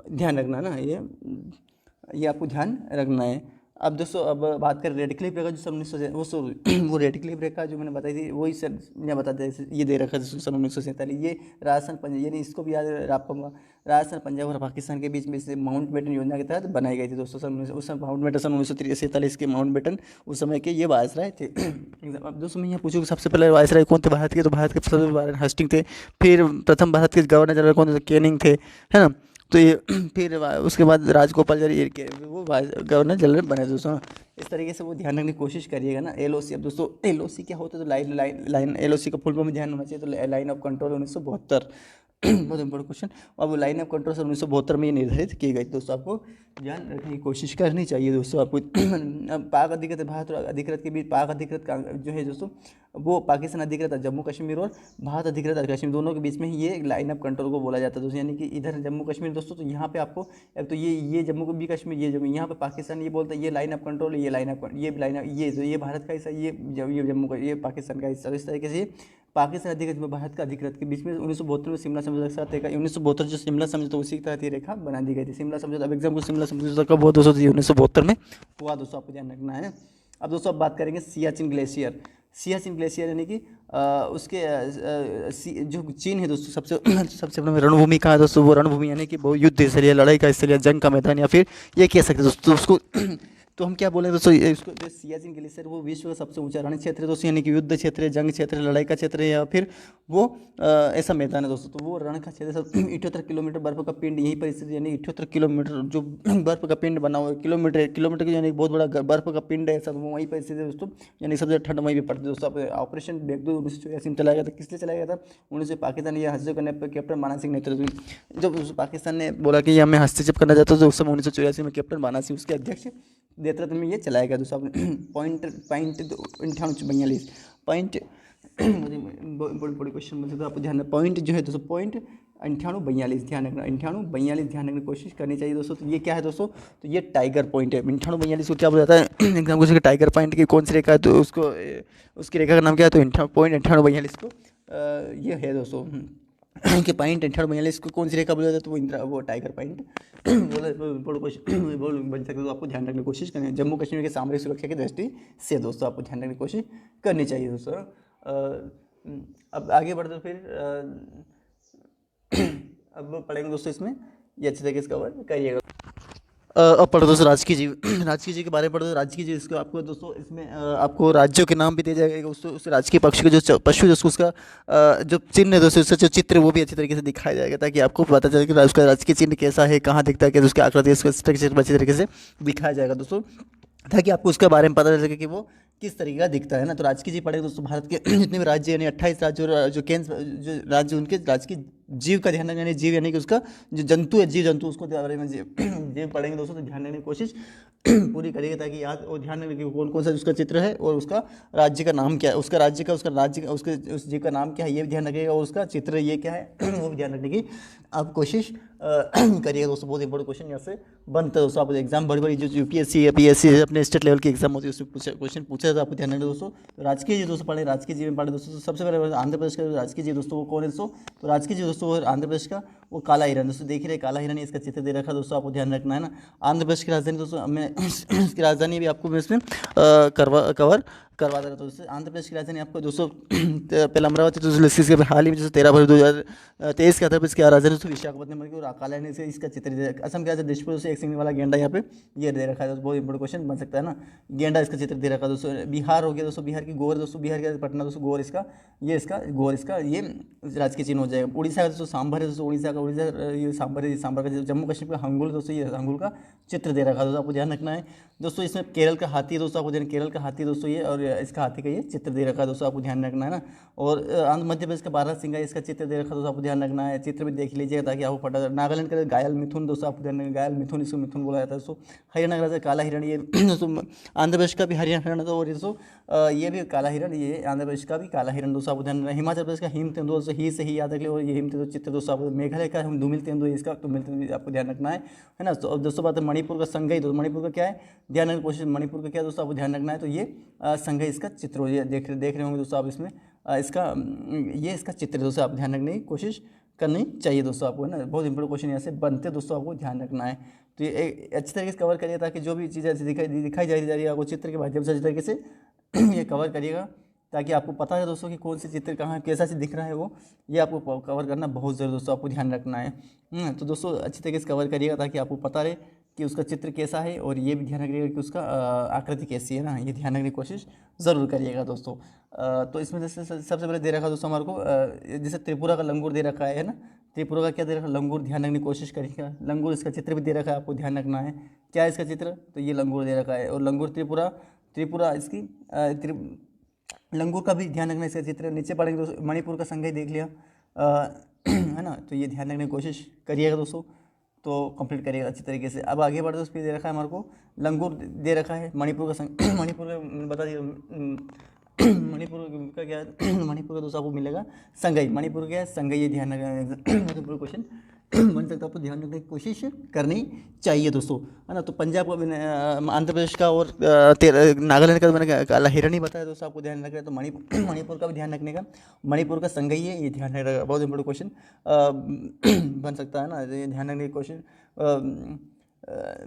ध्यान रखना ना, ये आपको ध्यान रखना है। अब दोस्तों अब बात करें रेड क्लिफ रेखा, जो सन 1900 वो रेड क्लिफ रेखा जो मैंने बताई थी वही सर मैं बता दें, ये दे रखा है सन 1947, ये राजस्थान पंजाब, यानी इसको भी याद आपका, राजस्थान पंजाब और पाकिस्तान के बीच में से माउंट बेटन योजना के तहत बनाई गई थी दोस्तों, उस समय माउंट बेटन सन 1947 के माउंट बेटन उस समय के ये वायसराय थे। अब दोस्तों मैं यहाँ पूछूँ सबसे पहले वायसराय कौन थे भारत के, तो भारत के सबसे पहले हस्टिंग थे, फिर प्रथम भारत के गवर्नर जनरल कौन थे, कैनिंग थे, है ना, तो ये फिर उसके बाद राजगोपाल के वो गवर्नर जनरल बने दोस्तों, इस तरीके से वो ध्यान रखने की कोशिश करिएगा ना। LOC, अब दोस्तों LOC क्या होता है, तो लाइन LOC का फुल फॉर्म में ध्यान होना चाहिए, तो लाइन ऑफ कंट्रोल 1972 बहुत इंपॉर्टेंट क्वेश्चन। अब लाइन ऑफ कंट्रोल से 1972 में ये निर्धारित की गई दोस्तों, आपको ध्यान रखने की कोशिश करनी चाहिए दोस्तों आपको। पाक अधिकृत भारत और अधिकृत के बीच, पाक अधिकृत का जो है दोस्तों वो पाकिस्तान अधिकृत जम्मू कश्मीर और भारत अधिकृत कश्मीर दोनों के बीच में ही ये लाइन ऑफ कंट्रोल को बोला जाता है दोस्तों, यानी कि इधर जम्मू कश्मीर दोस्तों, तो यहाँ पे आपको अब तो ये जम्मू को भी कश्मीर, ये जम्मू, यहाँ पे पाकिस्तान ये बोलता है ये लाइन ऑफ कंट्रोल, ये लाइन ऑफ ये भारत का हिस्सा, ये जम्मू का, ये पाकिस्तान का हिस्सा, इस तरीके से पाकिस्तान अधिकृत में भारत का अधिकृत के बीच में 1972 में शिमला समझौता के साथ रेखा, 1972 जो शिमला समझौता उसी के तहत ये रेखा बना दी गई थी, शिमला समझौता। अब एग्जाम को शिमला समझौता कब हुआ दोस्तों, 1972 में हुआ दोस्तों, आपको ध्यान रखना है। अब दोस्तों अब बात करेंगे सियाचिन ग्लेशियर, सियाचिन ग्लेशियर यानी कि उसके जो चीन है दोस्तों सबसे बड़ा रणभूमि कहाँ है दोस्तों, वो रणभूमि यानी कि वो युद्ध स्थल, लड़ाई का स्थल, जंग का मैदान, या फिर ये कह सकते हैं दोस्तों उसको तो हम क्या बोले दोस्तों, इसको जो सियाचिन ग्लेशियर वो विश्व का सबसे ऊंचा रण क्षेत्र है दोस्तों, यानी कि युद्ध क्षेत्र, जंग क्षेत्र, लड़ाई का क्षेत्र है, या फिर वो ऐसा मैदान है दोस्तों, तो वो रण का क्षेत्र 78 किलोमीटर बर्फ का पिंड यहीं पर स्थित, यानी 78 किलोमीटर जो बर्फ का पिंड बना हुआ है, किलोमीटर की यानी बहुत बड़ा बर्फ का पिंड है सब वहीं पर स्थित है दोस्तों, यानी सबसे ठंड वहीं पर पड़ती है दोस्तों। ऑपरेशन मेघदूत 1984 में चलाया गया था, किसलिए चलाया गया था, पाकिस्तान ये हस्तक्षेप करने पर कैप्टन माना सिंह नेतृत्व, जब पाकिस्तान ने बोला कि हमें हस्तक्षेप करना चाहता तो उस समय 1984 में कैप्टन माना सिंह उसके अध्यक्ष नेतृत्व में ये चलाया गया दोस्तों। पॉइंट 9842 पॉइंट बड़ी क्वेश्चन बोलते तो आपको ध्यान, पॉइंट जो है दोस्तों पॉइंट 9842 ध्यान रखना, 9842 ध्यान रखने की कोशिश करनी चाहिए दोस्तों। तो ये क्या है दोस्तों, तो ये टाइगर पॉइंट है, 9842 को क्या बोला जाता है एग्जाम क्वेश्चन, टाइगर पॉइंट की कौन सी रेखा है, तो उसको उसकी रेखा का नाम क्या है, तो पॉइंट 9842 को ये है दोस्तों कि पॉइंट 9842 को कौन सी रेखा बोला जाता है, तो वो टाइगर पॉइंट बन सकते, तो आपको ध्यान रखने की कोशिश करनी, जम्मू कश्मीर के सामरिक सुरक्षा की दृष्टि से दोस्तों आपको ध्यान रखने की कोशिश करनी चाहिए दोस्तों। अब आगे बढ़ते फिर अब पढ़ेंगे दोस्तों, इसमें ये अच्छे तरीके से कवर करिएगा। अब पढ़ो दोस्तों राजकीय जीव, राजकीय जीव के बारे में पढ़ो, राजकीय जीव इसको आपको दोस्तों इसमें आपको राज्यों के नाम भी दिया जाएगा, उस राजकीय पक्षी का जो पशु दोस्तों उसका जो चिन्ह है दोस्तों, उसका जो चित्र वो भी अच्छी तरीके से दिखाया जाएगा, ताकि आपको पता चले कि उसका राजकीय चिन्ह कैसा है, कहाँ दिखता है, कैसे उसकी आकृति उसको अच्छी तरीके से दिखाया जाएगा दोस्तों, ताकि आपको उसके बारे में पता चल सके कि वो किस तरीके का दिखता है ना। तो राजकीय जीव पढ़ेगा दोस्तों, भारत के जितने भी राज्य यानी 28 राज्य और जो केंद्र जो राज्य उनके राजकीय जीव का ध्यान रखना, यानी जीव यानी कि उसका जो जंतु है, जीव जंतु उसको बारे में जीव पढ़ेंगे दोस्तों, तो ध्यान रखने की कोशिश पूरी करिएगा ताकि याद और ध्यान रखिए कौन कौन सा उसका चित्र है और उसका राज्य का नाम क्या है, उसका राज्य का उसके उस जीव का नाम क्या है ये भी ध्यान रखिएगा, और उसका चित्र ये क्या है वो भी ध्यान रखने की आप कोशिश करिएगा दोस्तों। बहुत इंपॉर्टेंट क्वेश्चन यहाँ से बनता है दोस्तों। आप एग्जाम बड़ी बड़ी जो यूपीएससी या पीएससी अपने स्टेट लेवल की एग्जाम होती है उसमें क्वेश्चन पूछा जाता है, आपको ध्यान रखना दोस्तों। तो राजकीय जी दोस्तों पढ़े, राजकीय जी में पढ़े दोस्तों। तो सबसे पहले आंध्र प्रदेश का राजकीय जी दोस्तों वो कौन है दोस्तों, तो राजकीय जी दोस्तों आंध्र प्रदेश का वो काला हिरन दोस्तों, देख रहे काला हिरन, इसका चित्र दे रखा है दोस्तों, आपको ध्यान रखना है ना। आंध्र प्रदेश की राजधानी दोस्तों मैं इसकी राजधानी भी आपको मैं इसमें कवर करवा दे रहा था दोस्तों। आंध्र प्रदेश की राजधानी आपको दोस्तों पहले अमरावती दोस्तों, इसके हाल ही में जैसे 13 फरवरी 2023 के आधार पर इसकी राजधानी दोस्तों विशाखापट्टनम की, और काला हिरन से इसका चित्र दे रखा है। असम के राजा दिशपुर से एक सिंगल वाला गेंडा यहाँ पे ये दे रखा है दोस्तों, बहुत इंपॉर्टेंट क्वेश्चन बन सकता है ना। गेंडा इसका चित्र दे रखा है दोस्तों। बिहार हो गया दोस्तों, बिहार की गोर दोस्तों, बिहार का पटना दोस्तों गोर इसका, ये इसका गोर इसका ये राजकीय चिन्ह हो जाएगा। उड़ीसा का दोस्तों सांभर है दोस्तों, उड़ीसा ये सांभर है, सांभर का। जम्मू कश्मीर का हंगुल दोस्तों, ये हंगुल का चित्र दे रखा है दोस्तों, आपको ध्यान रखना है दोस्तों। इसमें केरल का हाथी दोस्तों, आपको ध्यान, केरल का हाथी दोस्तों ये, और इसका हाथी का ये चित्र दे रखा है दोस्तों, आपको ध्यान रखना है ना। और मध्य प्रदेश का बारहसिंगा इसका चित्र दे रखा है दोस्तों, आपको ध्यान रखना है। चित्र भी देख लीजिएगा ताकि आपको पता। नागालैंड का घायल मिथुन दोस्तों, आपको ध्यान रखना, घायल मिथुन, इसको मिथुन बोला जाता है दोस्तों। हरियाणा का काला हिरण ये दोस्तों, आंध्र प्रदेश का भी हरियाणा हिरण और दोस्तों ये भी काला हिरण, ये आंध्र प्रदेश का भी काला हिरण दोस्तों, आपको ध्यान रखना। हिमाचल प्रदेश का हिम तेंदुआ दोस्तों, ही से ही याद रख ले, और ये हिम तेंदुआ चित्र दोस्तों आपको। मेघालय का हम धूमिल तेंदुआ, इसका धूमिल तेंदुआ आपको ध्यान रखना है ना। तो दोस्तों बात है मणिपुर का संगई दोस्तों, मणिपुर का क्या है ध्यान रखने की कोशिश, मणिपुर का क्या दोस्तों आपको ध्यान रखना है। तो ये संगई इसका चित्र हो, ये देख रहे होंगे दोस्तों आप इसमें इसका ये इसका चित्र दोस्तों आप ध्यान रखने की कोशिश करनी चाहिए दोस्तों आपको, है ना। बहुत इंपॉर्टेंट क्वेश्चन यहाँ से बनते दोस्तों, आपको ध्यान रखना है। तो ये अच्छी तरीके से कवर करिए ताकि जो भी चीज़ें दिखाई जा रही है आपको चित्र के माध्यम से अच्छी तरीके से ये कवर करिएगा, ताकि आपको पता है दोस्तों कि कौन से चित्र कहाँ कैसा से दिख रहा है वो, ये आपको कवर करना बहुत ज़रूरी दोस्तों, आपको ध्यान रखना है। तो दोस्तों अच्छी तरीके से कवर करिएगा ताकि आपको पता रहे कि उसका चित्र कैसा है, और ये भी ध्यान रखिएगा कि उसका आकृति कैसी है ना, ये ध्यान रखने की कोशिश ज़रूर करिएगा दोस्तों। तो इसमें जैसे सबसे पहले दे रखा दोस्तों हमारे को जैसे त्रिपुरा का लंगूर दे रखा है ना। त्रिपुरा का क्या दे रखा है, लंगूर, ध्यान रखने की कोशिश करिएगा। लंगूर इसका चित्र भी दे रखा है, आपको ध्यान रखना है क्या है इसका चित्र, तो ये लंगूर दे रखा है। और लंगूर त्रिपुरा इसकी लंगूर का भी ध्यान रखना, इसका चित्र नीचे पढ़ेंगे दोस्तों। मणिपुर का संघ देख लिया है ना, तो ये ध्यान रखने की कोशिश करिएगा दोस्तों, तो कंप्लीट करिएगा अच्छी तरीके से। अब आगे बढ़ते उस पर दे रखा है हमारे को लंगूर दे रखा है, मणिपुर का संघ मणिपुर का बता दिए मणिपुर का क्या है मणिपुर का दोस्तों आपको मिलेगा संगई, मणिपुर क्या है संगई, ये ध्यान रखना क्वेश्चन बन सकता है, आपको ध्यान रखने की कोशिश करनी चाहिए दोस्तों, है ना। तो पंजाब का आंध्र प्रदेश का और नागालैंड का मैंने काला हिरण ही बताया दोस्तों, आपको ध्यान रखना है। तो मणिपुर का भी ध्यान रखने का, मणिपुर का संगई है, ये ध्यान रखना, बहुत इंपॉर्टेंट क्वेश्चन बन सकता है ना, ये ध्यान रखने की क्वेश्चन।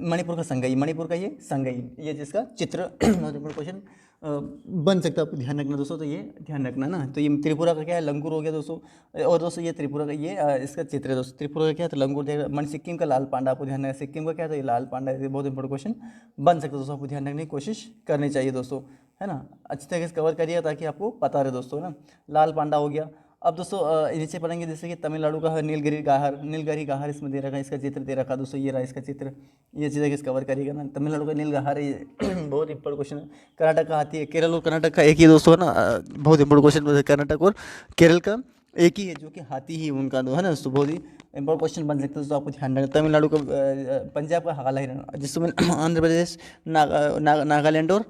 मणिपुर का संगई, मणिपुर का ये संगई, ये जिसका चित्र बहुत इंपॉर्टेंट क्वेश्चन बन सकता है, आपको ध्यान रखना दोस्तों। तो ये ध्यान रखना ना। तो ये त्रिपुरा का क्या है, लंगूर हो गया दोस्तों। और दोस्तों ये त्रिपुरा का ये इसका चित्र है दोस्तों। त्रिपुरा का क्या है, तो लंगूर देख मन। सिक्किम का लाल पांडा, आपको ध्यान रखना। सिक्किम का क्या है, तो ये लाल पांडा है, बहुत इंपॉर्टेंट क्वेश्चन बन सकता है दोस्तों, आपको ध्यान रखने की कोशिश करनी चाहिए दोस्तों, है ना। अच्छी तरीके से कवर करिए ताकि आपको पता रहे दोस्तों, है ना। लाल पांडा हो गया। अब दोस्तों नीचे पढ़ेंगे जैसे कि तमिलनाडु का है नीलगिरी गाहर इसमें दे रखा है, इसका चित्र दे रखा दोस्तों, ये रहा इसका चित्र, ये चीज़ें कवर करिएगा ना। तमिलनाडु का नीलगाहर है, बहुत इंपॉर्टेंट क्वेश्चन है। कर्नाटक का हाथी है, केरल और कर्नाटक का एक ही दोस्तों, है ना, बहुत इंपॉर्टेंट क्वेश्चन। कर्नाटक और केरल का एक ही है जो कि हाथी ही उनका है ना दोस्तों, बहुत ही इंपॉर्टेंट क्वेश्चन बन सकता है दोस्तों, आपको ध्यान रखना। तमिलनाडु का पंजाब का काला हिरण, जिसमें आंध्र प्रदेश नागालैंड और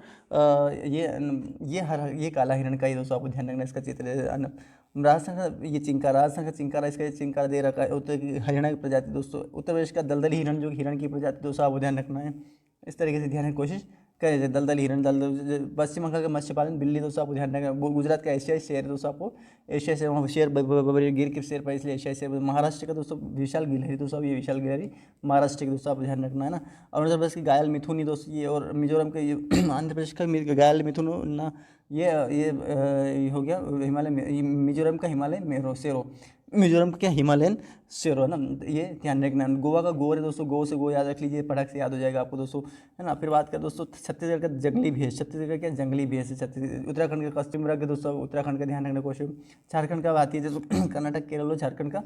ये काला हिरण का ही दोस्तों, आपको ध्यान रखना, इसका चित्र। राजस्थान का ये चिंकारा, राजस्थान का चिंकारा, इसका चिंकारा दे रखा है। हरियाणा की प्रजाति दोस्तों, उत्तर प्रदेश का दलदली हिरण जो हिरण की प्रजाति दोस्तों, आपको ध्यान रखना है। इस तरीके से ध्यान रखने की कोशिश करें। दलदली हिरण, पश्चिम बंगाल का मत्स्य पालन बिल्ली दोस्तों, आपको ध्यान रखना। गुजरात का एशियाई शेर दोस्तों, आपको एशिया शेर, वहाँ शेर गिर के शेर पर, इसलिए एशियाई शेर। महाराष्ट्र का दोस्तों विशाल गिलहरी दोस्तों, ये विशाल गिलहरी महाराष्ट्र के दोस्तों, आपको ध्यान रखना है ना। अरुणाचल प्रदेश की घायल मिथुनी दोस्तों ये, और मिजोरम का ये आंध्र प्रदेश का घायल मिथुन ना, ये हो गया हिमालय, मिजोरम का हिमालय शेरो, मिजोरम का क्या हिमालयन शेरो है ना, ये ध्यान रखना। गोवा का गोर है दोस्तों, गो से गो याद रख लीजिए, पटक से याद हो जाएगा आपको दोस्तों, है ना। फिर बात करें दोस्तों छत्तीसगढ़ का जंगली भैंस, छत्तीसगढ़ का क्या जंगली भैंस है छत्तीसगढ़। उत्तराखंड का कश्मीर रख दोस्तों, उत्तराखंड का ध्यान रखना क्वेश्चन। झारखंड का बात है दोस्तों, कर्नाटक केरल और झारखंड का